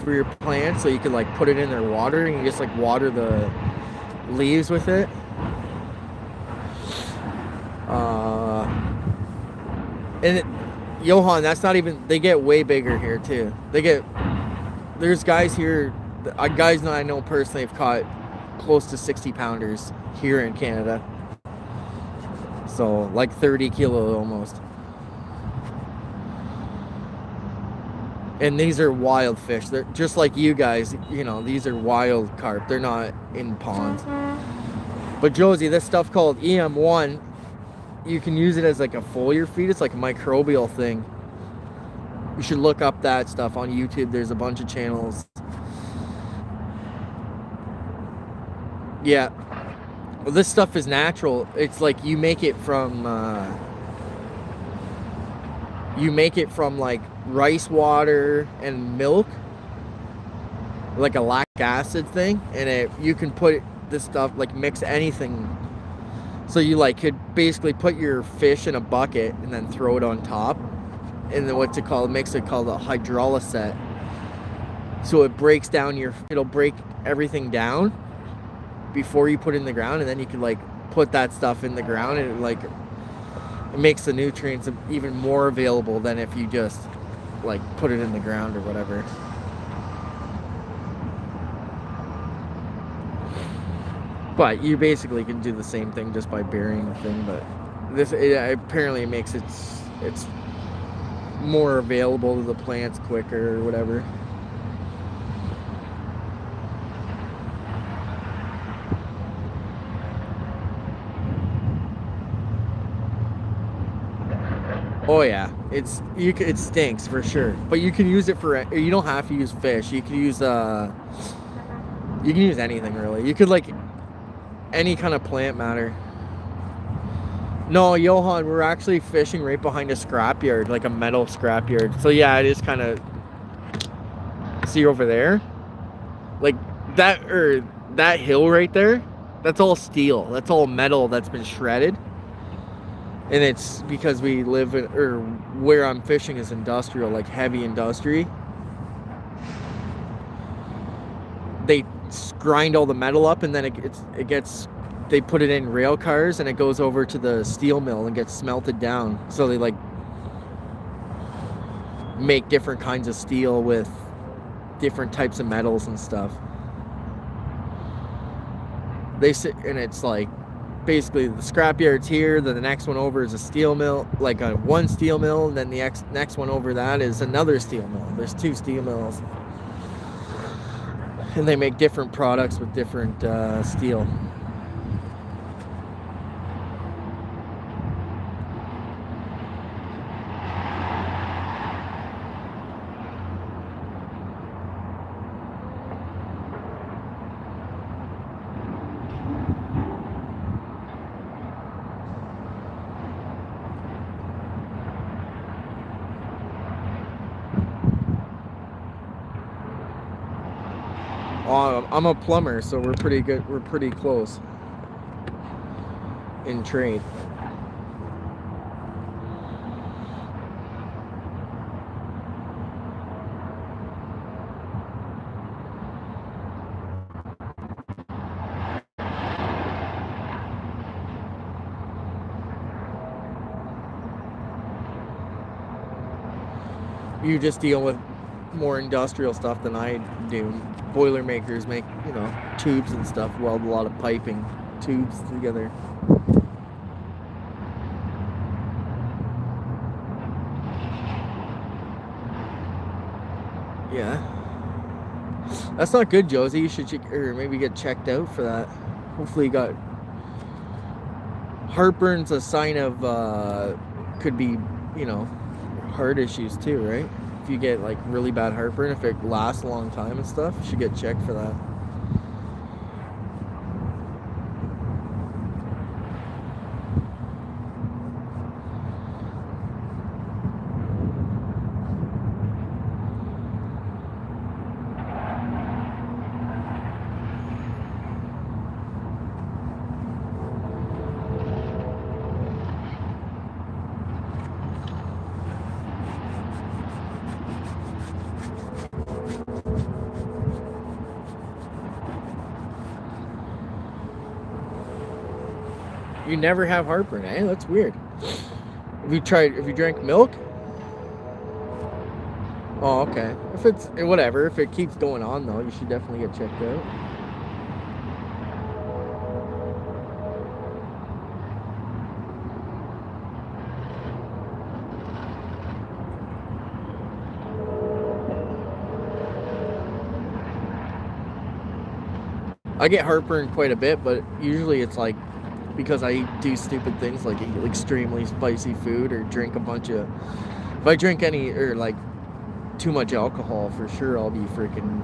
A: for your plants. So you can like put it in their water and you just like water the leaves with it. Johan, that's not even, they get way bigger here too. There's guys here, guys that I know personally have caught close to 60 pounders here in Canada. So like 30 kilo almost. And these are wild fish. They're just like you guys, you know, these are wild carp. They're not in ponds. But Josie, this stuff called EM1, you can use it as like a foliar feed. It's like a microbial thing. You should look up that stuff on YouTube. There's a bunch of channels. Yeah. Well, this stuff is natural. It's like you make it from like rice water and milk, like a lactic acid thing, and you can put this stuff, like mix anything. So you like could basically put your fish in a bucket and then throw it on top, and then what's it called? Makes it called a hydrolyset. So it breaks down it'll break everything down before you put it in the ground, and then you can like put that stuff in the ground, and it makes the nutrients even more available than if you just like put it in the ground or whatever. But you basically can do the same thing just by burying the thing. But apparently it makes it's more available to the plants quicker or whatever. Oh yeah, it stinks for sure. But you can use it for, you don't have to use fish. You can use anything really. You could like any kind of plant matter. No, Johan, we're actually fishing right behind a scrapyard, like a metal scrapyard. So yeah, it is kind of, see over there, like that, or that hill right there, that's all steel. That's all metal that's been shredded. And it's because we live in, or where I'm fishing is industrial, like heavy industry. They grind all the metal up, and then they put it in rail cars, and it goes over to the steel mill and gets smelted down. So they like make different kinds of steel with different types of metals and stuff. They sit, and it's like basically the scrapyard's here, then the next one over is a steel mill, like one steel mill, and then the next one over that is another steel mill. There's 2 steel mills, and they make different products with different steel. I'm a plumber, so we're pretty good. We're pretty close in trade. You just deal with more industrial stuff than I do. Boilermakers make, you know, tubes and stuff, weld a lot of piping tubes together. Yeah, that's not good, Josie. You should or maybe get checked out for that. Hopefully you got heartburn's a sign of could be, you know, heart issues too, right? If you get like really bad heartburn, if it lasts a long time and stuff, you should get checked for that. You never have heartburn, eh? That's weird. Have you drank milk? Oh, okay. If it's whatever, if it keeps going on though, you should definitely get checked out. I get heartburn quite a bit, but usually it's like because I do stupid things like eat extremely spicy food or drink a bunch of. If I drink any or like too much alcohol, for sure I'll be freaking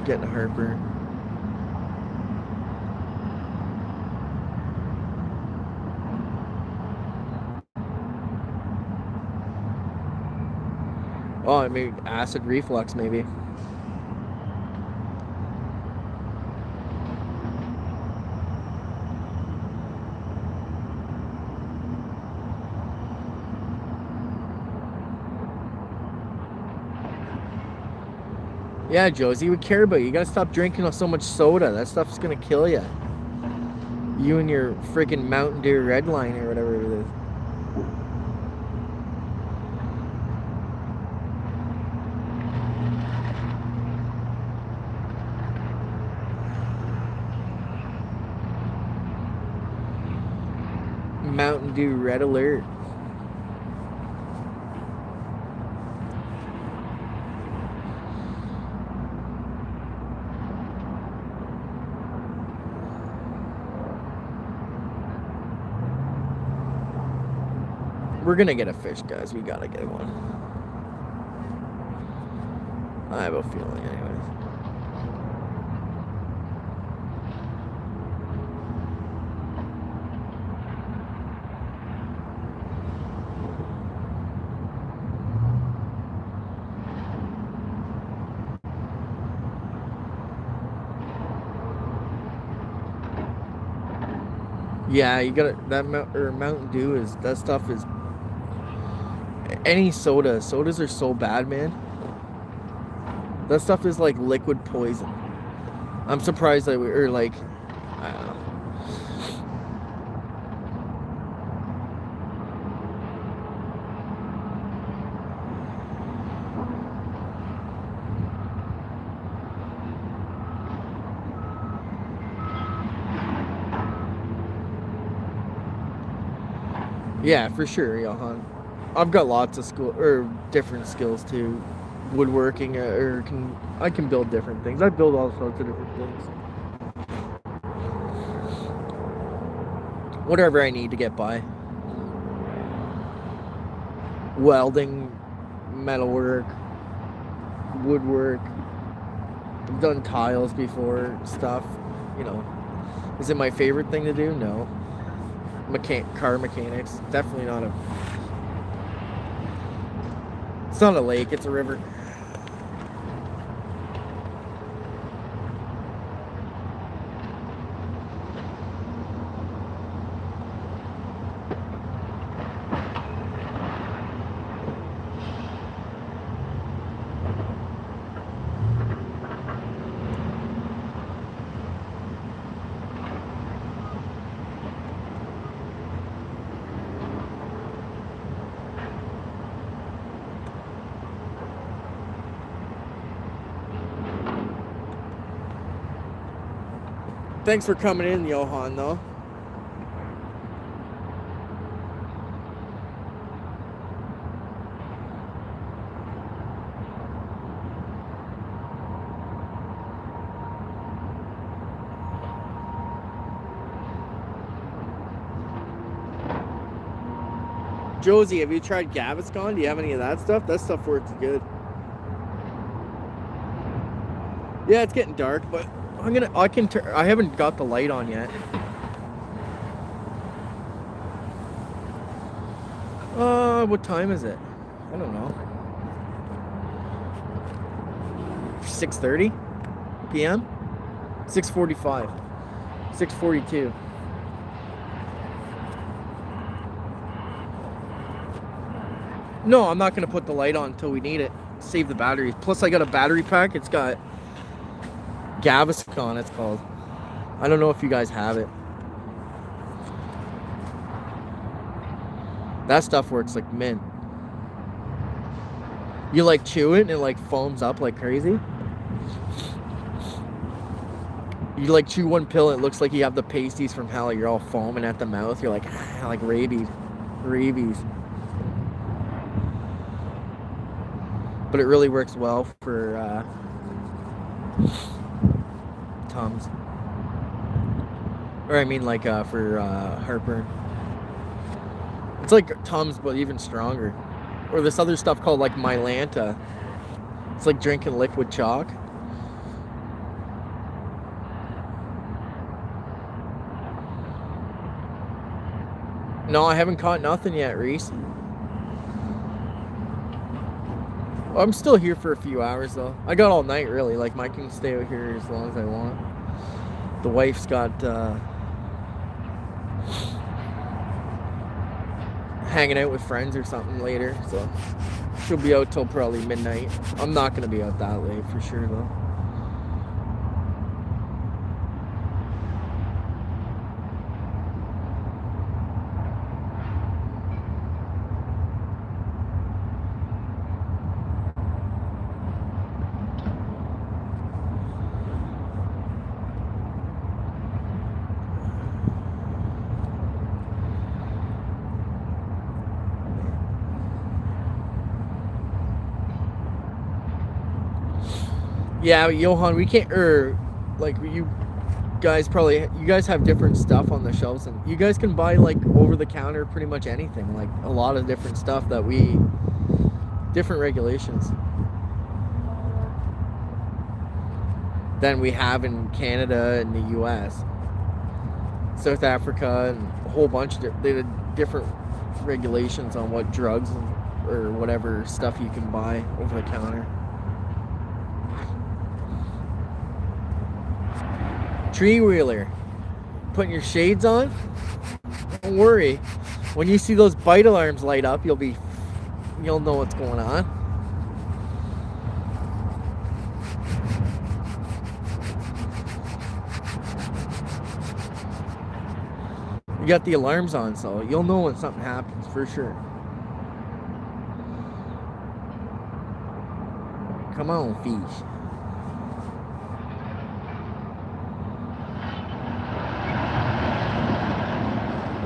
A: getting a heartburn. Oh, I mean acid reflux maybe. Yeah, Josie, we care about you. You gotta stop drinking so much soda. That stuff's gonna kill you. You and your freaking Mountain Dew Red Line or whatever it is. Mountain Dew Red Alert. We're gonna get a fish, guys. We gotta get one. I have a feeling, anyways. Yeah, you gotta that Mountain Dew is that stuff is any sodas are so bad, man. That stuff is like liquid poison. I'm surprised that we're like, I don't know. Yeah, for sure, Johan. I've got lots of different skills too. Woodworking, I can build different things. I build all sorts of different things. Whatever I need to get by. Welding, metalwork, woodwork. I've done tiles before, stuff. You know, is it my favorite thing to do? No. Car mechanics, definitely not a. It's not a lake, it's a river. Thanks for coming in, Johan, though. Josie, have you tried Gaviscon? Do you have any of that stuff? That stuff works good. Yeah, it's getting dark, but I haven't got the light on yet. What time is it? I don't know. 6:30 p.m. 6:45. 6:42. No, I'm not gonna put the light on until we need it. Save the batteries. Plus, I got a battery pack. It's got Gaviscon, it's called. I don't know if you guys have it. That stuff works like mint. You like chew it and it like foams up like crazy. You like chew one pill, it looks like you have the pasties from hell. You're all foaming at the mouth. You're like, like rabies. But it really works well for Tums. Or I mean like for heartburn. It's like Tums, but even stronger. Or this other stuff called like Mylanta. It's like drinking liquid chalk. No, I haven't caught nothing yet, Reese. I'm still here for a few hours though. I got all night really. Like Mike can stay out here as long as I want. The wife's got hanging out with friends or something later, so she'll be out till probably midnight. I'm not gonna be out that late for sure though. Yeah, Johan, we can't, like you guys have different stuff on the shelves, and you guys can buy like over the counter pretty much anything, like a lot of different stuff that different regulations than we have in Canada and the US, South Africa, and a whole bunch of different regulations on what drugs or whatever stuff you can buy over the counter. Tree wheeler, putting your shades on? Don't worry. When you see those bite alarms light up, you'll know what's going on. You got the alarms on, so you'll know when something happens for sure. Come on, fish.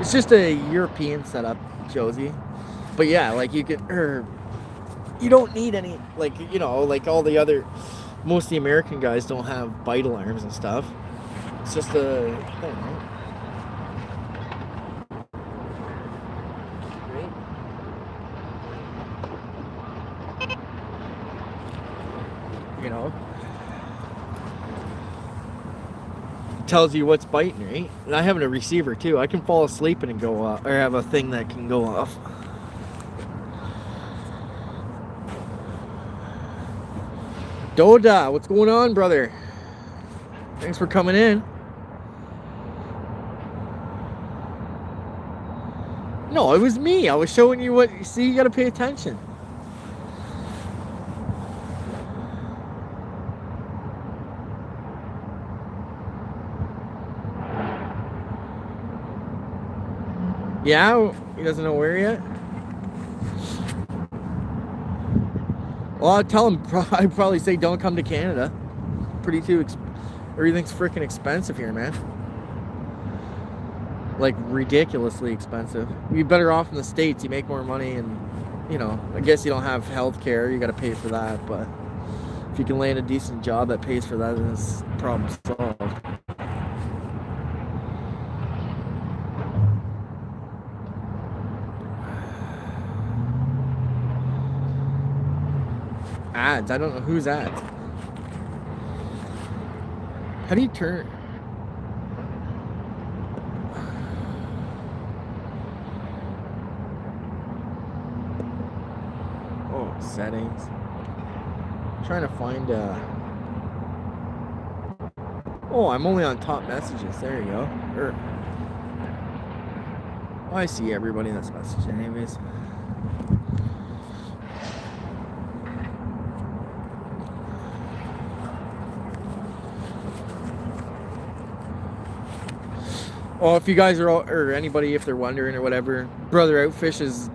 A: It's just a European setup, Josie. But yeah, like you don't need any, like, you know, like all the other, most of the American guys don't have bite alarms and stuff. It's just I don't know. Right? You know? Tells you what's biting, right? And I have a receiver too. I can fall asleep and go off, or have a thing that can go off. Doda, what's going on, brother? Thanks for coming in. No, it was me. I was showing you what. See, you gotta pay attention. Yeah, he doesn't know where yet. Well, I'll tell him. I'd probably say don't come to Canada. Everything's freaking expensive here, man. Like ridiculously expensive. You're better off in the States. You make more money, and you know, I guess you don't have health care. You got to pay for that. But if you can land a decent job that pays for that, then it's problem solved. Ads. I don't know whose ads. How do you turn? Oh, settings. I'm trying to find Oh, I'm only on top messages. There you go. Oh, I see everybody that's messaging anyways. Well, if you guys are all, or anybody, if they're wondering or whatever, Brother Outfish is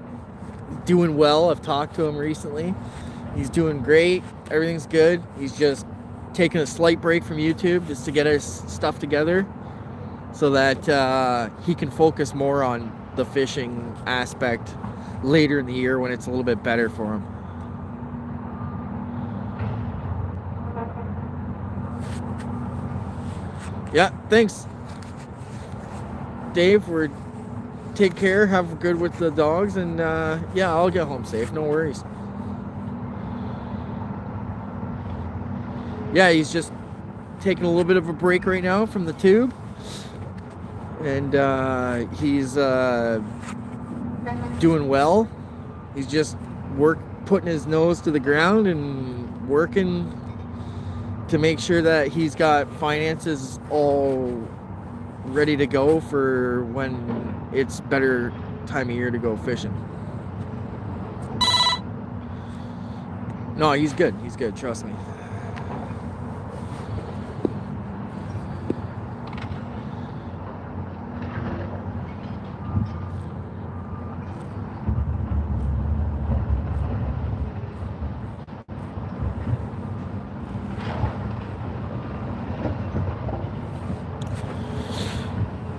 A: doing well. I've talked to him recently. He's doing great. Everything's good. He's just taking a slight break from YouTube just to get his stuff together so that he can focus more on the fishing aspect later in the year when it's a little bit better for him. Yeah, thanks, Dave. Take care. Have good with the dogs, and yeah, I'll get home safe. No worries. Yeah, he's just taking a little bit of a break right now from the tube, and he's doing well. He's just putting his nose to the ground and working to make sure that he's got finances all ready to go for when it's better time of year to go fishing. No, he's good. He's good. Trust me.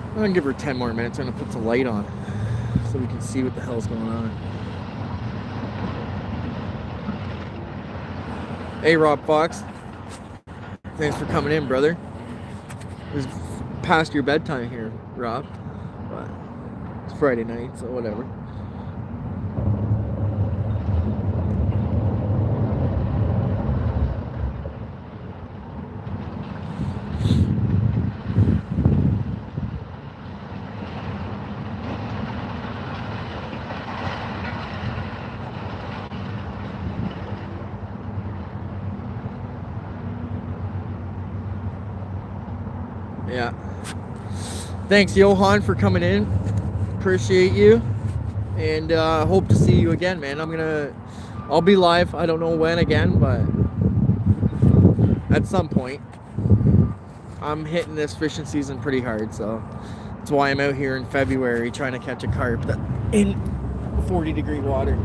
A: I'm gonna give her 10 more minutes. I'm gonna put the light on so we can see what the hell's going on. Hey, Rob Fox. Thanks for coming in, brother. It's past your bedtime here, Rob. But it's Friday night, so whatever. Yeah. Thanks, Johan, for coming in. Appreciate you. And hope to see you again, man. I'll be live. I don't know when again, but at some point. I'm hitting this fishing season pretty hard, so that's why I'm out here in February trying to catch a carp in 40-degree water.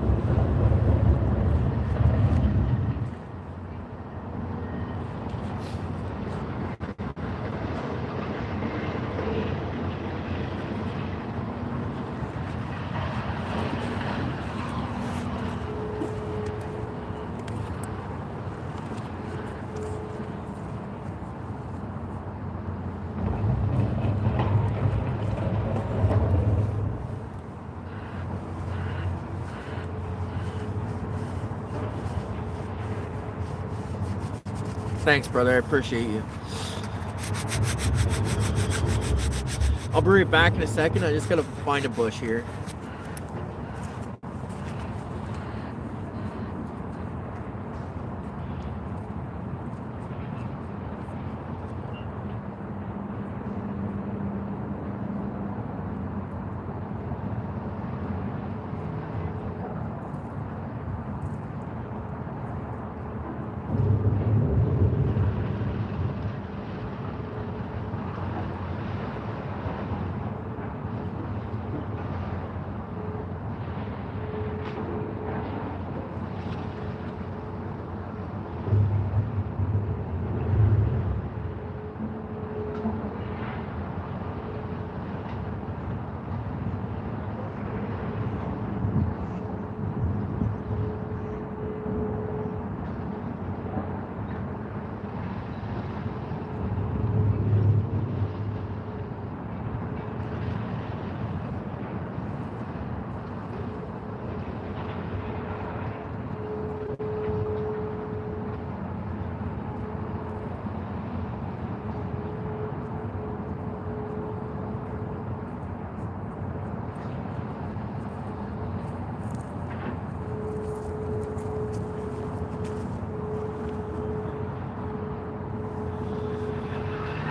A: Thanks, brother. I appreciate you. I'll be right back in a second. I just gotta find a bush here.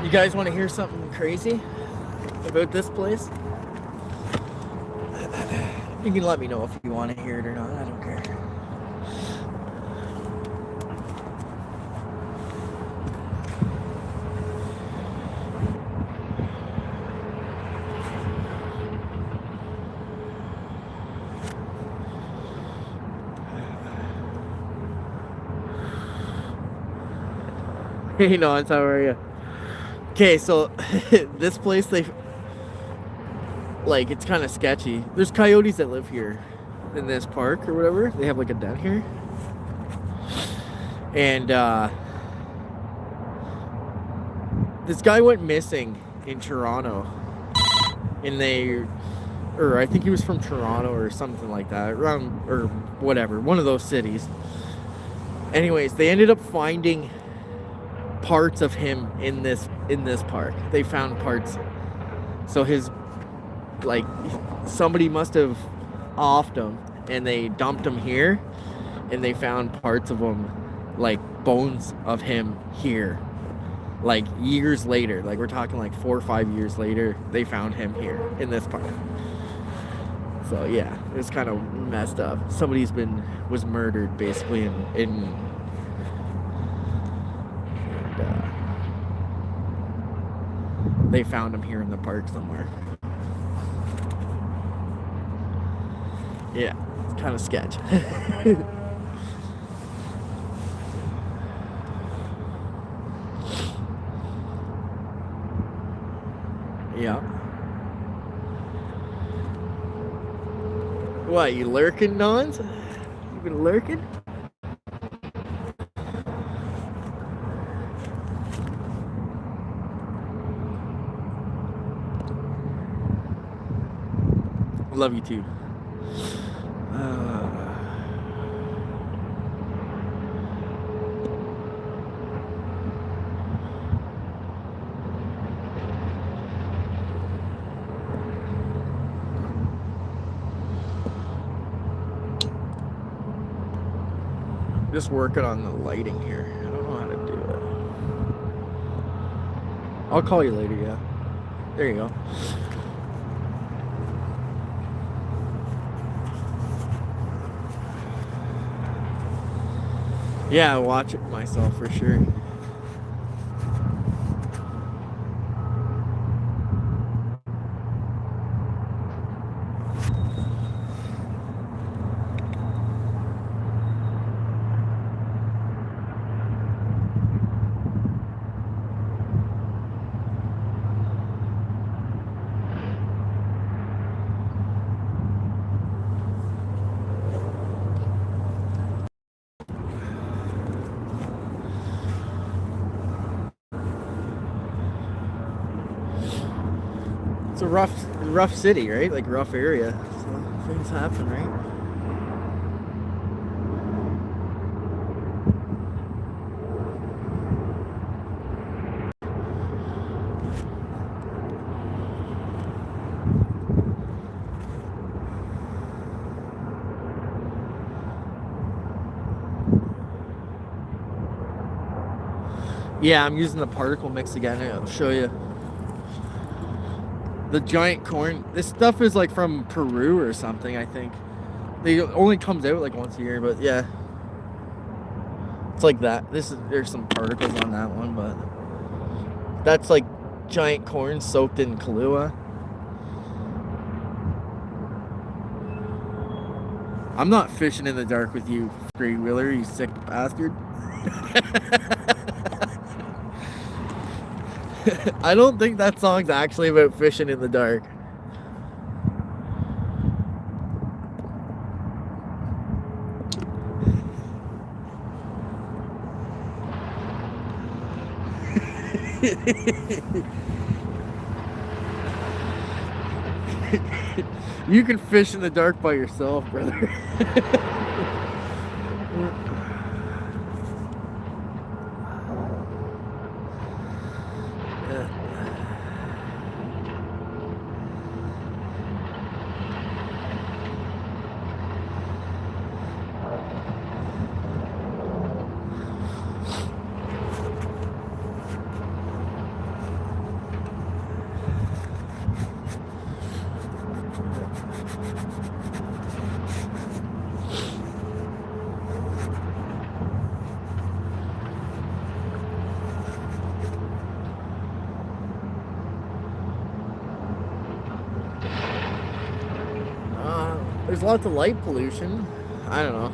A: You guys want to hear something crazy about this place? You can let me know if you want to hear it or not. I don't care. Hey, Nons, how are you? Okay, so this place, like, it's kind of sketchy. There's coyotes that live here in this park or whatever. They have like a den here. And this guy went missing in Toronto. Or I think he was from Toronto or something like that, around, or whatever, one of those cities. Anyways, they ended up finding parts of him in this park. They found parts. So his, like, somebody must have offed him and they dumped him here, and they found parts of him, like bones of him here, like years later. Like, we're talking like 4 or 5 years later, they found him here in this park. So yeah, it's kind of messed up. Was murdered basically and they found him here in the park somewhere. Yeah, it's kind of sketch. Yeah. What, you lurking, Nons? You been lurking? Love you too. Just working on the lighting here. I don't know how to do it. I'll call you later, yeah. There you go. Yeah, I watch it myself for sure. It's a rough city, right? Like, rough area. So things happen, right? Yeah, I'm using the particle mix again. I'll show you. The giant corn. This stuff is like from Peru or something, I think. It only comes out like once a year, but yeah. It's like that. There's some particles on that one, but that's like giant corn soaked in Kahlua. I'm not fishing in the dark with you, Free Wheeler, you sick bastard. I don't think that song's actually about fishing in the dark. You can fish in the dark by yourself, brother. There's lots of light pollution. I don't know.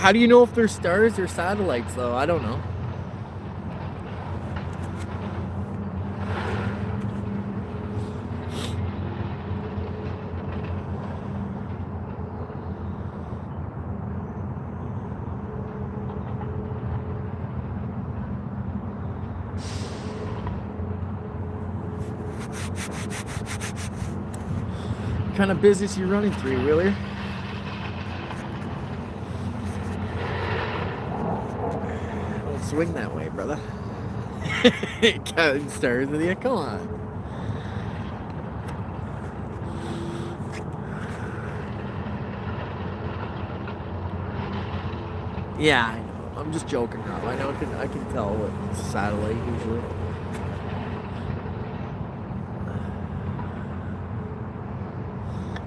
A: How do you know if they're stars or satellites, though? I don't know. What kind of business you running, three-wheeler? Don't swing that way, brother. Counting stars with you, come on. Yeah, I know. I'm just joking, Rob. I know I can tell what satellite usually.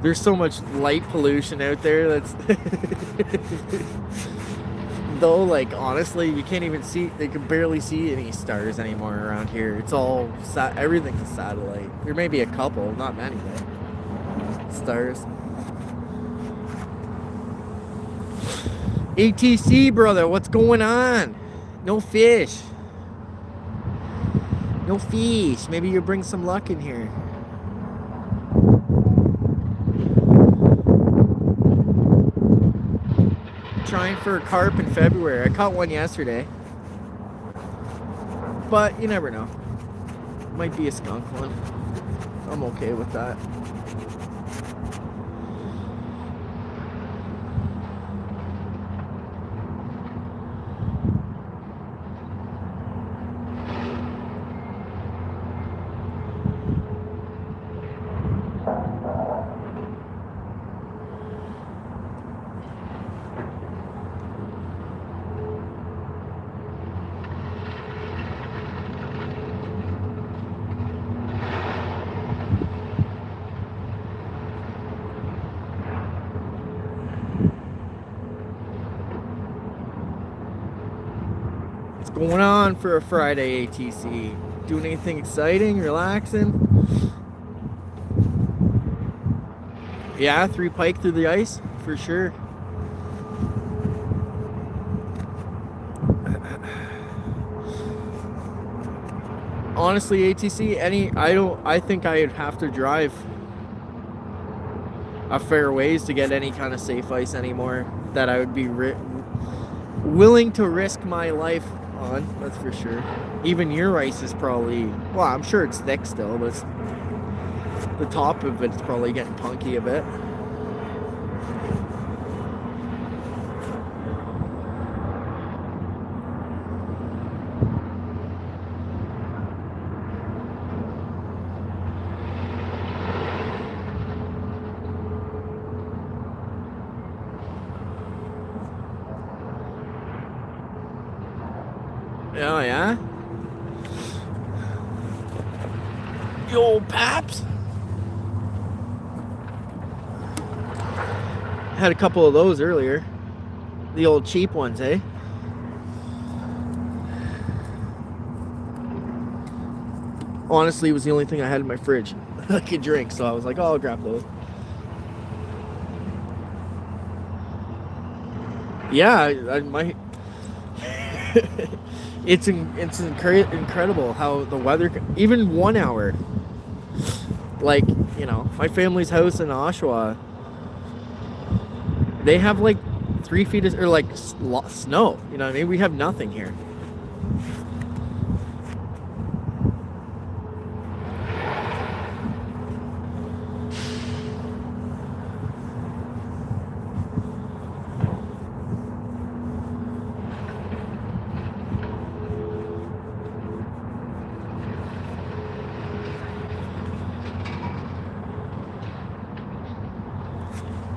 A: There's so much light pollution out there that's though, like, honestly, you can't even see, they can barely see any stars anymore around here. It's all everything's a satellite. There may be a couple, not many though. Stars. ATC, brother, what's going on? No fish. No fish. Maybe you bring some luck in here. Trying for a carp in February. I caught one yesterday. But you never know. Might be a skunk one. I'm okay with that. Going on for a Friday, ATC? Doing anything exciting, relaxing? Yeah, 3 pike through the ice for sure. Honestly, ATC, I think I'd have to drive a fair ways to get any kind of safe ice anymore that I would be willing to risk my life on, that's for sure. Even your ice is probably, well, I'm sure it's thick still, but the top of it's probably getting punky a bit. Oh, yeah? The old Paps. Had a couple of those earlier. The old cheap ones, eh? Honestly, it was the only thing I had in my fridge I could drink, so I was like, oh, I'll grab those. Yeah, I might. It's incredible how the weather, even 1 hour, like, you know, my family's house in Oshawa, they have like 3 feet of, or like snow, you know what I mean? We have nothing here.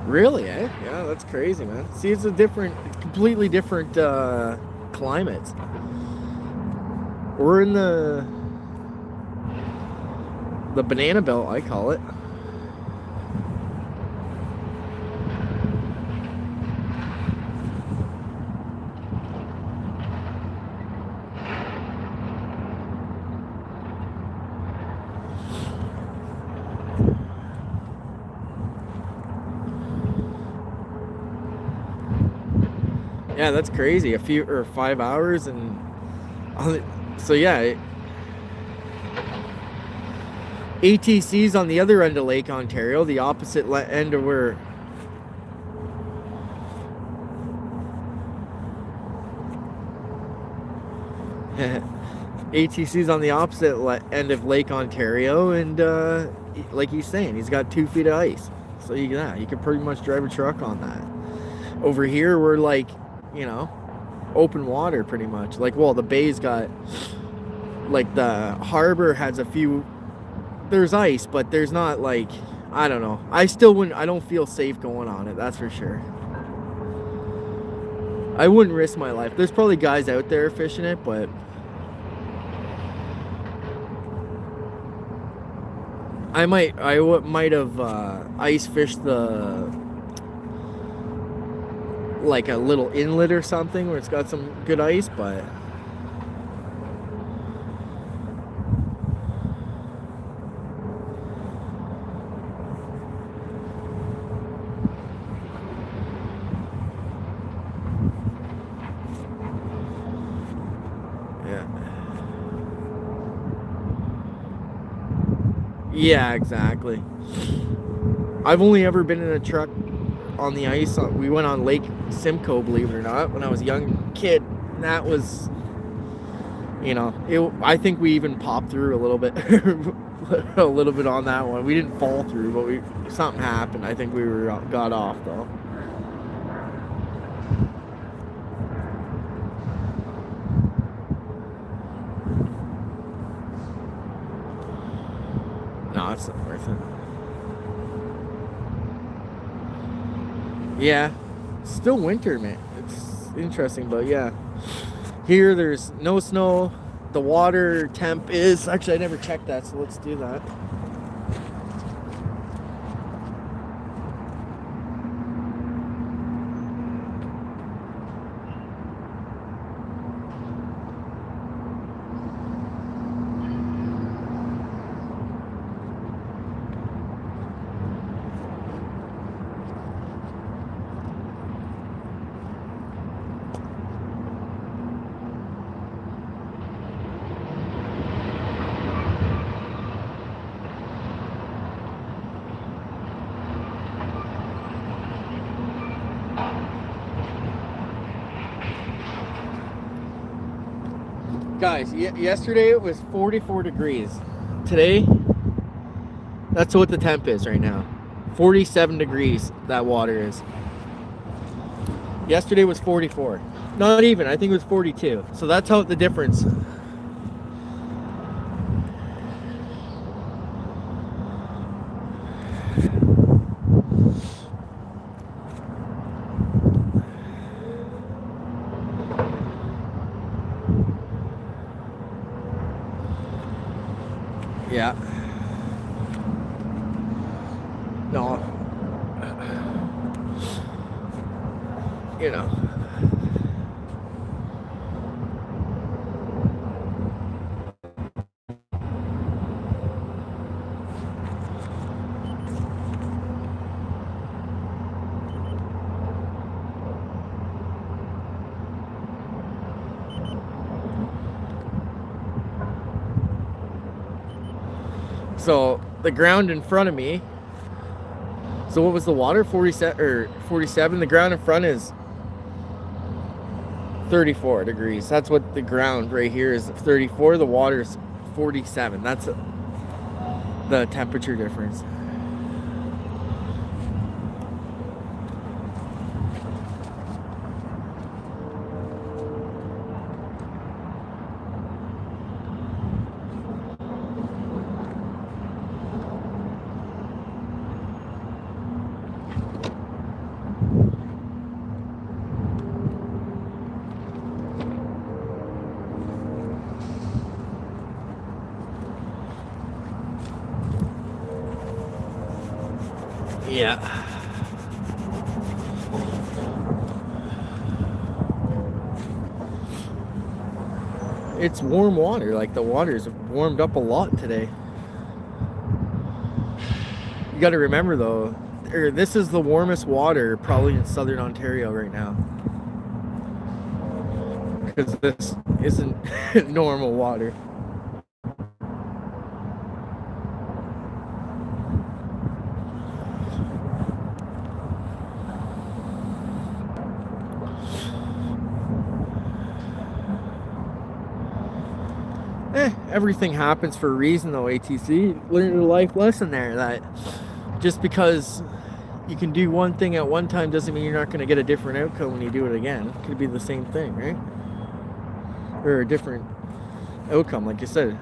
A: Really, eh? Yeah, that's crazy, man. See, it's a completely different climate. We're in the banana belt, I call it. Yeah, that's crazy. 5 hours and so yeah, ATC's on the other end of Lake Ontario, the opposite end of where ATC's on the opposite end of Lake Ontario, and like he's saying, he's got 2 feet of ice. So you can pretty much drive a truck on that. Over here, we're like, open water pretty much. Like, well, the bay's got, like, the harbor has a few. There's ice, but there's not, like, I don't know. I don't feel safe going on it, that's for sure. I wouldn't risk my life. There's probably guys out there fishing it, but I might have ice fished like a little inlet or something where it's got some good ice, but yeah, exactly. I've only ever been in a truck on the ice. We went on Lake Simcoe, believe it or not, when I was a young kid. And that was, I think we even popped through a little bit, a little bit on that one. We didn't fall through, but something happened. I think we got off though. No, it's not worth it. Yeah, it's still winter, man. It's interesting, but yeah. Here, there's no snow. The water temp is... Actually, I never checked that, so let's do that. Guys, yesterday it was 44 degrees. Today, that's what the temp is right now. 47 degrees that water is. Yesterday was 44. Not even, I think it was 42. So that's how the difference. Yeah. No. So the ground in front of me. So what was the water? 47 or 47. The ground in front is 34 degrees. That's what the ground right here is. 34. The water is 47. That's the temperature difference. Yeah. It's warm water. Like, the water's warmed up a lot today. You got to remember though, this is the warmest water probably in southern Ontario right now. because this isn't normal water. Everything happens for a reason though, ATC. Learn a life lesson there, that just because you can do one thing at one time doesn't mean you're not going to get a different outcome when you do it again. It could be the same thing, right? Or a different outcome, like you said.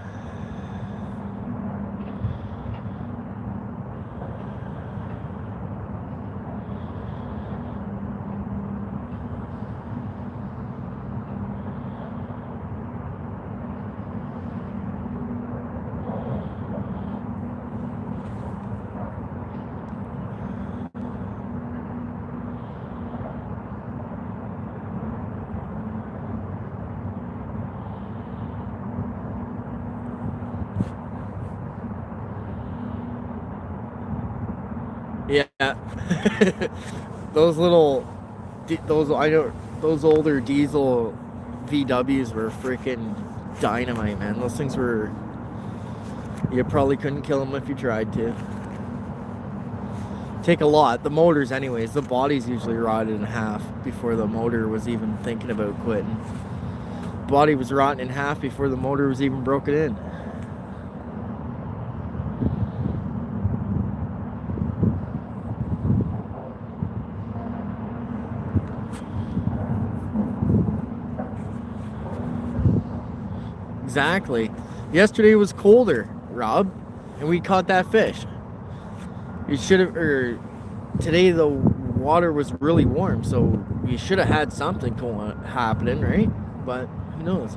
A: Yeah. those older diesel VWs were freaking dynamite, man. Those things were, you probably couldn't kill them if you tried to. Take a lot. The motors anyways, the body's usually rotted in half before the motor was even thinking about quitting. The body was rotten in half before the motor was even broken in. Exactly. Yesterday was colder, Rob, and we caught that fish. You should have, or today the water was really warm, so you should have had something happening, right? But who knows?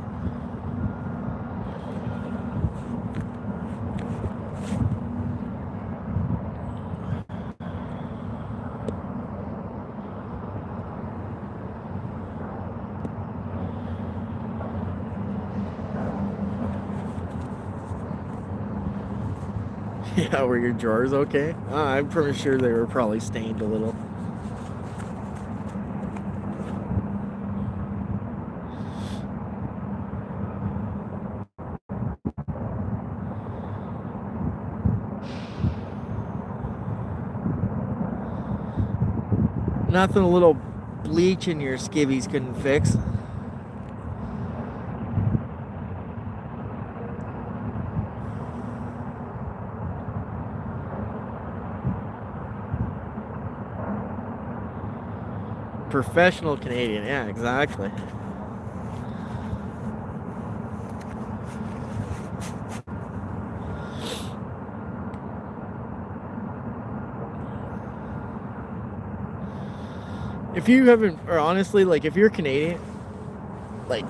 A: Yeah, were your drawers okay? I'm pretty sure they were probably stained a little. Nothing a little bleach in your skivvies couldn't fix. Professional Canadian, yeah, exactly. If you haven't, or honestly, like if you're Canadian, like,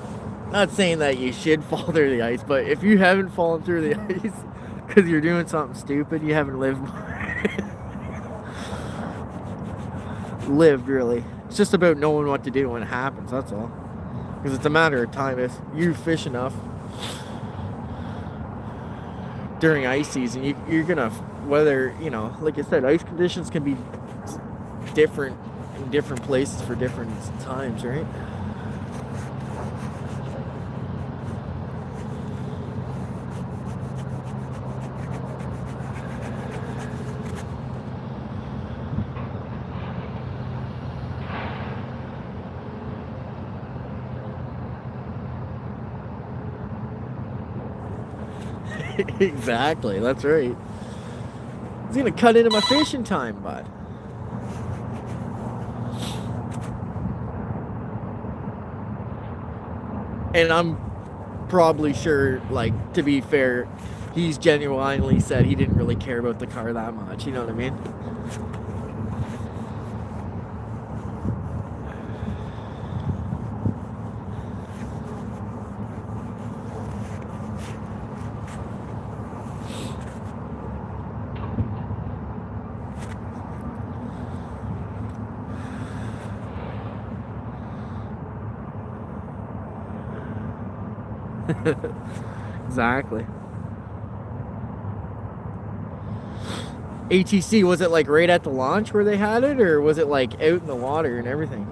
A: not saying that you should fall through the ice, but if you haven't fallen through the ice because you're doing something stupid, you haven't lived really. It's just about knowing what to do when it happens, that's all. Because it's a matter of time. If you fish enough during ice season, you're gonna, whether, you know, like I said, ice conditions can be different in different places for different times, right? Exactly, that's right. It's gonna cut into my fishing time, bud. And I'm probably sure, like, to be fair, he's genuinely said he didn't really care about the car that much, you know what I mean? Exactly. ATC, was it like right at the launch where they had it, or was it like out in the water and everything?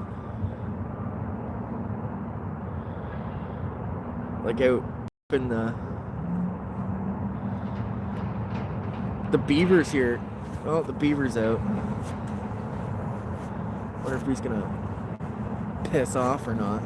A: like out in the beaver's here. Oh, the beaver's out. Wonder if he's gonna piss off or not.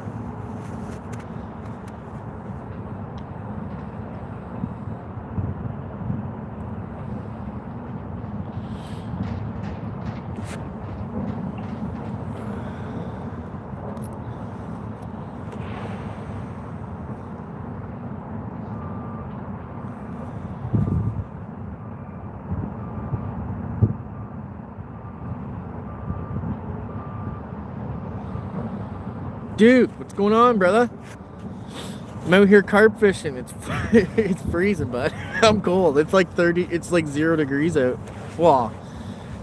A: Dude, what's going on, brother? I'm out here carp fishing. It's it's freezing, bud. I'm cold. It's like 30. It's like 0 degrees out. Well,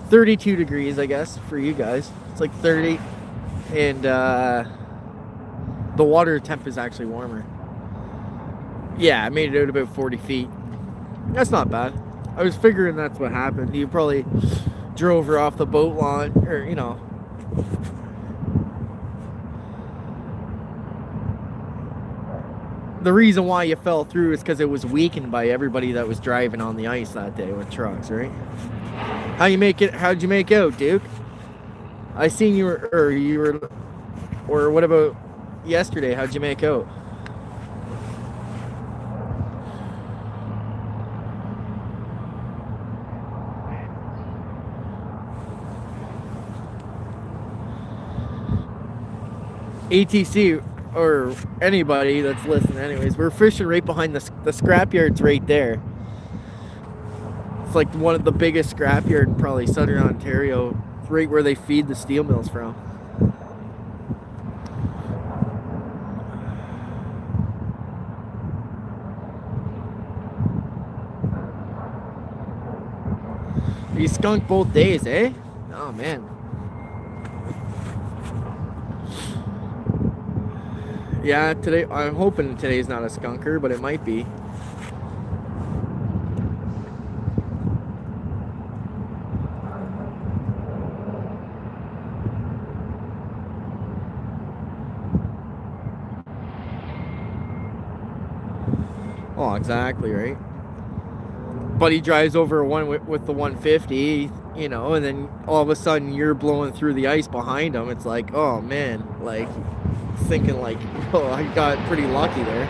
A: 32 degrees, I guess, for you guys. It's like 30, and the water temp is actually warmer. Yeah, I made it out about 40 feet. That's not bad. I was figuring that's what happened. You probably drove her off the boat lawn, or you know. The reason why you fell through is because it was weakened by everybody that was driving on the ice that day with trucks, right? How'd you make out, Duke? I seen you were, or what about yesterday? How'd you make out? ATC, or anybody that's listening anyways, we're fishing right behind the scrapyard's right there. It's like one of the biggest scrapyard in probably southern Ontario, right where they feed the steel mills from. You skunked both days, eh? Oh man. Yeah, today, I'm hoping today's not a skunker, but it might be. Oh, exactly, right? But he drives over one with the 150, you know, and then all of a sudden you're blowing through the ice behind him. It's like, oh man, like, thinking like, oh, I got pretty lucky there.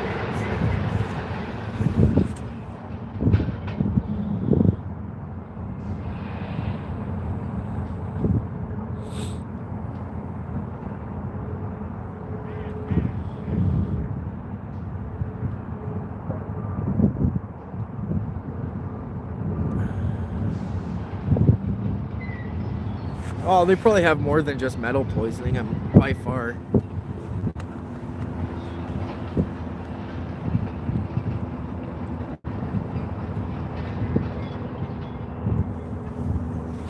A: Oh, they probably have more than just metal poisoning, by far.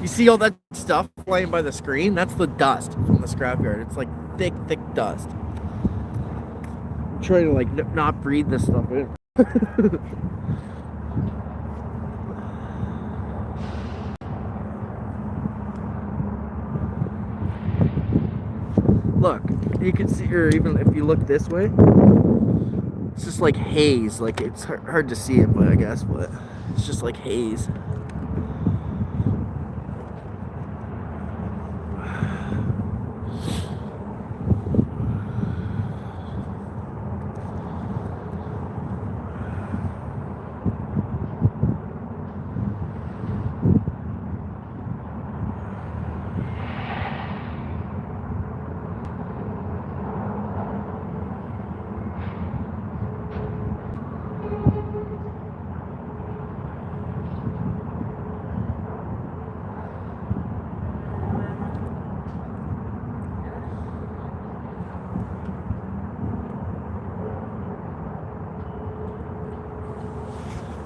A: You see all that stuff flying by the screen? That's the dust from the scrapyard. It's like thick dust. I'm trying to like not breathe this stuff in. Look, you can see, or even if you look this way, it's just like haze. Like it's hard to see it, but I guess, but it's just like haze.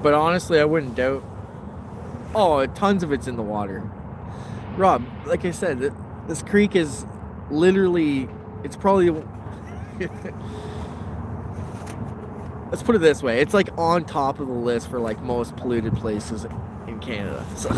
A: But honestly, I wouldn't doubt. Oh, tons of it's in the water. Rob, like I said, this creek is literally, it's probably, let's put it this way, it's like on top of the list for like most polluted places in Canada. So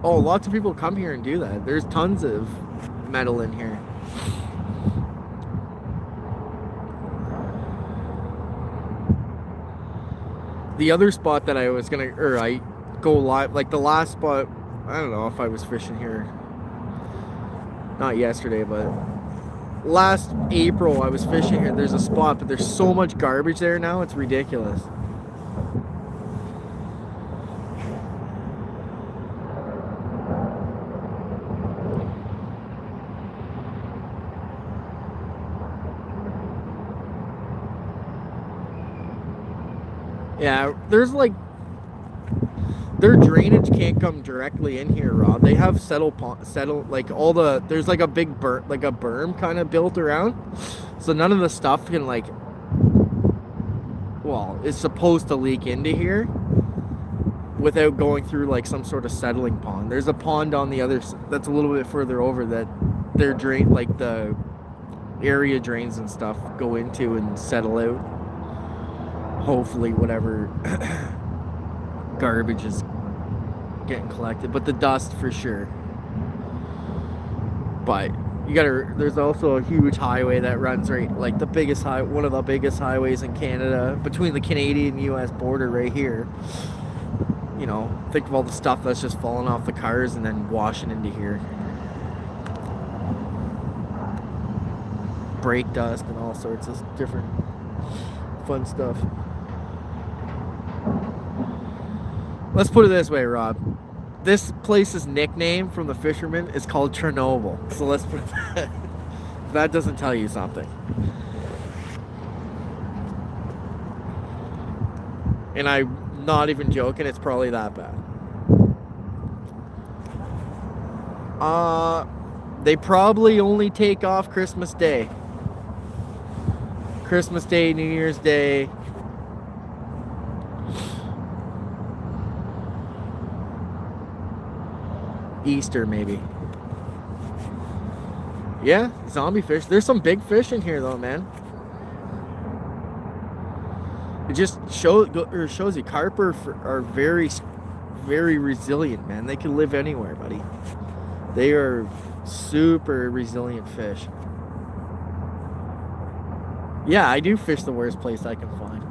A: Oh, lots of people come here and do that. There's tons of metal in here. The other spot that I was gonna, or I go live, like the last spot, I don't know if I was fishing here, not yesterday, but last April I was fishing here. There's a spot, but there's so much garbage there now, it's ridiculous. Yeah, there's like, their drainage can't come directly in here, Rob. They have settle like all the, there's like a big berm kind of built around, so none of the stuff can like, well, is supposed to leak into here without going through like some sort of settling pond. There's a pond on the other that's a little bit further over that their drain, like the area drains and stuff go into and settle out. Hopefully whatever garbage is getting collected, but the dust for sure. But you gotta, there's also a huge highway that runs right, like the biggest one of the biggest highways in Canada, between the Canadian US border right here. You know, think of all the stuff that's just falling off the cars and then washing into here. Brake dust and all sorts of different fun stuff. Let's put it this way, Rob. This place's nickname from the fishermen is called Chernobyl. So let's put it that. That doesn't tell you something. And I'm not even joking, it's probably that bad. They probably only take off Christmas Day. Christmas Day, New Year's Day. Easter maybe. Yeah, zombie fish. There's some big fish in here though, man. It just shows you carp are very, very resilient, man. They can live anywhere, buddy. They are super resilient fish. Yeah, I do fish the worst place I can find.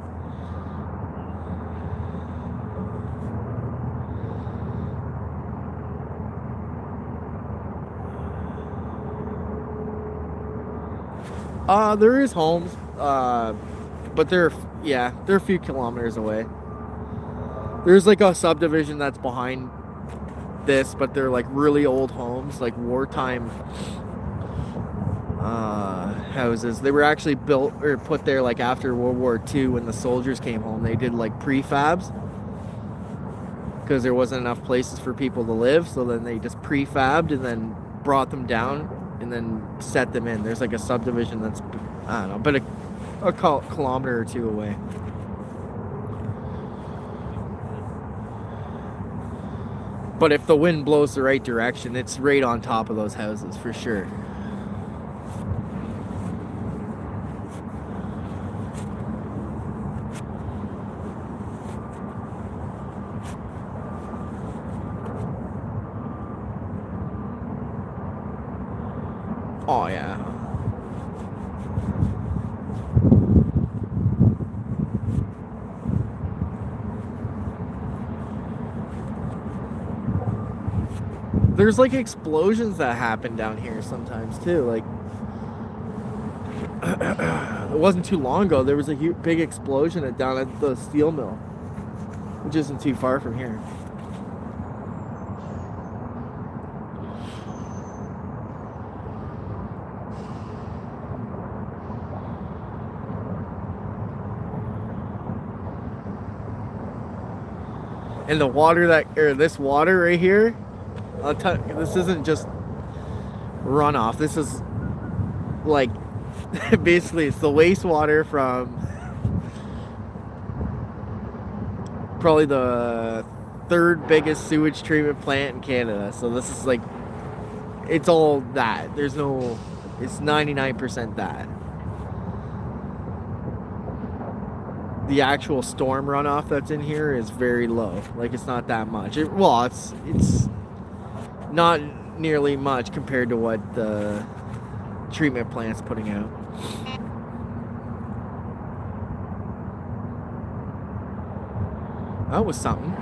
A: There is homes, but they're a few kilometers away. There's like a subdivision that's behind this, but they're like really old homes, like wartime houses. They were actually built or put there like after World War II when the soldiers came home. They did like prefabs because there wasn't enough places for people to live, so then they just prefabbed and then brought them down and then set them in. There's like a subdivision that's, I don't know, but a kilometer or two away. But if the wind blows the right direction, it's right on top of those houses for sure. Oh yeah. There's like explosions that happen down here sometimes too. Like it wasn't too long ago, there was a big explosion down at the steel mill, which isn't too far from here. And the water this water right here, I'll tell you, this isn't just runoff. This is like, basically it's the wastewater from probably the third biggest sewage treatment plant in Canada. So this is like, it's all that. There's no, it's 99% that. The actual storm runoff that's in here is very low. Like, it's not that much. Well, it's Not nearly much compared to what the treatment plant's putting out. That was something.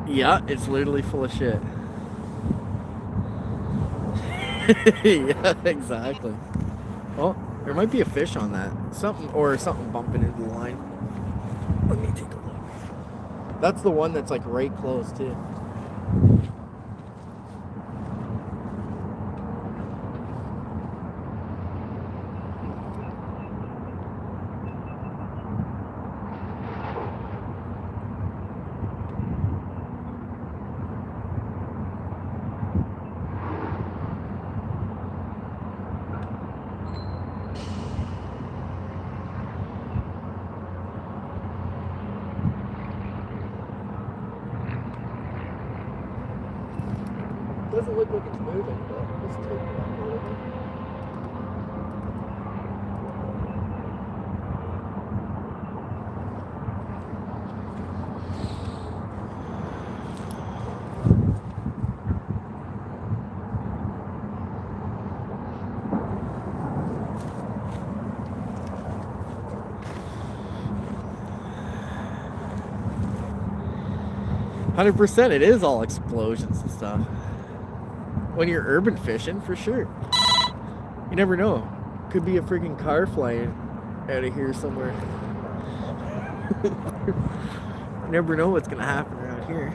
A: Yeah, it's literally full of shit. Yeah, exactly. Oh, there might be a fish on that. Something bumping into the line. Let me take a look. That's the one that's like right close too. Doesn't look like it's moving, but let's take it up a little bit. 100%, it is all explosions and stuff. When you're urban fishing, for sure. You never know. Could be a freaking car flying out of here somewhere. You never know what's gonna happen around here.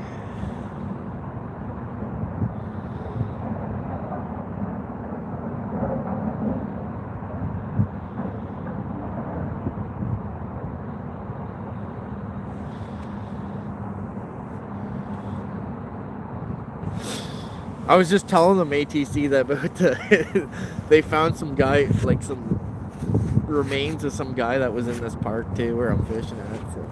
A: I was just telling them ATC that about they found some guy, like some remains of some guy that was in this park too, where I'm fishing at. So.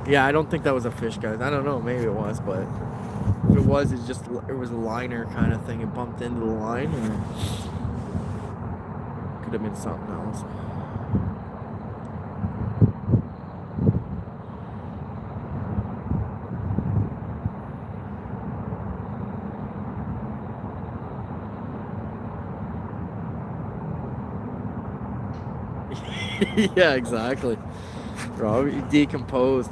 A: Yeah, I don't think that was a fish, guys. I don't know, maybe it was, but if it was, it was a liner kind of thing. It bumped into the line, or could have been something else. Yeah, exactly. Probably decomposed.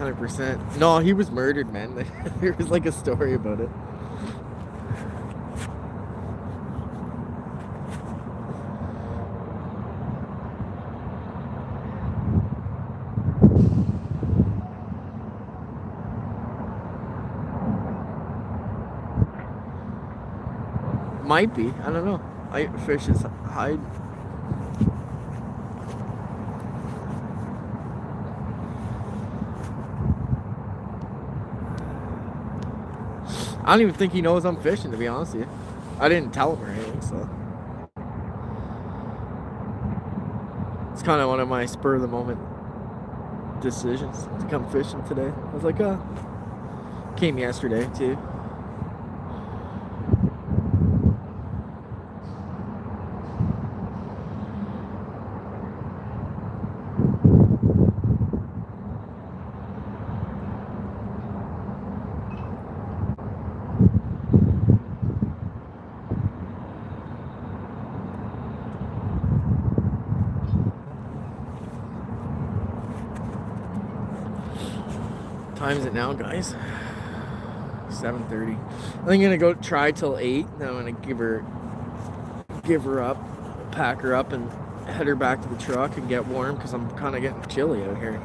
A: %. No, he was murdered, man. There was like a story about it. Might be. I don't know. Fish is hide. I don't even think he knows I'm fishing, to be honest with you. I didn't tell him or anything, so. It's kind of one of my spur of the moment decisions to come fishing today. I was like, came yesterday too. time is it now, guys? 7:30. I'm gonna go try till 8. Then I'm gonna give her up, pack her up, and head her back to the truck and get warm because I'm kind of getting chilly out here.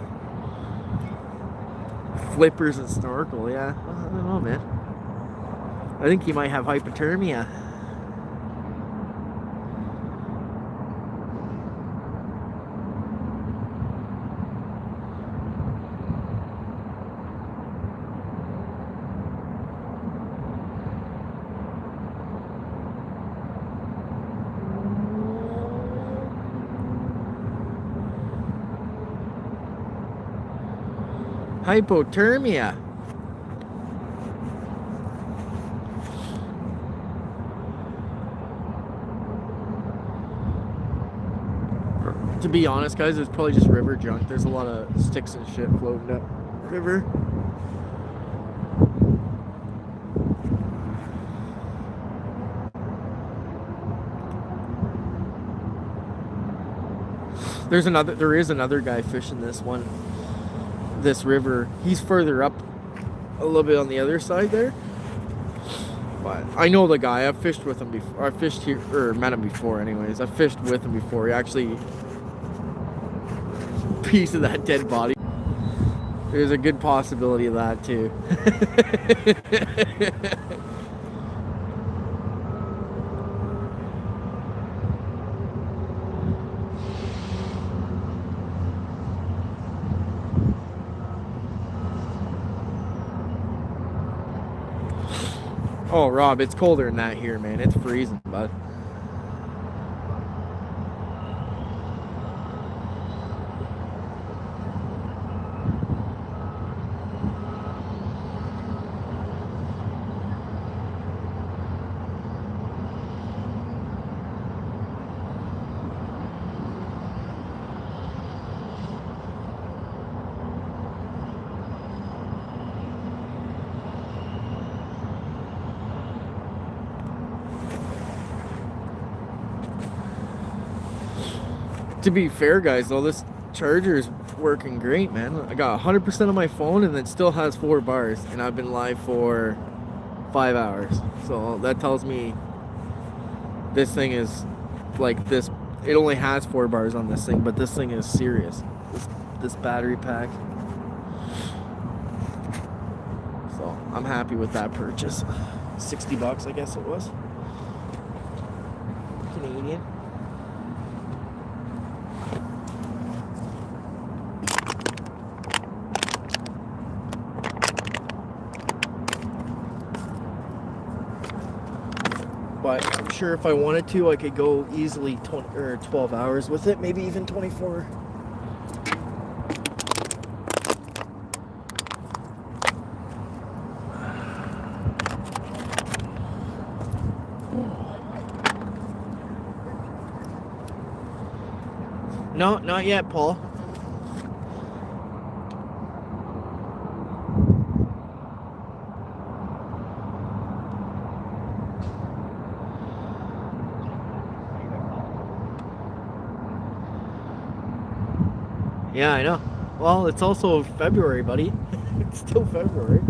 A: Flippers and snorkel, yeah. I don't know, man. I think you might have hypothermia. Hypothermia. To be honest, guys, it's probably just river junk. There's a lot of sticks and shit floating up river. There is another guy fishing this river. He's further up a little bit on the other side there. But I know the guy. I've fished with him before. I fished here, or met him before anyways. I fished with him before. He actually piece of that dead body. There's a good possibility of that too. Oh, Rob, it's colder than that here, man. It's freezing, bud. To be fair, guys, though, this charger is working great, man. I got 100% on my phone and it still has 4 bars, and I've been live for 5 hours. So that tells me this thing is like this. It only has 4 bars on this thing, but this thing is serious. This battery pack. So I'm happy with that purchase. $60, I guess it was. Canadian. But I'm sure if I wanted to, I could go easily 20 or 12 hours with it, maybe even 24. No, not yet, Paul. Yeah, I know. Well, it's also February, buddy. It's still February.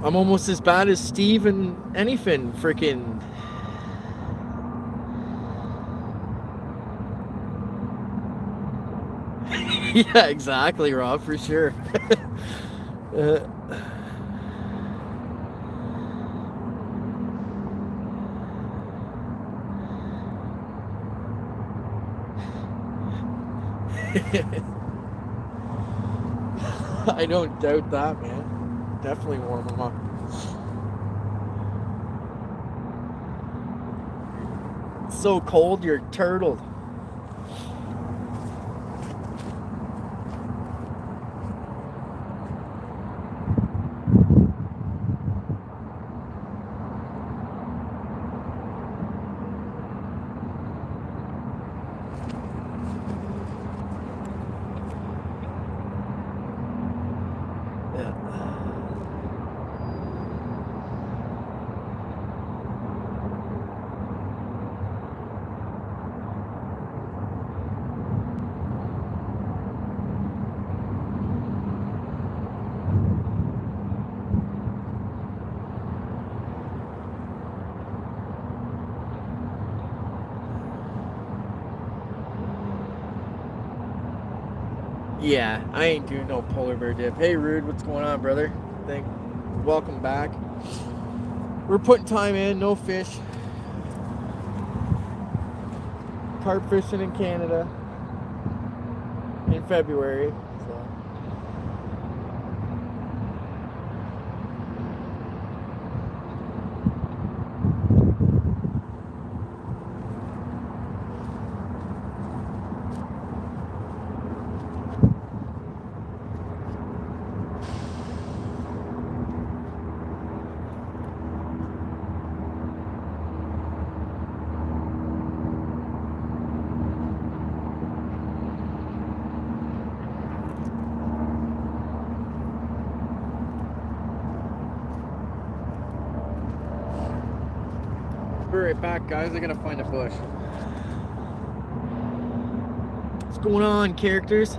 A: I'm almost as bad as Steve and Anyfin freaking. Yeah, exactly, Rob, for sure. I don't doubt that, man. Definitely warm them up. It's so cold, you're turtled. Yeah, I ain't doing no polar bear dip. Hey, Rude, what's going on, brother? Welcome back. We're putting time in, no fish. Carp fishing in Canada in February. So. Be right back, guys. I gotta find a bush. What's going on, characters?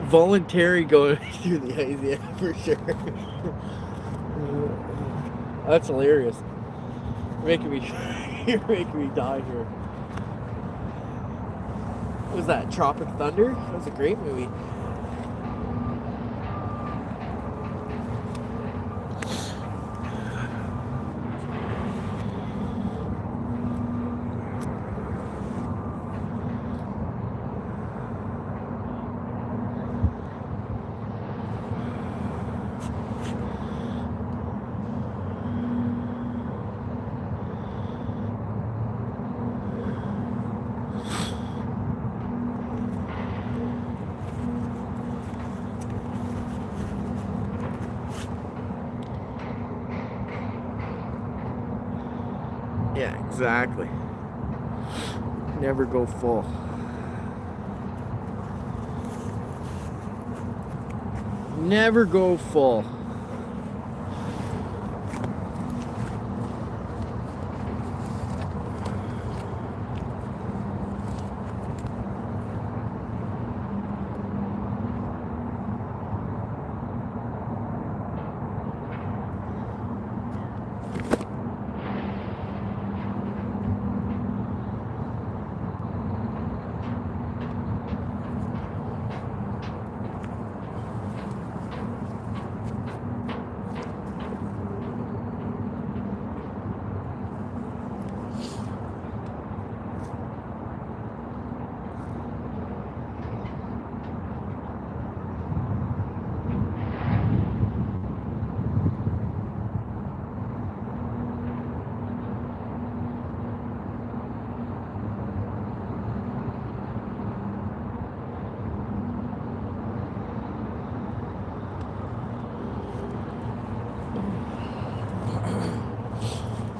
A: Voluntary going through the ice, yeah, for sure. That's hilarious. You're making me die here. What was that, Tropic Thunder? That was a great movie. Yeah, exactly. Never go full. Never go full.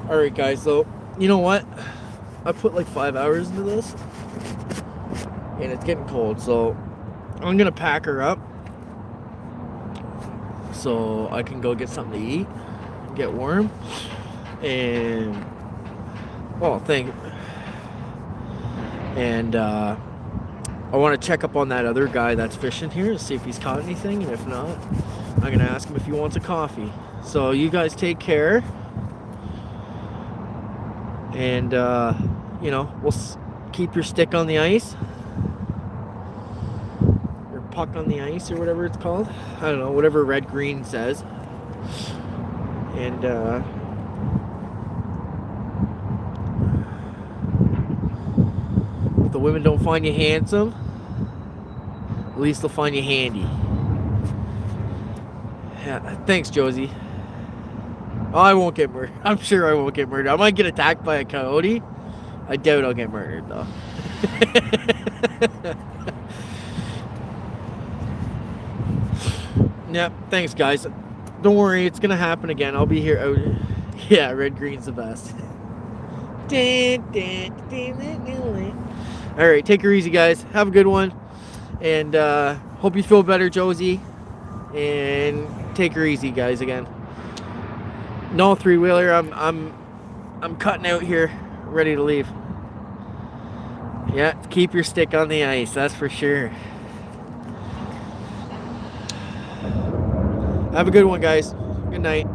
A: Alright guys, so you know what? I put like 5 hours into this and it's getting cold, so I'm gonna pack her up so I can go get something to eat, get warm, and I want to check up on that other guy that's fishing here to see if he's caught anything, and if not, I'm gonna ask him if he wants a coffee. So you guys take care, and we'll keep your stick on the ice, or puck on the ice, or whatever it's called. I don't know, whatever red green says. And if the women don't find you handsome, at least they'll find you handy. Yeah, thanks, Josie. Oh, I won't get murdered. I'm sure I won't get murdered. I might get attacked by a coyote. I doubt I'll get murdered, though. Yep, thanks, guys. Don't worry, it's gonna happen again. I'll be here. Oh, yeah, red green's the best. All right, take her easy, guys. Have a good one, and hope you feel better, Josie. And take her easy, guys. Again, no three-wheeler. I'm cutting out here, ready to leave. Yeah, keep your stick on the ice. That's for sure. Have a good one, guys. Good night.